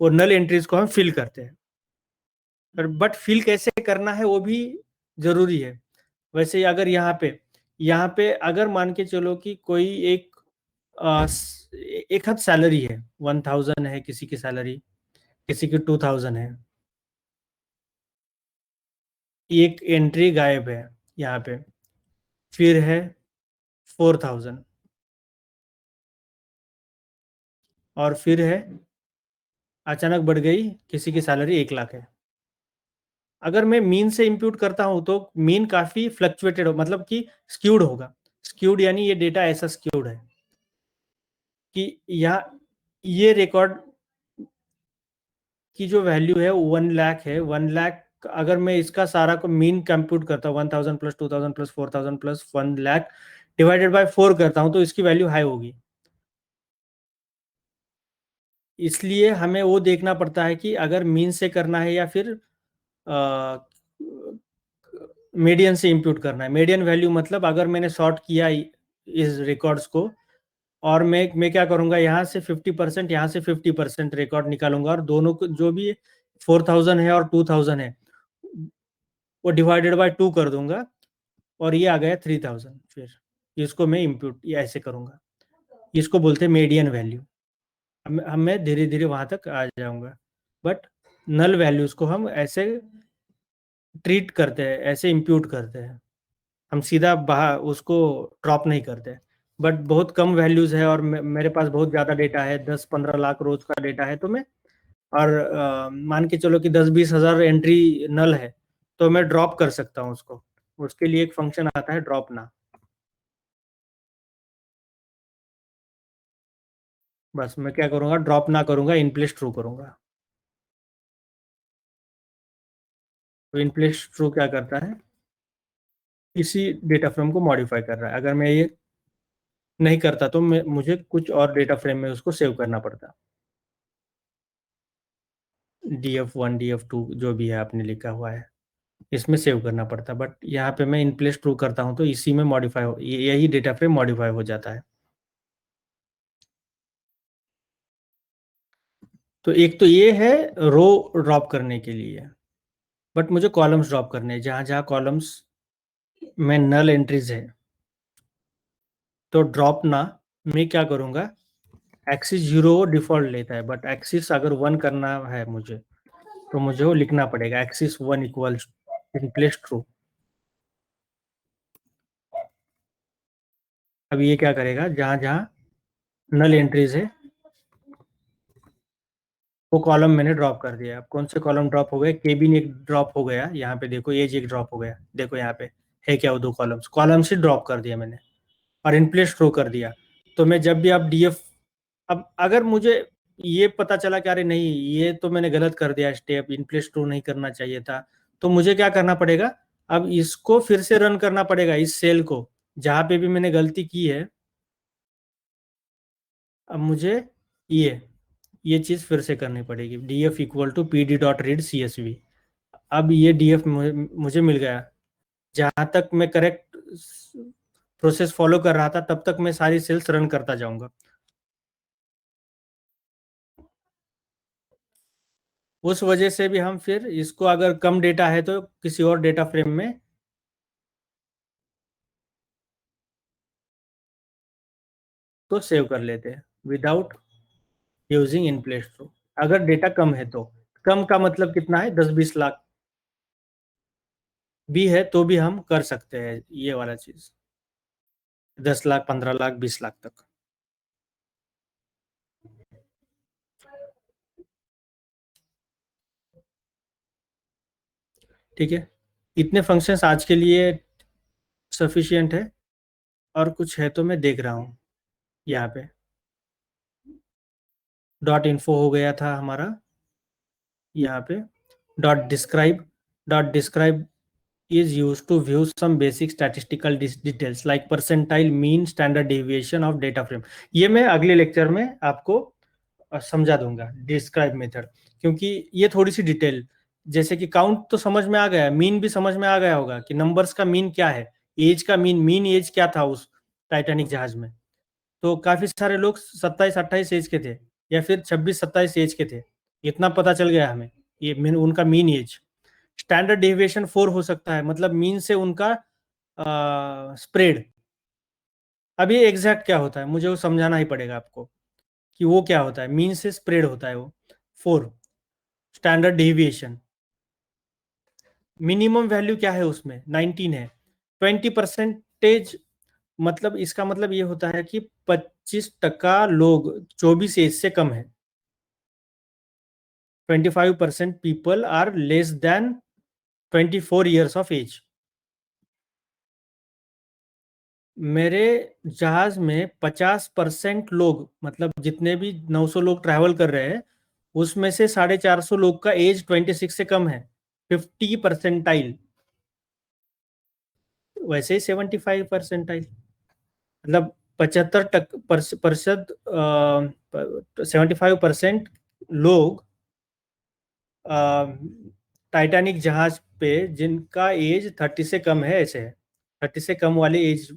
वो नल एंट्रीज को हम फिल करते हैं। बट फिल कैसे करना है वो भी जरूरी है। वैसे अगर यहाँ पे अगर मान के चलो कि कोई एक हद सैलरी है, 1000 है किसी की सैलरी, किसी की 2000 है, एक एंट्री गायब है यहाँ पे, फिर है 4000, और फिर है अचानक बढ़ गई, किसी की सैलरी 1 लाख है। अगर मैं मीन से इंप्यूट करता हूं तो मीन काफी फ्लक्चुएटेड हो, मतलब कि स्क्यूड होगा। स्क्यूड यानी ये डेटा ऐसा स्क्यूड है कि यहाँ ये रिकॉर्ड की जो वैल्यू है 1 लाख है। 1 लाख अगर मैं इसका सारा को मीन कंप्यूट करता हूँ, 1000 plus 2000 plus 4000 plus 1 lakh divided by 4 करता हूँ, तो इसकी वैल्यू हाई होगी। इसलिए हमें वो देखना पड़ता है कि अगर मीन से करना है या फिर मीडियन से इंप्यूट करना है। मीडियन वैल्यू मतलब अगर मैंने सॉर्ट किया इस रिकॉर्ड्स को, और मैं क्या करूंगा, यहाँ से 50%, यहाँ से 50% रिकॉर्ड निकालूंगा, और दोनों को जो भी 4000 है और 2000 है वो डिवाइडेड बाय 2 कर दूंगा, और ये आ गया 3000। फिर इसको मैं इंप्यूट ऐसे करूंगा, इसको बोलते हैं मीडियन वैल्यू। मैं धीरे धीरे वहां तक आ जाऊंगा। बट नल वैल्यूज को हम ऐसे ट्रीट करते हैं, ऐसे इंप्यूट करते हैं, हम सीधा बाहर उसको ड्रॉप नहीं करते। बट बहुत कम वैल्यूज है और मेरे पास बहुत ज़्यादा डेटा है, 10-15 लाख रोज का डेटा है, तो मैं और मान के चलो कि 10-20 हज़ार एंट्री नल है, तो मैं ड्रॉप कर सकता हूँ उसको। उसके लिए एक फंक्शन आता है ड्रॉप ना। बस मैं क्या करूँगा, ड्रॉप ना करूँगा, इन प्लेस ट्रू करूँगा। तो इन प्लेस ट्रू क्या करता है, इसी डेटा फ्रेम को मॉडिफाई कर रहा है। अगर मैं ये नहीं करता तो मुझे कुछ और डेटा फ्रेम में उसको सेव करना पड़ता, df1 df2 जो भी है आपने लिखा हुआ है इसमें सेव करना पड़ता। बट यहाँ पे मैं इन प्लेस ट्रू करता हूँ तो इसी में मॉडिफाई हो, यही डेटा फ्रेम मॉडिफाई हो जाता है। तो एक तो ये है रो ड्रॉप करने के लिए, बट मुझे कॉलम्स ड्रॉप करने हैं, जहाँ जहाँ कॉलम्स में नल एंट्रीज है। तो ड्रॉप ना मैं क्या करूँगा, एक्सिस 0 डिफॉल्ट लेता है, बट एक्सिस अगर 1 करना है मुझे, तो मुझे वो लिखना पड़ेगा, एक्सिस 1 इक्वल्स इन प्लेस ट्रू। अब ये क्या करेगा, जहाँ जहाँ नल एंट्रीज है वो कॉलम मैंने ड्रॉप कर दिया। अब कौन से कॉलम ड्रॉप हो गए, केबिन एक ड्रॉप हो गया, यहाँ पे देखो एज एक ड्रॉप हो गया, देखो यहाँ पे है क्या, वो 2 कॉलम्स ही ड्रॉप कर दिया मैंने, और इन प्लेस थ्रो कर दिया। तो मैं जब भी आप डीएफ, अब अगर मुझे ये पता चला कि अरे नहीं ये तो मैंने गलत कर दिया स्टेप, इन प्लेस थ्रो नहीं करना चाहिए था, तो मुझे क्या करना पड़ेगा, अब इसको फिर से रन करना पड़ेगा, इस सेल को जहाँ पे भी मैंने गलती की है। अब मुझे ये चीज़ फिर से करनी पड़ेगी, df इक्वल टू pd.read.csv। अब ये df मुझे मिल गया। जहाँ तक मैं करेक्ट प्रोसेस फॉलो कर रहा था तब तक मैं सारी सेल्स रन करता जाऊंगा। उस वजह से भी हम फिर इसको, अगर कम डेटा है तो किसी और डेटा फ्रेम में तो सेव कर लेते हैं without using in place true. अगर डेटा कम है तो, कम का मतलब कितना है, 10-20 लाख भी है तो भी हम कर सकते हैं ये वाला चीज, 10 लाख 15 लाख 20 लाख तक। ठीक है। इतने फंक्शंस आज के लिए सफिशिएंट है, और कुछ है तो मैं देख रहा हूँ। यहाँ पे डॉट इन्फो हो गया था हमारा, यहाँ पे dot describe is used to view some basic statistical details like percentile, mean, standard deviation of data frame। ये मैं अगले लेक्चर में आपको समझा दूंगा डिस्क्राइब मेथड, क्योंकि ये थोड़ी सी डिटेल, जैसे कि काउंट तो समझ में आ गया, मीन भी समझ में आ गया होगा कि नंबर्स का मीन क्या है, एज का मीन एज क्या था उस टाइटैनिक जहाज में। तो काफी सारे लोग 27-28 एज के थे, या फिर 26-27 एज के थे, इतना पता चल गया हमें, ये उनका मीन एज। स्टैंडर्ड डेविएशन 4 हो सकता है, मतलब मीन से उनका स्प्रेड। अब ये एग्जैक्ट क्या होता है मुझे वो समझाना ही पड़ेगा आपको कि वो क्या होता है। मीन से स्प्रेड होता है वो 4। स्टैंडर्ड डेविएशन मिनिमम वैल्यू क्या है उसमें 19 है। 20%, मतलब इसका मतलब ये होता है कि 25% लोग 24 एज से कम है। 25% people are less than 24 years of age। मेरे जहाज में 50% लोग, मतलब जितने भी 900 लोग ट्रैवल कर रहे हैं, उसमें से 450 लोग का एज 26 से कम है, 50 परसेंटाइल। वैसे ही 75 परसेंटाइल, मतलब 75% 75% लोग टाइटैनिक जहाज पे जिनका एज 30 से कम है, ऐसे है 30 से कम वाले एज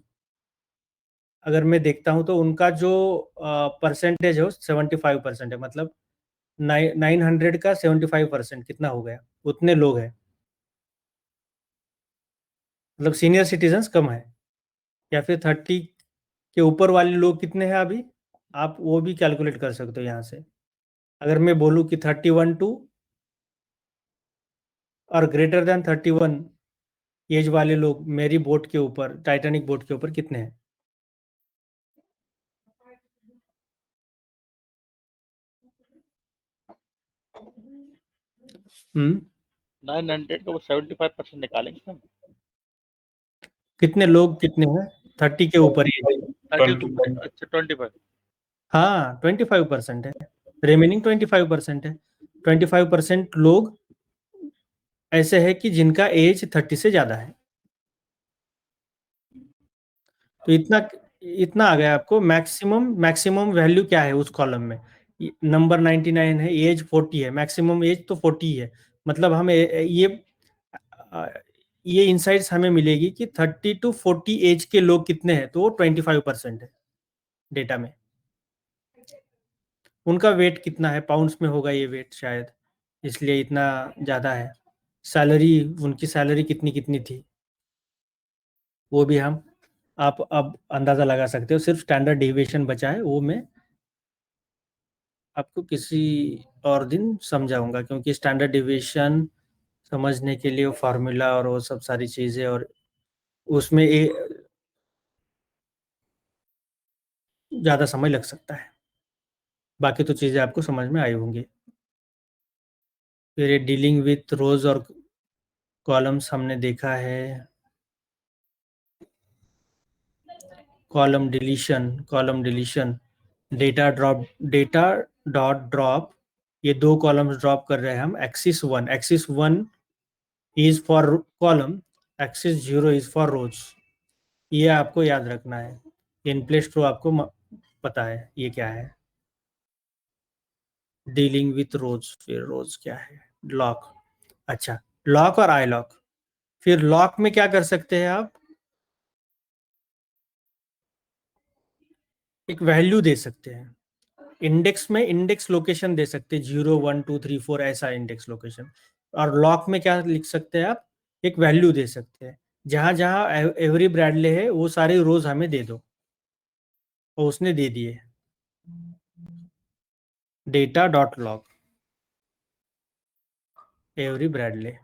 अगर मैं देखता हूं तो उनका जो परसेंटेज है वो 75% है। मतलब 900 का 75% कितना हो गया, उतने लोग हैं। मतलब सीनियर सिटीजन्स कम है, या फिर 30 के ऊपर वाले लोग कितने हैं अभी, आप वो भी कैलकुलेट कर सकते हो यहाँ से। अगर मैं बोलूँ कि 31 टू और ग्रेटर देन 31 एज वाले लोग मेरी बोट के ऊपर, टाइटैनिक बोट के ऊपर कितने हैं। 900 का वो 75% निकालेंगे हम। कितने लोग कितने हैं 30 के ऊपर एज। 30 अच्छा 25। हाँ 25% है, रिमेनिंग 25% है। 25% लोग ऐसे है कि जिनका एज 30 से ज्यादा है। तो इतना इतना आ गया आपको। मैक्सिमम वैल्यू क्या है उस कॉलम में, नंबर 99 है, एज 40 है, मैक्सिमम एज तो 40 है। मतलब हमें ये इनसाइट्स हमें मिलेगी कि 30 टू 40 एज के लोग कितने हैं, तो वो 25% है डेटा में। उनका वेट कितना है, पाउंड्स में होगा ये वेट शायद, इसलिए इतना ज़्यादा है। सैलरी, उनकी सैलरी कितनी कितनी थी वो भी आप अब अंदाज़ा लगा सकते हो। सिर्फ स्टैंडर्ड डेविएशन बचा है, वो मैं आपको किसी और दिन समझाऊंगा, क्योंकि स्टैंडर्ड डेविएशन समझने के लिए वो फार्मूला और वो सब सारी चीज़ें, और उसमें ज़्यादा समय लग सकता है। बाकी तो चीज़ें आपको समझ में आई होंगी। फिर ये डीलिंग विथ रोज और कॉलम्स हमने देखा है। Column deletion, data dot drop, ये 2 कॉलम्स ड्रॉप कर रहे हैं हम। Axis 1 is for column, axis 0 is for rows. ये आपको याद रखना है। इन प्लेस रो आपको पता है ये क्या है। डीलिंग विथ रोज, फिर रोज क्या है, लॉक। अच्छा, लॉक और आई लॉक। फिर लॉक में क्या कर सकते हैं आप, एक वैल्यू दे सकते हैं। इंडेक्स में इंडेक्स लोकेशन दे सकते हैं, 0 1 2 3 4 ऐसा इंडेक्स लोकेशन। और लॉक में क्या लिख सकते हैं आप, एक वैल्यू दे सकते हैं। जहां जहां एवरी ब्रैडले है वो सारे रोज हमें दे दो, और उसने दे दिए। Data dot log every Bradley,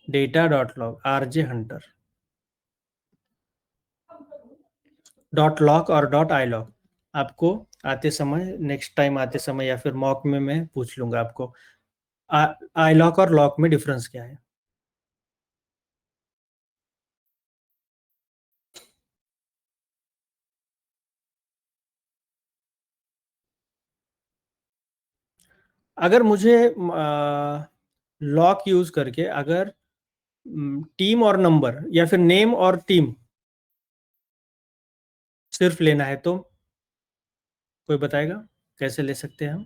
data dot log RJ Hunter, dot lock और डॉट आई लॉक। आपको आते समय, नेक्स्ट टाइम आते समय या फिर मॉक में मैं पूछ लूंगा आपको आई लॉक और लॉक में डिफरेंस क्या है। अगर मुझे लॉक यूज करके अगर टीम और नंबर या फिर नेम और टीम सिर्फ लेना है तो कोई बताएगा कैसे ले सकते हैं हम?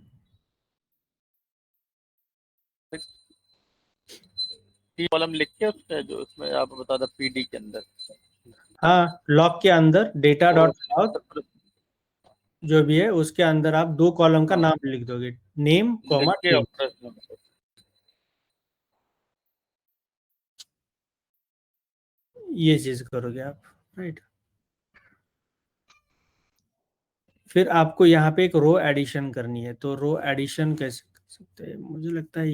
कॉलम लिख के उसमें जो उसमें आप बता दो पीडी के अंदर। हाँ, लॉक के अंदर डेटा डॉट लॉक जो भी है उसके अंदर आप 2 कॉलम का नाम लिख दोगे, नेम कॉमा लिख के टीम। और ये चीज करोगे आप, राइट। फिर आपको यहाँ पे एक रो एडिशन करनी है, तो रो एडिशन कैसे कर सकते हैं? मुझे लगता है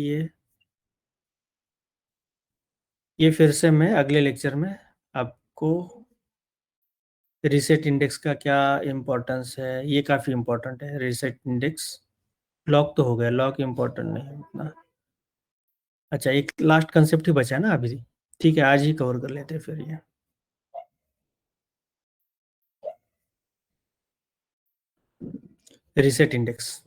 ये फिर से मैं अगले लेक्चर में आपको रीसेट इंडेक्स का क्या इम्पोर्टेंस है, ये काफ़ी इम्पोर्टेंट है रीसेट इंडेक्स। लॉक तो हो गया, लॉक इम्पोर्टेंट नहीं है उतना। अच्छा, एक लास्ट कंसेप्ट ही बचा है ना अभी, ठीक है, आज ही कवर कर लेते हैं फिर ये। रीसेट इंडेक्स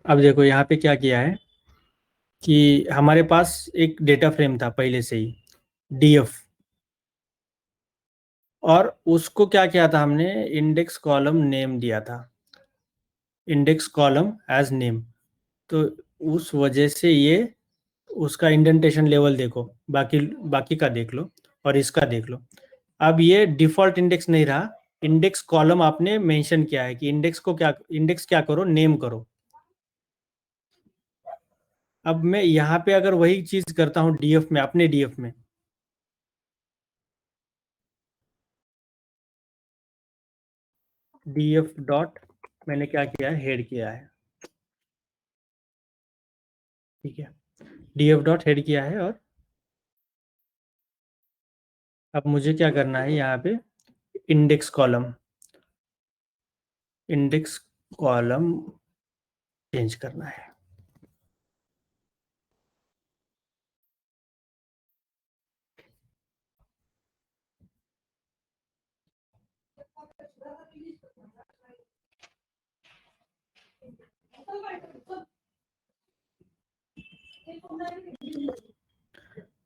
अब देखो यहाँ पे क्या किया है कि हमारे पास एक डेटा फ्रेम था पहले से ही, डीएफ, और उसको क्या किया था हमने, इंडेक्स कॉलम नेम दिया था, इंडेक्स कॉलम एज नेम। तो उस वजह से ये उसका इंडेंटेशन लेवल देखो, बाकी का देख लो और इसका देख लो। अब ये डिफॉल्ट इंडेक्स नहीं रहा, इंडेक्स कॉलम आपने मेंशन किया है कि इंडेक्स क्या करो, नेम करो। अब मैं यहाँ पे अगर वही चीज करता हूँ डीएफ में, अपने डीएफ में, डीएफ डॉट मैंने क्या किया है, हेड किया है, ठीक है, डीएफ डॉट हेड किया है। और अब मुझे क्या करना है, यहाँ पे इंडेक्स कॉलम चेंज करना है।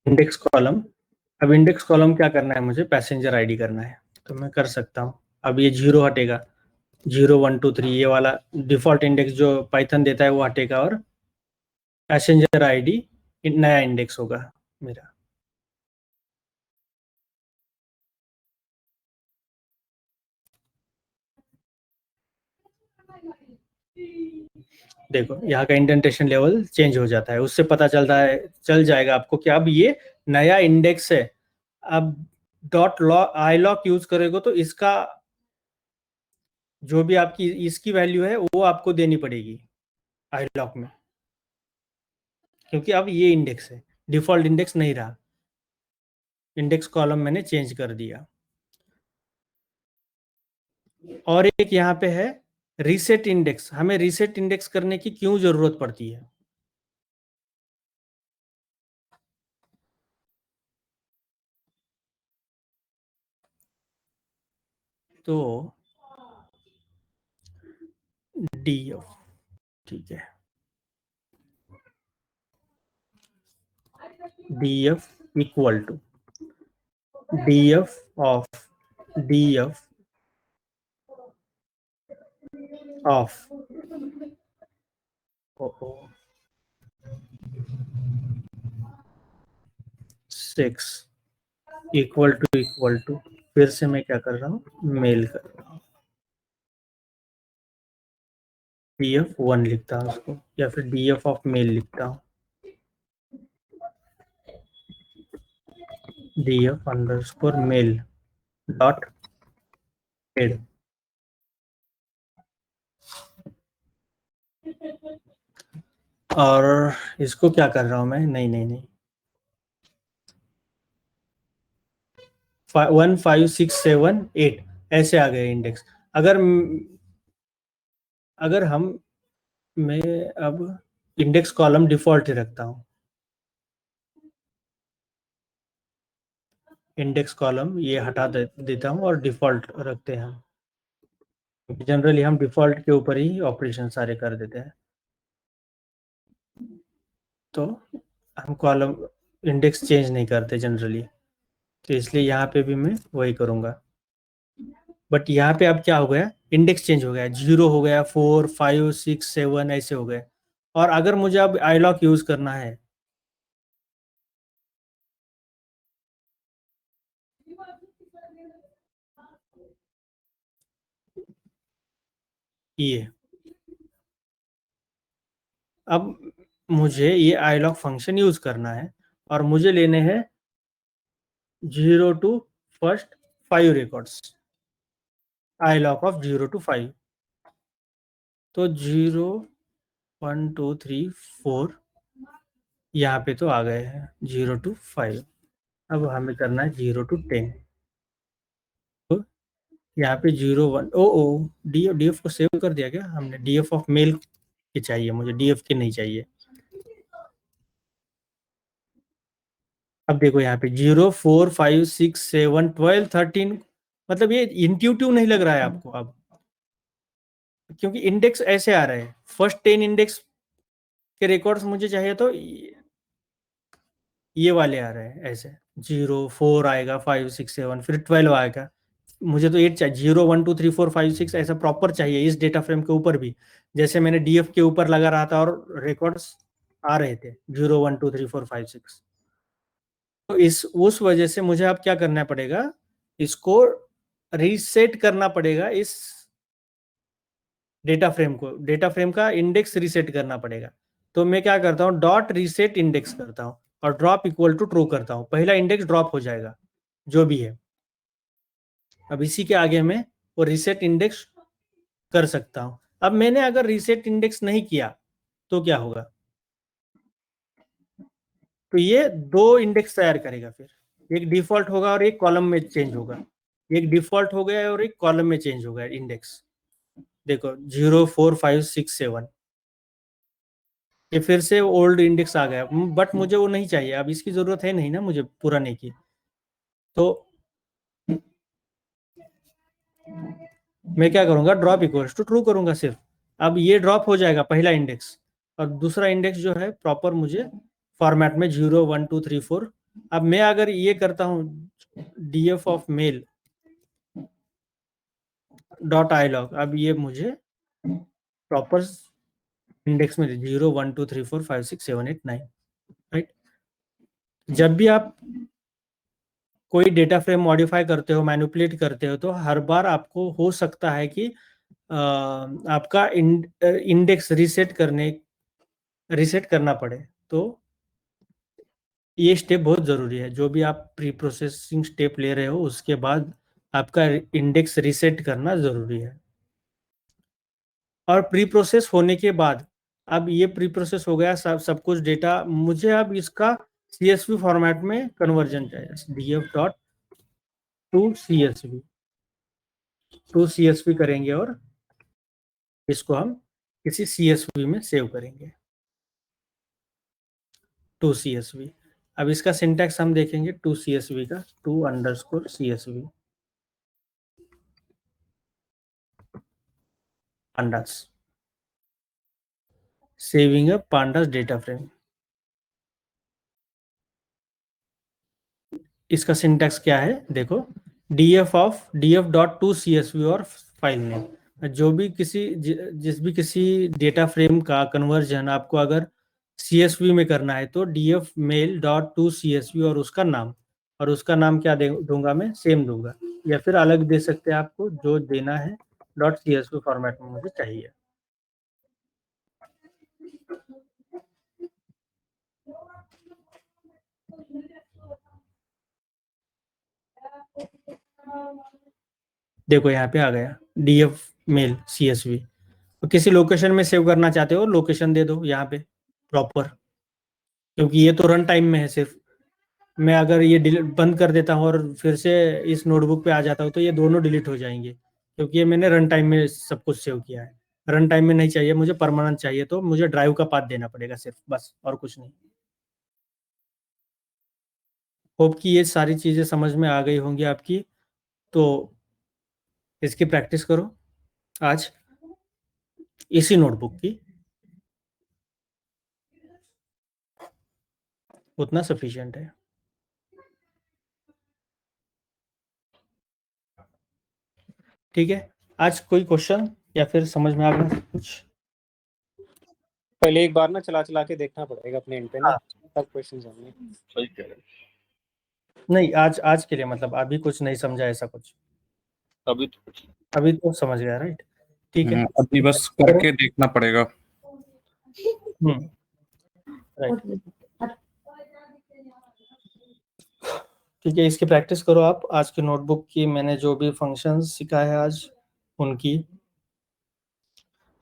इंडेक्स कॉलम, अब इंडेक्स कॉलम क्या करना है मुझे, पैसेंजर आईडी करना है, तो मैं कर सकता हूँ। अब ये 0 हटेगा, 0 1 2 3 ये वाला डिफॉल्ट इंडेक्स जो पाइथन देता है वो हटेगा, और पैसेंजर आईडी नया इंडेक्स होगा मेरा। देखो यहाँ का इंडेंटेशन लेवल चेंज हो जाता है, उससे पता चल जाएगा आपको कि अब ये नया इंडेक्स है। अब डॉट आई लॉक यूज करेगा तो इसका जो भी आपकी इसकी वैल्यू है वो आपको देनी पड़ेगी आई लॉक में, क्योंकि अब ये इंडेक्स है, डिफॉल्ट इंडेक्स नहीं रहा, इंडेक्स कॉलम मैंने चेंज कर दिया। और एक यहाँ पे है रीसेट इंडेक्स। हमें रीसेट इंडेक्स करने की क्यों जरूरत पड़ती है? तो डीएफ, ठीक है, DF equal to DF of six equal to फिर से मैं क्या कर रहा हूँ, मेल कर रहा हूँ, डीएफ 1 लिखता हूँ उसको, या फिर डीएफ ऑफ मेल लिखता हूँ, DF underscore male dot head. और इसको क्या कर रहा हूँ मैं, नहीं 1 5 6 7 8 ऐसे आ गए इंडेक्स। अगर मैं अब इंडेक्स कॉलम डिफॉल्ट ही रखता हूँ, इंडेक्स कॉलम ये हटा देता हूँ और डिफॉल्ट रखते हैं हम। जनरली हम डिफॉल्ट के ऊपर ही ऑपरेशन सारे कर देते हैं। तो हम कॉलम इंडेक्स चेंज नहीं करते जनरली, तो इसलिए यहाँ पे भी मैं वही करूँगा। बट यहाँ पे अब क्या हो गया, इंडेक्स चेंज हो गया, 0 हो गया, 4, 5, 6, 7 ऐसे हो गए। और अगर मुझे अब iloc यूज करना है, ये अब मुझे ये iloc फंक्शन यूज करना है और मुझे लेने हैं 0 to first 5 records, iloc of 0 to 5। तो 0, 1, 2, 3, 4 यहाँ पे तो आ गए हैं 0 to 5। अब हमें करना है 0 to 10। तो यहाँ पे 0, 1, ओ डीएफ को सेव कर दिया क्या हमने? डीएफ ऑफ मेल की चाहिए मुझे, डीएफ की नहीं चाहिए। अब देखो यहाँ पे 0, 4, 5, 6, 7, 12, 13, मतलब ये इंट्यूटिव नहीं लग रहा है आपको अब, क्योंकि इंडेक्स ऐसे आ रहे हैं। फर्स्ट 10 इंडेक्स के रिकॉर्ड्स मुझे चाहिए तो ये वाले आ रहे हैं ऐसे, 0, 4 आएगा, 5, 6, 7, फिर 12 आएगा। मुझे तो 8 चाहिए, 0, 1, 2, 3, 4, 5, 6 ऐसा प्रॉपर चाहिए इस डेटा फ्रेम के ऊपर भी, जैसे मैंने डीएफ के ऊपर लगा रहा था और रिकॉर्ड्स आ रहे थे 0, 1, 2, 3, 4, 5, 6। तो उस वजह से मुझे अब क्या करना पड़ेगा, इसको रीसेट करना पड़ेगा, इस डेटा फ्रेम को, डेटा फ्रेम का इंडेक्स रीसेट करना पड़ेगा। तो मैं क्या करता हूँ, डॉट रीसेट इंडेक्स करता हूँ और ड्रॉप इक्वल टू ट्रू करता हूँ, पहला इंडेक्स ड्रॉप हो जाएगा जो भी है। अब इसी के आगे मैं वो रीसेट इंडेक्स कर सकता हूँ। अब मैंने अगर रीसेट इंडेक्स नहीं किया तो क्या होगा, तो ये 2 इंडेक्स तैयार करेगा, फिर एक डिफॉल्ट होगा और एक कॉलम में चेंज होगा, एक डिफॉल्ट हो गया और एक कॉलम में चेंज हो गया इंडेक्स। देखो 0, 4, 5, 6, 7 ये फिर से ओल्ड इंडेक्स आ गया, बट मुझे वो नहीं चाहिए, अब इसकी जरूरत है नहीं ना मुझे पूरा नहीं की। तो मैं क्या करूंगा, ड्रॉप इक्वल्स टू ट्रू करूंगा सिर्फ। अब ये ड्रॉप हो जाएगा पहला इंडेक्स, और दूसरा इंडेक्स जो है प्रॉपर मुझे फॉर्मेट में 0, 1, 2, 3, 4। अब मैं अगर ये करता हूँ df of male dot iloc, अब ये मुझे प्रॉपर इंडेक्स में 0, 1, 2, 3, 4, 5, 6, 7, 8, 9, राइट। जब भी आप कोई डेटा फ्रेम मॉडिफाई करते हो, मैनिपुलेट करते हो, तो हर बार आपको हो सकता है कि आपका इंडेक्स रीसेट करना पड़े। तो ये स्टेप बहुत ज़रूरी है, जो भी आप प्री प्रोसेसिंग स्टेप ले रहे हो उसके बाद आपका इंडेक्स रीसेट करना ज़रूरी है। और प्री प्रोसेस होने के बाद, अब ये प्री प्रोसेस हो गया सब कुछ डेटा, मुझे अब इसका CSV फॉर्मेट में कन्वर्जन चाहिए, df डॉट टू CSV करेंगे और इसको हम किसी CSV में सेव करेंगे, टू CSV। अब इसका सिंटैक्स हम देखेंगे टू CSV का, to_CSV pandas, saving a pandas data frame। इसका सिंटैक्स क्या है देखो, df डॉट टू CSV और फाइल नेम, जो भी किसी डेटा फ्रेम का कन्वर्जन आपको अगर CSV में करना है तो df male dot to CSV और उसका नाम क्या दूंगा मैं, सेम दूंगा, या फिर अलग दे सकते हैं, आपको जो देना है .csv फॉर्मेट में मुझे चाहिए। देखो यहाँ पे आ गया df मेल CSV। तो किसी लोकेशन में सेव करना चाहते हो, लोकेशन दे दो यहाँ पे प्रॉपर, क्योंकि ये तो रन टाइम में है सिर्फ, मैं अगर ये बंद कर देता हूँ और फिर से इस नोटबुक पे आ जाता हूँ तो ये दोनों डिलीट हो जाएंगे, क्योंकि ये मैंने रन टाइम में सब कुछ सेव किया है। रन टाइम में नहीं चाहिए मुझे, परमानेंट चाहिए, तो मुझे ड्राइव का पाथ देना पड़ेगा सिर्फ, बस और कुछ नहीं। होप कि ये सारी चीज़ें समझ में आ गई होंगी आपकी। तो इसकी प्रैक्टिस करो आज इसी नोटबुक की, उतना सफिशिएंट है। ठीक है, आज कोई क्वेश्चन या फिर समझ में आ गया कुछ? पहले एक बार ना चला चला के देखना पड़ेगा अपने एंड पे ना, तब क्वेश्चंस होंगे। सही कह रहे हैं। नहीं, आज के लिए मतलब अभी कुछ नहीं समझा ऐसा कुछ? अभी तो समझ गया, राइट? ठीक है, अभी बस करके देखना पड़ेगा। राइट, ठीक है। इसकी प्रैक्टिस करो आप आज की नोटबुक की, मैंने जो भी फंक्शंस सिखाए हैं आज उनकी,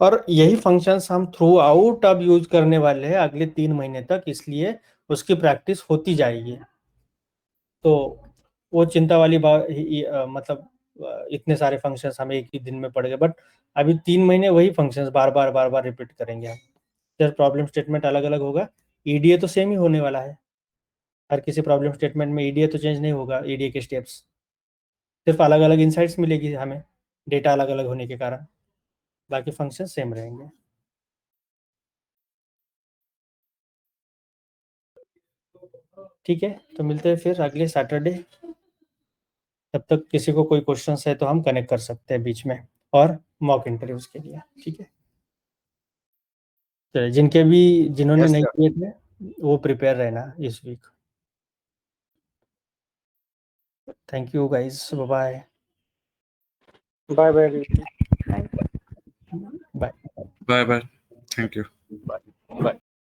और यही फंक्शंस हम थ्रू आउट अब यूज करने वाले हैं अगले 3 महीने तक, इसलिए उसकी प्रैक्टिस होती जाएगी। तो वो चिंता वाली बात मतलब इतने सारे फंक्शंस हमें एक ही दिन में पड़ गए, बट अभी 3 महीने वही फंक्शंस बार बार रिपीट करेंगे हम। जब प्रॉब्लम स्टेटमेंट अलग अलग होगा, ईडीए तो सेम ही होने वाला है। हर किसी प्रॉब्लम स्टेटमेंट में ईडीए तो चेंज नहीं होगा, ईडीए के स्टेप्स, सिर्फ अलग अलग इनसाइट्स मिलेगी हमें, डेटा अलग अलग होने के कारण, बाकी फंक्शन सेम रहेंगे। ठीक है, तो मिलते हैं फिर अगले सैटरडे। तब तक किसी को कोई क्वेश्चन है तो हम कनेक्ट कर सकते हैं बीच में, और मॉक इंटरव्यूज के लिए। ठीक है, चलिए, जिन्होंने Yes, नहीं sir. किए थे वो प्रिपेयर रहना इस week. Thank you guys, bye bye bye. Bye. Bye bye, thank you.